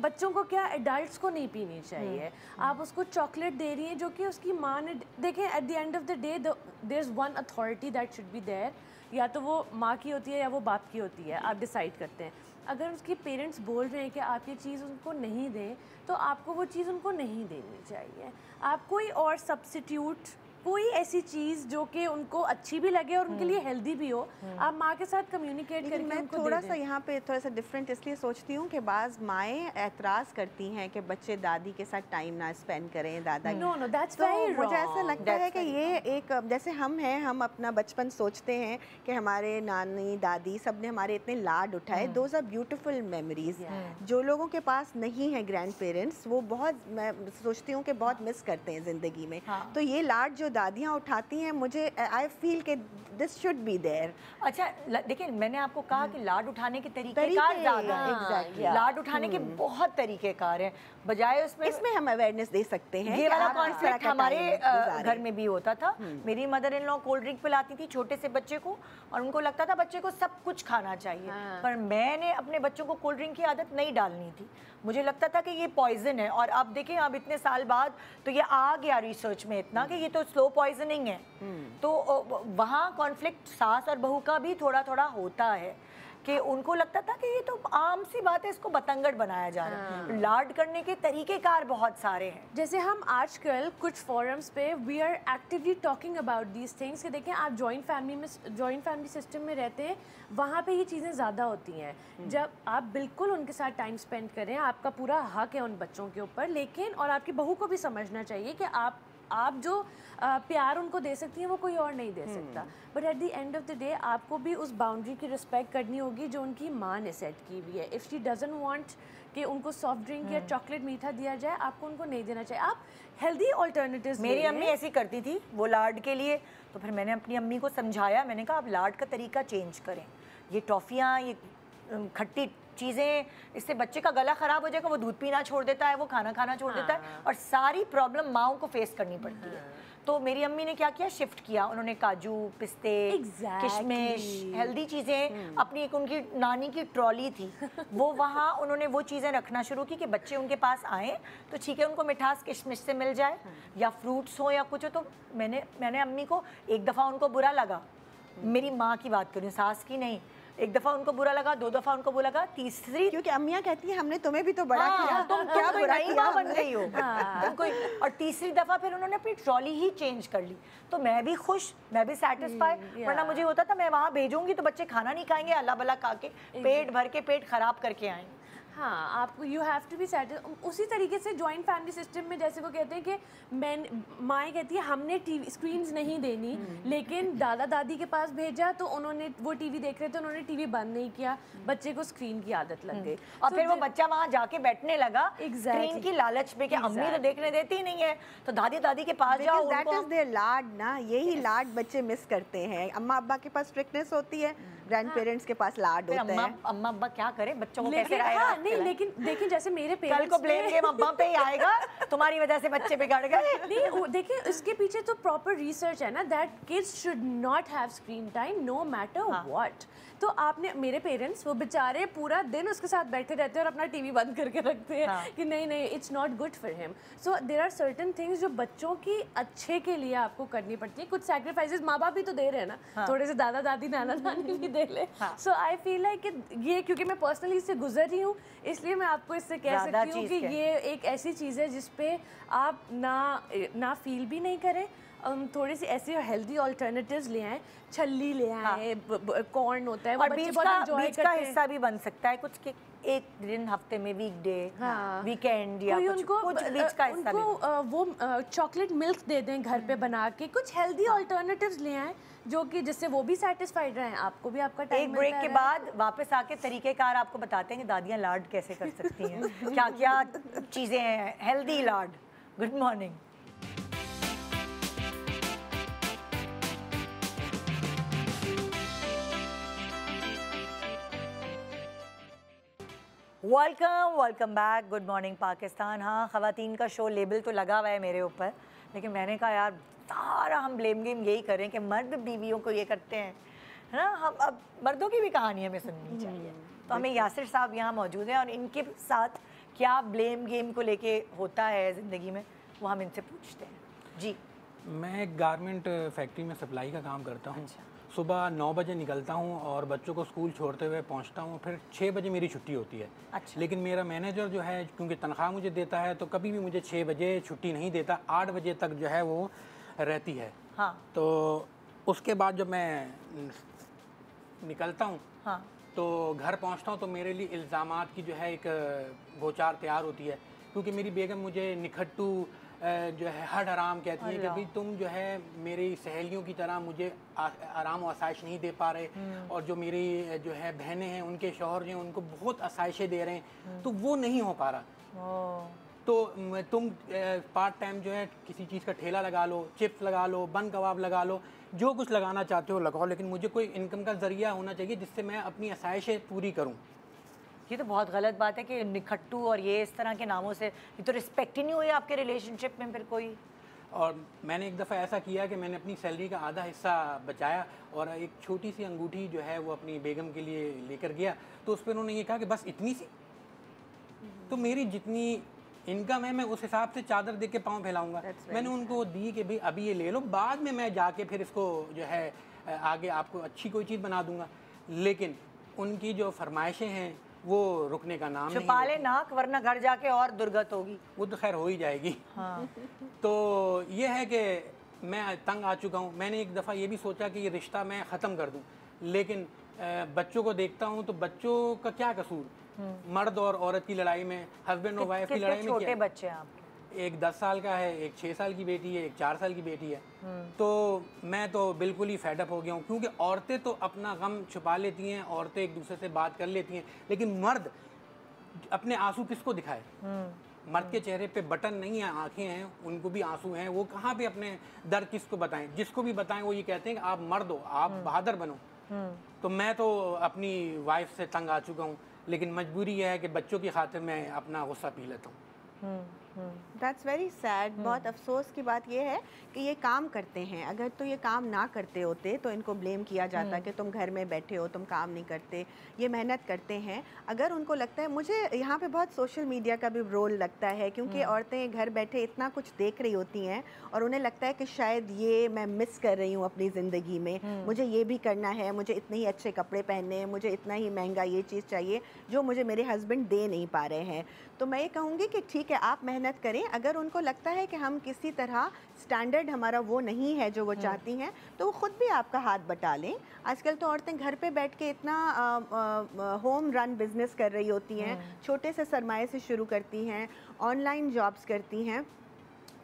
بچوں کو کیا ایڈلٹس کو نہیں پینی چاہیے. آپ اس کو چاکلیٹ دے رہی ہیں جو کہ اس کی ماں نے, دیکھیں at the end of the day there is one authority that should be there, یا تو وہ ماں کی ہوتی ہے یا وہ باپ کی ہوتی ہے, آپ ڈیسائیڈ کرتے ہیں. اگر اس کی پیرنٹس بول رہے ہیں کہ آپ یہ چیز ان کو نہیں دیں تو آپ کو وہ چیز ان کو نہیں دینی چاہیے. آپ کوئی اور سبسٹیوٹ, کوئی ایسی چیز جو کہ ان کو اچھی بھی لگے اور ان کے لیے ہیلدی بھی ہو, آپ ماں کے ساتھ کمیونیکیٹ کر کے میں تھوڑا سا یہاں پہ تھوڑا سا ڈفرینٹ اس لیے سوچتی ہوں کہ بعض مائیں اعتراض کرتی ہیں کہ بچے دادی کے ساتھ ٹائم نہ اسپینڈ کریں, دادا تو مجھے ایسا لگتا ہے کہ یہ ایک, جیسے ہم ہیں, ہم اپنا بچپن سوچتے ہیں کہ ہمارے نانی دادی سب نے ہمارے اتنے لاڈ اٹھائے, دوز آر بیوٹیفل میموریز. جو لوگوں کے پاس نہیں ہیں گرینڈ پیرنٹس, وہ بہت, میں سوچتی ہوں کہ بہت مس کرتے ہیں زندگی میں. تو یہ لاڈ جو جو دادیاں اٹھاتی ہیں, مجھے آئی فیل کہ دس شوڈ بی دیئر. اچھا دیکھیں, میں نے آپ کو کہا کہ لاڈ اٹھانے کے طریقے کار زیادہ ہیں, لاڈ اٹھانے کے بہت طریقے کار ہیں, بجائے اس میں ہم اویئرنیس دے سکتے ہیں. یہ والا کانسیپٹ ہمارے گھر میں بھی ہوتا تھا. میری مدر ان لا کولڈ ڈرنک پلاتی تھی چھوٹے سے بچے کو, اور ان کو لگتا تھا بچے کو سب کچھ کھانا چاہیے, پر میں نے اپنے بچوں کو کولڈ ڈرنک کی عادت نہیں ڈالنی تھی. مجھے لگتا تھا کہ یہ پوائزن ہے, اور اب دیکھیں اب اتنے سال بعد تو یہ آ گیا ریسرچ میں اتنا کہ یہ تو سلو پوائزننگ ہے. تو وہاں کانفلکٹ ساس اور بہو کا بھی تھوڑا تھوڑا ہوتا ہے کہ ان کو لگتا تھا کہ یہ تو عام سی بات ہے, اس کو بتنگڑ بنایا جا رہا ہے. لاڈ کرنے کے طریقے کار بہت سارے ہیں. جیسے ہم آج کل کچھ فورمز پہ we are actually talking about these things کہ دیکھیں آپ جوائنٹ فیملی سسٹم میں رہتے ہیں, وہاں پہ یہ چیزیں زیادہ ہوتی ہیں. جب آپ بالکل ان کے ساتھ ٹائم اسپینڈ کریں, آپ کا پورا حق ہے ان بچوں کے اوپر, لیکن اور آپ کی بہو کو بھی سمجھنا چاہیے کہ آپ جو پیار ان کو دے سکتی ہیں وہ کوئی اور نہیں دے سکتا. But at the end of the day آپ کو بھی اس باؤنڈری کی رسپیکٹ کرنی ہوگی جو ان کی ماں نے سیٹ کی ہوئی ہے. اف شی ڈزنٹ وانٹ کہ ان کو سافٹ ڈرنک یا چاکلیٹ میٹھا دیا جائے, آپ کو ان کو نہیں دینا چاہیے. آپ ہیلدی آلٹرنیٹیوز. میری امی ایسی کرتی تھی وہ لاڈ کے لیے, تو پھر میں نے اپنی امی کو سمجھایا, میں نے کہا آپ لاڈ کا طریقہ چینج کریں. یہ ٹافیاں, یہ کھٹی چیزیں, اس سے بچے کا گلا خراب ہو جائے گا, وہ دودھ پینا چھوڑ دیتا ہے, وہ کھانا کھانا چھوڑ دیتا ہے, اور ساری پرابلم ماؤں کو فیس کرنی پڑتی ہے. تو میری امی نے کیا کیا, شفٹ کیا. انہوں نے کاجو, پستے, کشمش, ہیلدی چیزیں, اپنی ایک ان کی نانی کی ٹرالی تھی, وہ وہاں انہوں نے وہ چیزیں رکھنا شروع کی کہ بچے ان کے پاس آئیں تو ٹھیک ہے ان کو مٹھاس کشمش سے مل جائے یا فروٹس ہو یا کچھ ہو. تو میں نے امی کو ایک دفعہ ان کو برا لگا, میری ماں کی بات کروں, ساس کی نہیں, ایک دفعہ ان کو برا لگا, 2 دفعہ ان کو برا لگا, تیسری کیونکہ امیاں کہتی ہیں ہم نے تمہیں بھی تو بڑا کیا, تم کیا برائی ماں بن گئی ہو. اور تیسری دفعہ پھر انہوں نے اپنی ٹرالی ہی چینج کر لی, تو میں بھی خوش, میں بھی سیٹسفائی. ورنہ مجھے ہوتا تھا میں وہاں بھیجوں گی تو بچے کھانا نہیں کھائیں گے, اللہ بلا کھا کے پیٹ بھر کے پیٹ خراب کر کے آئیں. ہاں, آپ کو you have to be settle. اسی طریقے سے جوائنٹ فیملی سسٹم میں جیسے وہ کہتے ہیں کہ مائیں کہتی ہے ہم نے ٹی وی اسکرینز نہیں دینی, لیکن دادا دادی کے پاس بھیجا تو انہوں نے وہ ٹی وی دیکھ رہے تھے, انہوں نے ٹی وی بند نہیں کیا, بچے کو اسکرین کی عادت لگ گئی, اور پھر وہ بچہ وہاں جا کے بیٹھنے لگا اسکرین کی لالچ میں کہ امی تو دیکھنے دیتی ہی نہیں ہے, تو دادی کے پاس جاؤ. دیٹ از دیئر لاڈ نا, یہی لاڈ بچے مس کرتے ہیں. اماں ابا کے پاس اسٹرکٹنس ہوتی ہے, گرینڈ پیرنٹس کے پاس لاڈ ہوتا ہے. اماں ابا کیا کریں بچوں کو کیسے رائے. نہیں, لیکن دیکھیں جیسے میرے پیرنٹس, کل کو بلیم گیم ابا پہ ہی آئے گا, تمہاری وجہ سے بچے بگڑ گئے. نہیں دیکھیں اس کے پیچھے تو پراپر ریسرچ ہے نا, that kids should not have screen time no matter what. تو آپ نے, میرے پیرنٹس وہ بیچارے پورا دن اس کے ساتھ بیٹھے رہتے ہیں اور اپنا ٹی وی بند کر کے رکھتے ہیں کہ نہیں اٹس ناٹ گڈ فار ہم. سو دیر آر سرٹن تھنگس جو بچوں کی اچھے کے لیے آپ کو کرنی پڑتی ہے. کچھ سیکریفائسز ماں باپ بھی تو دے رہے ہیں نا, تھوڑے سے دادا دادی نانا نانی بھی دے لے. سو آئی فیل لائک کہ یہ, کیونکہ میں پرسنلی اس سے گزر رہی ہوں, اس لیے میں آپ کو اس سے کہہ سکتی ہوں کہ یہ ایک ایسی چیز ہے جس پہ آپ نہ فیل بھی نہیں کریں. تھوڑی سی ایسی ہیلدی آلٹرنیٹیوز لے آئیں, چھلی لے آئیں, کارن ہوتا ہے وہ بچے بہت انجوائے کرتے ہیں. بیچ کا حصہ بھی بن سکتا ہے کچھ کہ ایک دن ہفتے میں ویک ڈے, ویکینڈ یا کچھ بیچ کا حصہ بھی. وہ چاکلیٹ ملک دے دیں گھر پہ بنا کے, کچھ ہیلدی آلٹرنیٹیوز لے آئیں جو کہ جس سے وہ بھی سیٹسفائڈ رہیں, آپ کو بھی آپ کا ٹائم. ایک بریک کے بعد واپس آ کے طریقہ کار آپ کو بتاتے ہیں کہ دادیاں لاڈ کیسے کر سکتی ہیں, کیا کیا چیزیں ہیں ہیلدی لاڈ. Good morning. Welcome back. Good morning Pakistan. ہاں, خواتین کا شو لیبل تو لگا ہوا ہے میرے اوپر, لیکن میں نے کہا یار سارا ہم بلیم گیم یہی کریں کہ مرد بیویوں کو یہ کرتے ہیں, ہے نا. ہم اب مردوں کی بھی کہانی ہمیں سننی چاہیے. تو ہمیں یاسر صاحب یہاں موجود ہیں اور ان کے ساتھ کیا بلیم گیم کو لے کے ہوتا ہے زندگی میں وہ ہم ان سے پوچھتے ہیں. جی, میں ایک گارمنٹ فیکٹری میں سپلائی کا کام کرتا ہوں. صبح 9 بجے نکلتا ہوں اور بچوں کو اسکول چھوڑتے ہوئے پہنچتا ہوں, پھر 6 بجے میری چھٹی ہوتی ہے. لیکن میرا مینیجر جو ہے کیونکہ تنخواہ مجھے دیتا ہے تو کبھی بھی مجھے 6 بجے چھٹی نہیں دیتا, 8 بجے تک جو ہے وہ رہتی ہے. تو اس کے بعد جب میں نکلتا ہوں تو گھر پہنچتا ہوں تو میرے لیے الزامات کی جو ہے ایک بوچار تیار ہوتی ہے, کیونکہ میری بیگم مجھے نکھٹو جو ہے ہر حرام کہتی ہے کہ بھئی تم جو ہے میری سہیلیوں کی طرح مجھے آرام و آسائش نہیں دے پا رہے, اور جو میری جو ہے بہنیں ہیں ان کے شوہر جو ہیں ان کو بہت آسائشیں دے رہے ہیں, تو وہ نہیں ہو پا رہا. तो तुम पार्ट टाइम जो है किसी चीज़ का ठेला लगा लो, चिप्स लगा लो, बन कबाब लगा लो, जो कुछ लगाना चाहते हो लगाओ, लेकिन मुझे कोई इनकम का ज़रिया होना चाहिए जिससे मैं अपनी आसाइशें पूरी करूँ। ये तो बहुत गलत बात है कि निखट्टू और ये इस तरह के नामों से, ये तो रिस्पेक्ट ही नहीं हुई आपके रिलेशनशिप में फिर कोई। और मैंने एक दफ़ा ऐसा किया कि मैंने अपनी सैलरी का आधा हिस्सा बचाया और एक छोटी सी अंगूठी जो है वो अपनी बेगम के लिए लेकर गया, तो उस पर उन्होंने ये कहा कि बस इतनी सी, तो मेरी जितनी इनकम है मैं उस हिसाब से चादर दे के पाँव फैलाऊँगा। मैंने उनको दी कि भाई अभी ये ले लो, बाद में मैं जाके फिर इसको जो है आगे आपको अच्छी कोई चीज़ बना दूँगा। लेकिन उनकी जो फरमाइशें हैं वो रुकने का नाम नहीं। छुपा ले नाक वरना घर जाके और दुर्गत होगी। वो तो खैर हो ही जाएगी। हाँ। तो ये है कि मैं तंग आ चुका हूँ। मैंने एक दफ़ा ये भी सोचा कि ये रिश्ता मैं ख़त्म कर दूँ, लेकिन बच्चों को देखता हूँ तो बच्चों का क्या कसूर, मर्द और औरत की लड़ाई में, हस्बैंड और वाइफ की लड़ाई में छोटे बच्चे हैं आपके? एक 10 साल का है, एक 6 साल की बेटी है, एक 4 साल की बेटी है। तो मैं तो बिल्कुल ही फेडअप हो गया हूँ, क्योंकि औरतें तो अपना गम छुपा लेती हैं, औरतें एक दूसरे से बात कर लेती हैं, लेकिन मर्द अपने आंसू किसको दिखाए? मर्द के चेहरे पे बटन नहीं है, आंखें हैं, उनको भी आंसू हैं, वो कहाँ पे अपने दर्द किसको बताएं? जिसको भी बताएं वो ये कहते हैं कि आप मर्द हो, आप बहादुर बनो। तो मैं तो अपनी वाइफ से तंग आ चुका हूँ, लेकिन मजबूरी यह है कि बच्चों की खातिर मैं अपना गुस्सा पी लेता हूँ। That's very sad. बहुत अफसोस की बात यह है कि ये काम करते हैं। अगर तो ये काम ना करते होते तो इनको ब्लेम किया जाता कि तुम घर में बैठे हो, तुम काम नहीं करते। ये मेहनत करते हैं। अगर उनको लगता है, मुझे यहाँ पे बहुत सोशल मीडिया का भी रोल लगता है, क्योंकि औरतें घर बैठे इतना कुछ देख रही होती हैं और उन्हें लगता है कि शायद ये मैं मिस कर रही हूँ अपनी ज़िंदगी में, मुझे ये भी करना है, मुझे इतने ही अच्छे कपड़े पहनने हैं, मुझे इतना ही महंगा ये चीज़ चाहिए जो मुझे मेरे हस्बैंड दे नहीं पा रहे हैं। तो मैं ये कहूँगी कि ठीक है, आप मेहनत करें। अगर उनको लगता है कि हम किसी तरह स्टैंडर्ड हमारा वो नहीं है जो वो चाहती हैं, तो वो ख़ुद भी आपका हाथ बटा लें। आजकल तो औरतें घर पे बैठ के इतना होम रन बिज़नेस कर रही होती हैं, छोटे से सरमाए से शुरू करती हैं, ऑनलाइन जॉब्स करती हैं।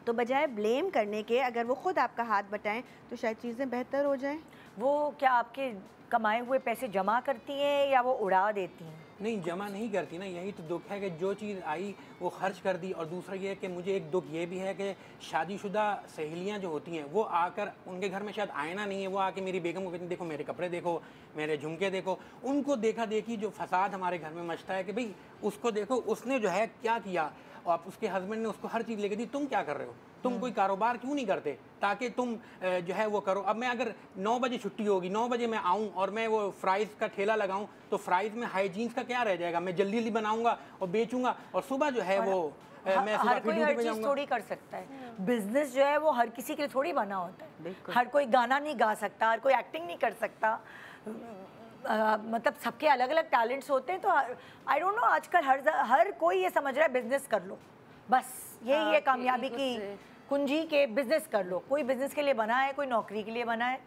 तो बजाय ब्लेम करने के अगर वो ख़ुद आपका हाथ बटाएं तो शायद चीज़ें बेहतर हो जाएं। वो क्या आपके कमाए हुए पैसे जमा करती हैं या वो उड़ा देती हैं? नहीं, जमा नहीं करती ना, यही तो दुख है कि जो चीज़ आई वो खर्च कर दी। और दूसरा ये है कि मुझे एक दुख ये भी है कि शादीशुदा सहेलियां जो होती हैं वो आकर, उनके घर में शायद आईना नहीं है, वो आके मेरी बेगम को कहती हैं देखो मेरे कपड़े देखो, मेरे झुमके देखो। उनको देखा देखी जो फसाद हमारे घर में मचता है कि भाई उसको देखो, उसने जो है क्या किया, और आप उसके हस्बैंड ने उसको हर चीज़ लेके दी, तुम क्या कर रहे हो, तुम कोई कारोबार क्यों नहीं करते ताकि तुम जो है वो करो। अब मैं अगर 9 बजे छुट्टी होगी, 9 बजे मैं आऊँ और मैं वो फ्राइज़ का ठेला लगाऊँ, तो फ्राइज़ में हाइजीन्स का क्या रह जाएगा? मैं जल्दी जल्दी बनाऊँगा और बेचूँगा, और सुबह जो है वो मैं हर कोई हर चीज़ थोड़ी कर सकता है। बिजनेस जो है वो हर किसी के लिए थोड़ी बना होता है। हर कोई गाना नहीं गा सकता, हर कोई एक्टिंग नहीं कर सकता। मतलब सबके अलग अलग टैलेंट्स होते हैं। तो आई डोंट नो, आजकल हर कोई ये समझ रहा है बिजनेस कर लो, बस यही है कामयाबी की कुंजी के बिजनेस कर लो। कोई बिजनेस के लिए बना है, कोई नौकरी के लिए बना है,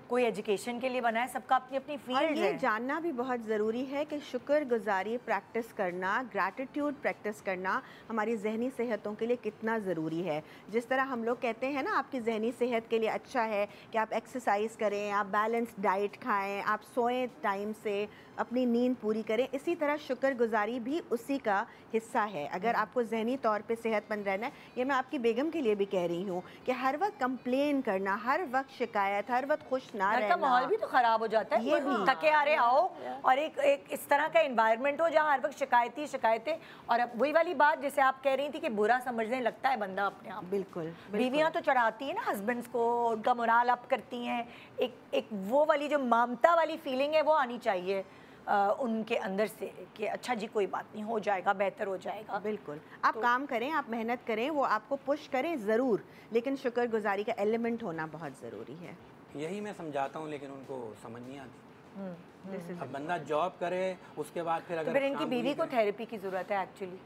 कोई एजुकेशन के लिए बना है, सबका अपनी अपनी फील्ड है। ये जानना भी बहुत ज़रूरी है कि शुक्रगुजारी प्रैक्टिस करना, ग्रैटिट्यूड प्रैक्टिस करना हमारी जहनी सेहतों के लिए कितना ज़रूरी है। जिस तरह हम लोग कहते हैं ना, आपकी जहनी सेहत के लिए अच्छा है कि आप एक्सरसाइज करें, आप बैलेंस डाइट खाएं, आप सोएं टाइम से, अपनी नींद पूरी करें, इसी तरह शुक्रगुजारी भी उसी का हिस्सा है। अगर आपको जहनी तौर पे सेहतमंद रहना है, ये मैं आपकी बेगम के लिए भी कह रही हूँ कि हर वक्त कंप्लेन करना, हर वक्त शिकायत, हर वक्त खुश ना रहना, का माहौल भी तो ख़राब हो जाता है। ये भी थके आ रहे आओ और एक इस तरह का एनवायरनमेंट हो जहाँ हर वक्त शिकायतें। और अब वही वाली बात जैसे आप कह रही थी कि बुरा समझने लगता है बंदा अपने आप। बिल्कुल। बीवियाँ तो चढ़ाती हैं ना हस्बैंड्स को, उनका मोराल अप करती हैं। एक वो वाली जो ममता वाली फीलिंग है वो आनी चाहिए उनके अंदर से कि अच्छा जी कोई बात नहीं, हो जाएगा, बेहतर हो जाएगा। बिल्कुल। आप काम करें, आप मेहनत करें, वो आपको पुश करें ज़रूर, लेकिन शुक्रगुजारी का एलिमेंट होना बहुत ज़रूरी है। यही मैं समझाता हूँ, लेकिन उनको समझ नहीं आती। अब बंदा जॉब करे, उसके बाद फिर अगर तो फिर इनकी बीवी को थेरेपी की ज़रूरत है एक्चुअली।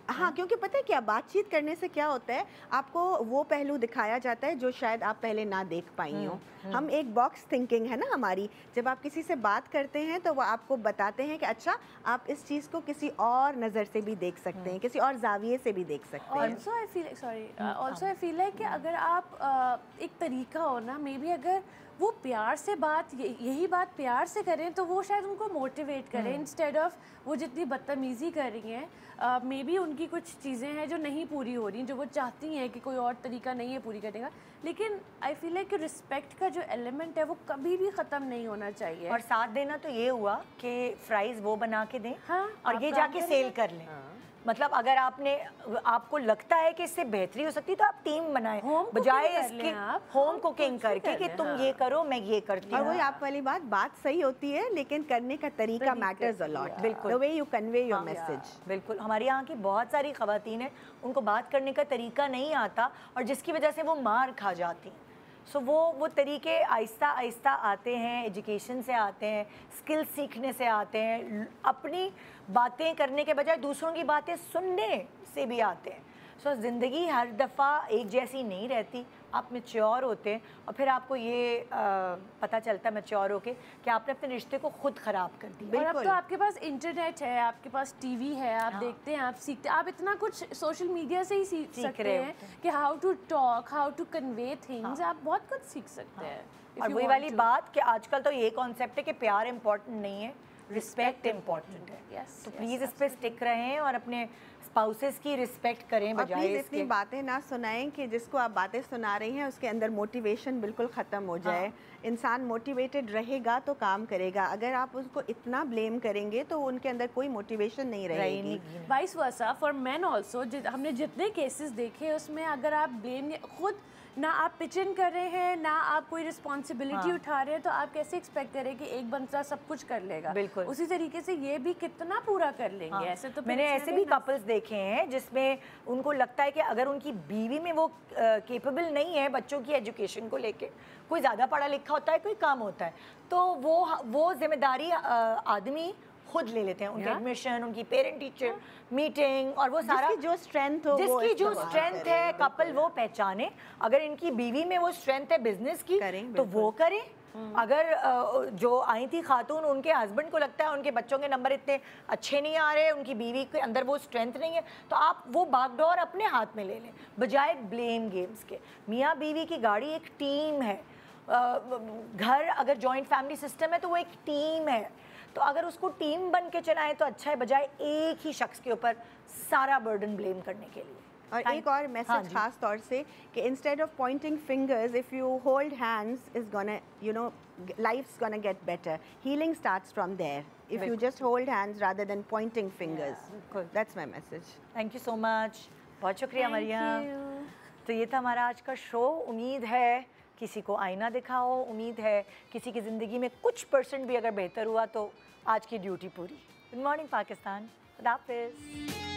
हाँ, क्योंकि पता है क्या, बातचीत करने से क्या होता है, आपको वो पहलू दिखाया जाता है जो शायद आप पहले ना देख पाई हो। हम एक बॉक्स थिंकिंग है ना हमारी, जब आप किसी से बात करते हैं तो वो आपको बताते हैं कि अच्छा आप इस चीज़ को किसी और नज़र से भी देख सकते हैं, किसी और जाविये से भी देख सकते हैं। ऑल्सो आई फील लाइक कि अगर आप एक तरीका हो ना, मे बी अगर وہ پیار سے بات یہی بات پیار سے کریں تو وہ شاید ان کو موٹیویٹ کریں انسٹیڈ آف وہ جتنی بدتمیزی کر رہی ہیں. مے بی ان کی کچھ چیزیں ہیں جو نہیں پوری ہو رہی جو وہ چاہتی ہیں کہ کوئی اور طریقہ نہیں ہے پوری کرنے کا, لیکن آئی فیل لائک کہ رسپیکٹ کا جو ایلیمنٹ ہے وہ کبھی بھی ختم نہیں ہونا چاہیے. اور ساتھ دینا تو یہ ہوا کہ فرائز وہ بنا کے دیں اور یہ جا کے سیل کر لیں. مطلب اگر آپ کو لگتا ہے کہ اس سے بہتری ہو سکتی تو آپ ٹیم بنائیں بجائے اس کے ہوم کوکنگ کر کے کہ تم یہ کرو میں یہ کرتی ہوں. اور وہی آپ والی بات صحیح ہوتی ہے لیکن کرنے کا طریقہ میٹرز اے لاٹ. بالکل the way you convey your message. بالکل. ہمارے یہاں کی بہت ساری خواتین ہیں ان کو بات کرنے کا طریقہ نہیں آتا اور جس کی وجہ سے وہ مار کھا جاتی ہیں. سو وہ طریقے آہستہ آہستہ آتے ہیں, ایجوکیشن سے آتے ہیں, اسکل سیکھنے سے آتے ہیں, اپنی باتیں کرنے کے بجائے دوسروں کی باتیں سننے سے بھی آتے ہیں. سو زندگی ہر دفعہ ایک جیسی نہیں رہتی. آپ میچیور ہوتے ہیں اور پھر آپ کو یہ پتہ چلتا ہے میچیور ہو کے کہ آپ نے اپنے رشتے کو خود خراب کر دیا. اور اب تو آپ کے پاس انٹرنیٹ ہے, آپ کے پاس ٹی وی ہے, آپ دیکھتے ہیں, آپ سیکھتے ہیں, آپ اتنا کچھ سوشل میڈیا سے ہی سیکھ سکتے ہیں کہ how to talk, how to convey things, آپ بہت کچھ سیکھ سکتے ہیں. اور وہی والی بات کہ آج کل تو یہ کانسیپٹ ہے کہ پیار امپورٹنٹ نہیں ہے, رسپیکٹ امپورٹنٹ ہے. تو پلیز اس پہ اسٹک رہیں اور اپنے اسپاؤسز کی رسپیکٹ کریں بجائے اس اتنی باتیں نہ سنائیں کہ جس کو آپ باتیں سنا رہی ہیں اس کے اندر موٹیویشن بالکل ختم ہو جائے. انسان موٹیویٹڈ رہے گا تو کام کرے گا. اگر آپ اس کو اتنا بلیم کریں گے تو ان کے اندر کوئی موٹیویشن نہیں رہے گی. Vice versa for men also. ہم نے جتنے کیسز دیکھے اس میں اگر آپ بلیم خود نہ آپ پچ ان کر رہے ہیں نہ آپ کوئی رسپانسبلٹی اٹھا رہے ہیں تو آپ کیسے ایکسپیکٹ کریں کہ ایک بندہ سب کچھ کر لے گا. بالکل اسی طریقے سے یہ بھی کتنا پورا کر لیں گے. ایسے تو میں نے ایسے بھی کپلز دیکھے ہیں جس میں ان کو لگتا ہے کہ اگر ان کی بیوی میں وہ کیپیبل نہیں ہے بچوں کی ایجوکیشن کو لے کے, کوئی زیادہ پڑھا لکھا ہوتا ہے کوئی کام ہوتا ہے, تو وہ ذمہ داری آدمی خود لے لیتے ہیں. ان کی ایڈمیشن, ان کی پیرنٹ ٹیچر میٹنگ اور وہ سارا جو اسٹرینتھ ہو, جس کی جو اسٹرینتھ ہے کپل وہ پہچانے. اگر ان کی بیوی میں وہ اسٹرینتھ ہے بزنس کی تو وہ کریں. اگر جو آئی تھی خاتون ان کے ہسبینڈ کو لگتا ہے ان کے بچوں کے نمبر اتنے اچھے نہیں آ رہے, ان کی بیوی کے اندر وہ اسٹرینتھ نہیں ہے, تو آپ وہ باغ ڈور اپنے ہاتھ میں لے لیں بجائے بلیم گیمز کے. میاں بیوی کی گاڑی ایک ٹیم ہے. گھر اگر جوائنٹ فیملی سسٹم ہے تو وہ ایک ٹیم ہے. تو اگر اس کو ٹیم بن کے چلائیں تو اچھا ہے بجائے ایک ہی شخص کے اوپر سارا برڈن بلیم کرنے کے لیے. اور ایک اور میسج خاص طور سے کہ instead of pointing fingers, if you hold hands is gonna life's gonna get better. Healing starts from there. If you just hold hands rather than pointing fingers. That's my message. Thank you so much. بہت شکریہ مریم. تو یہ تھا ہمارا آج کا شو. امید ہے کسی کو آئینہ دکھاؤ, امید ہے کسی کی زندگی میں کچھ % بھی اگر بہتر ہوا تو آج کی ڈیوٹی پوری. Good morning Pakistan. خدا حافظ.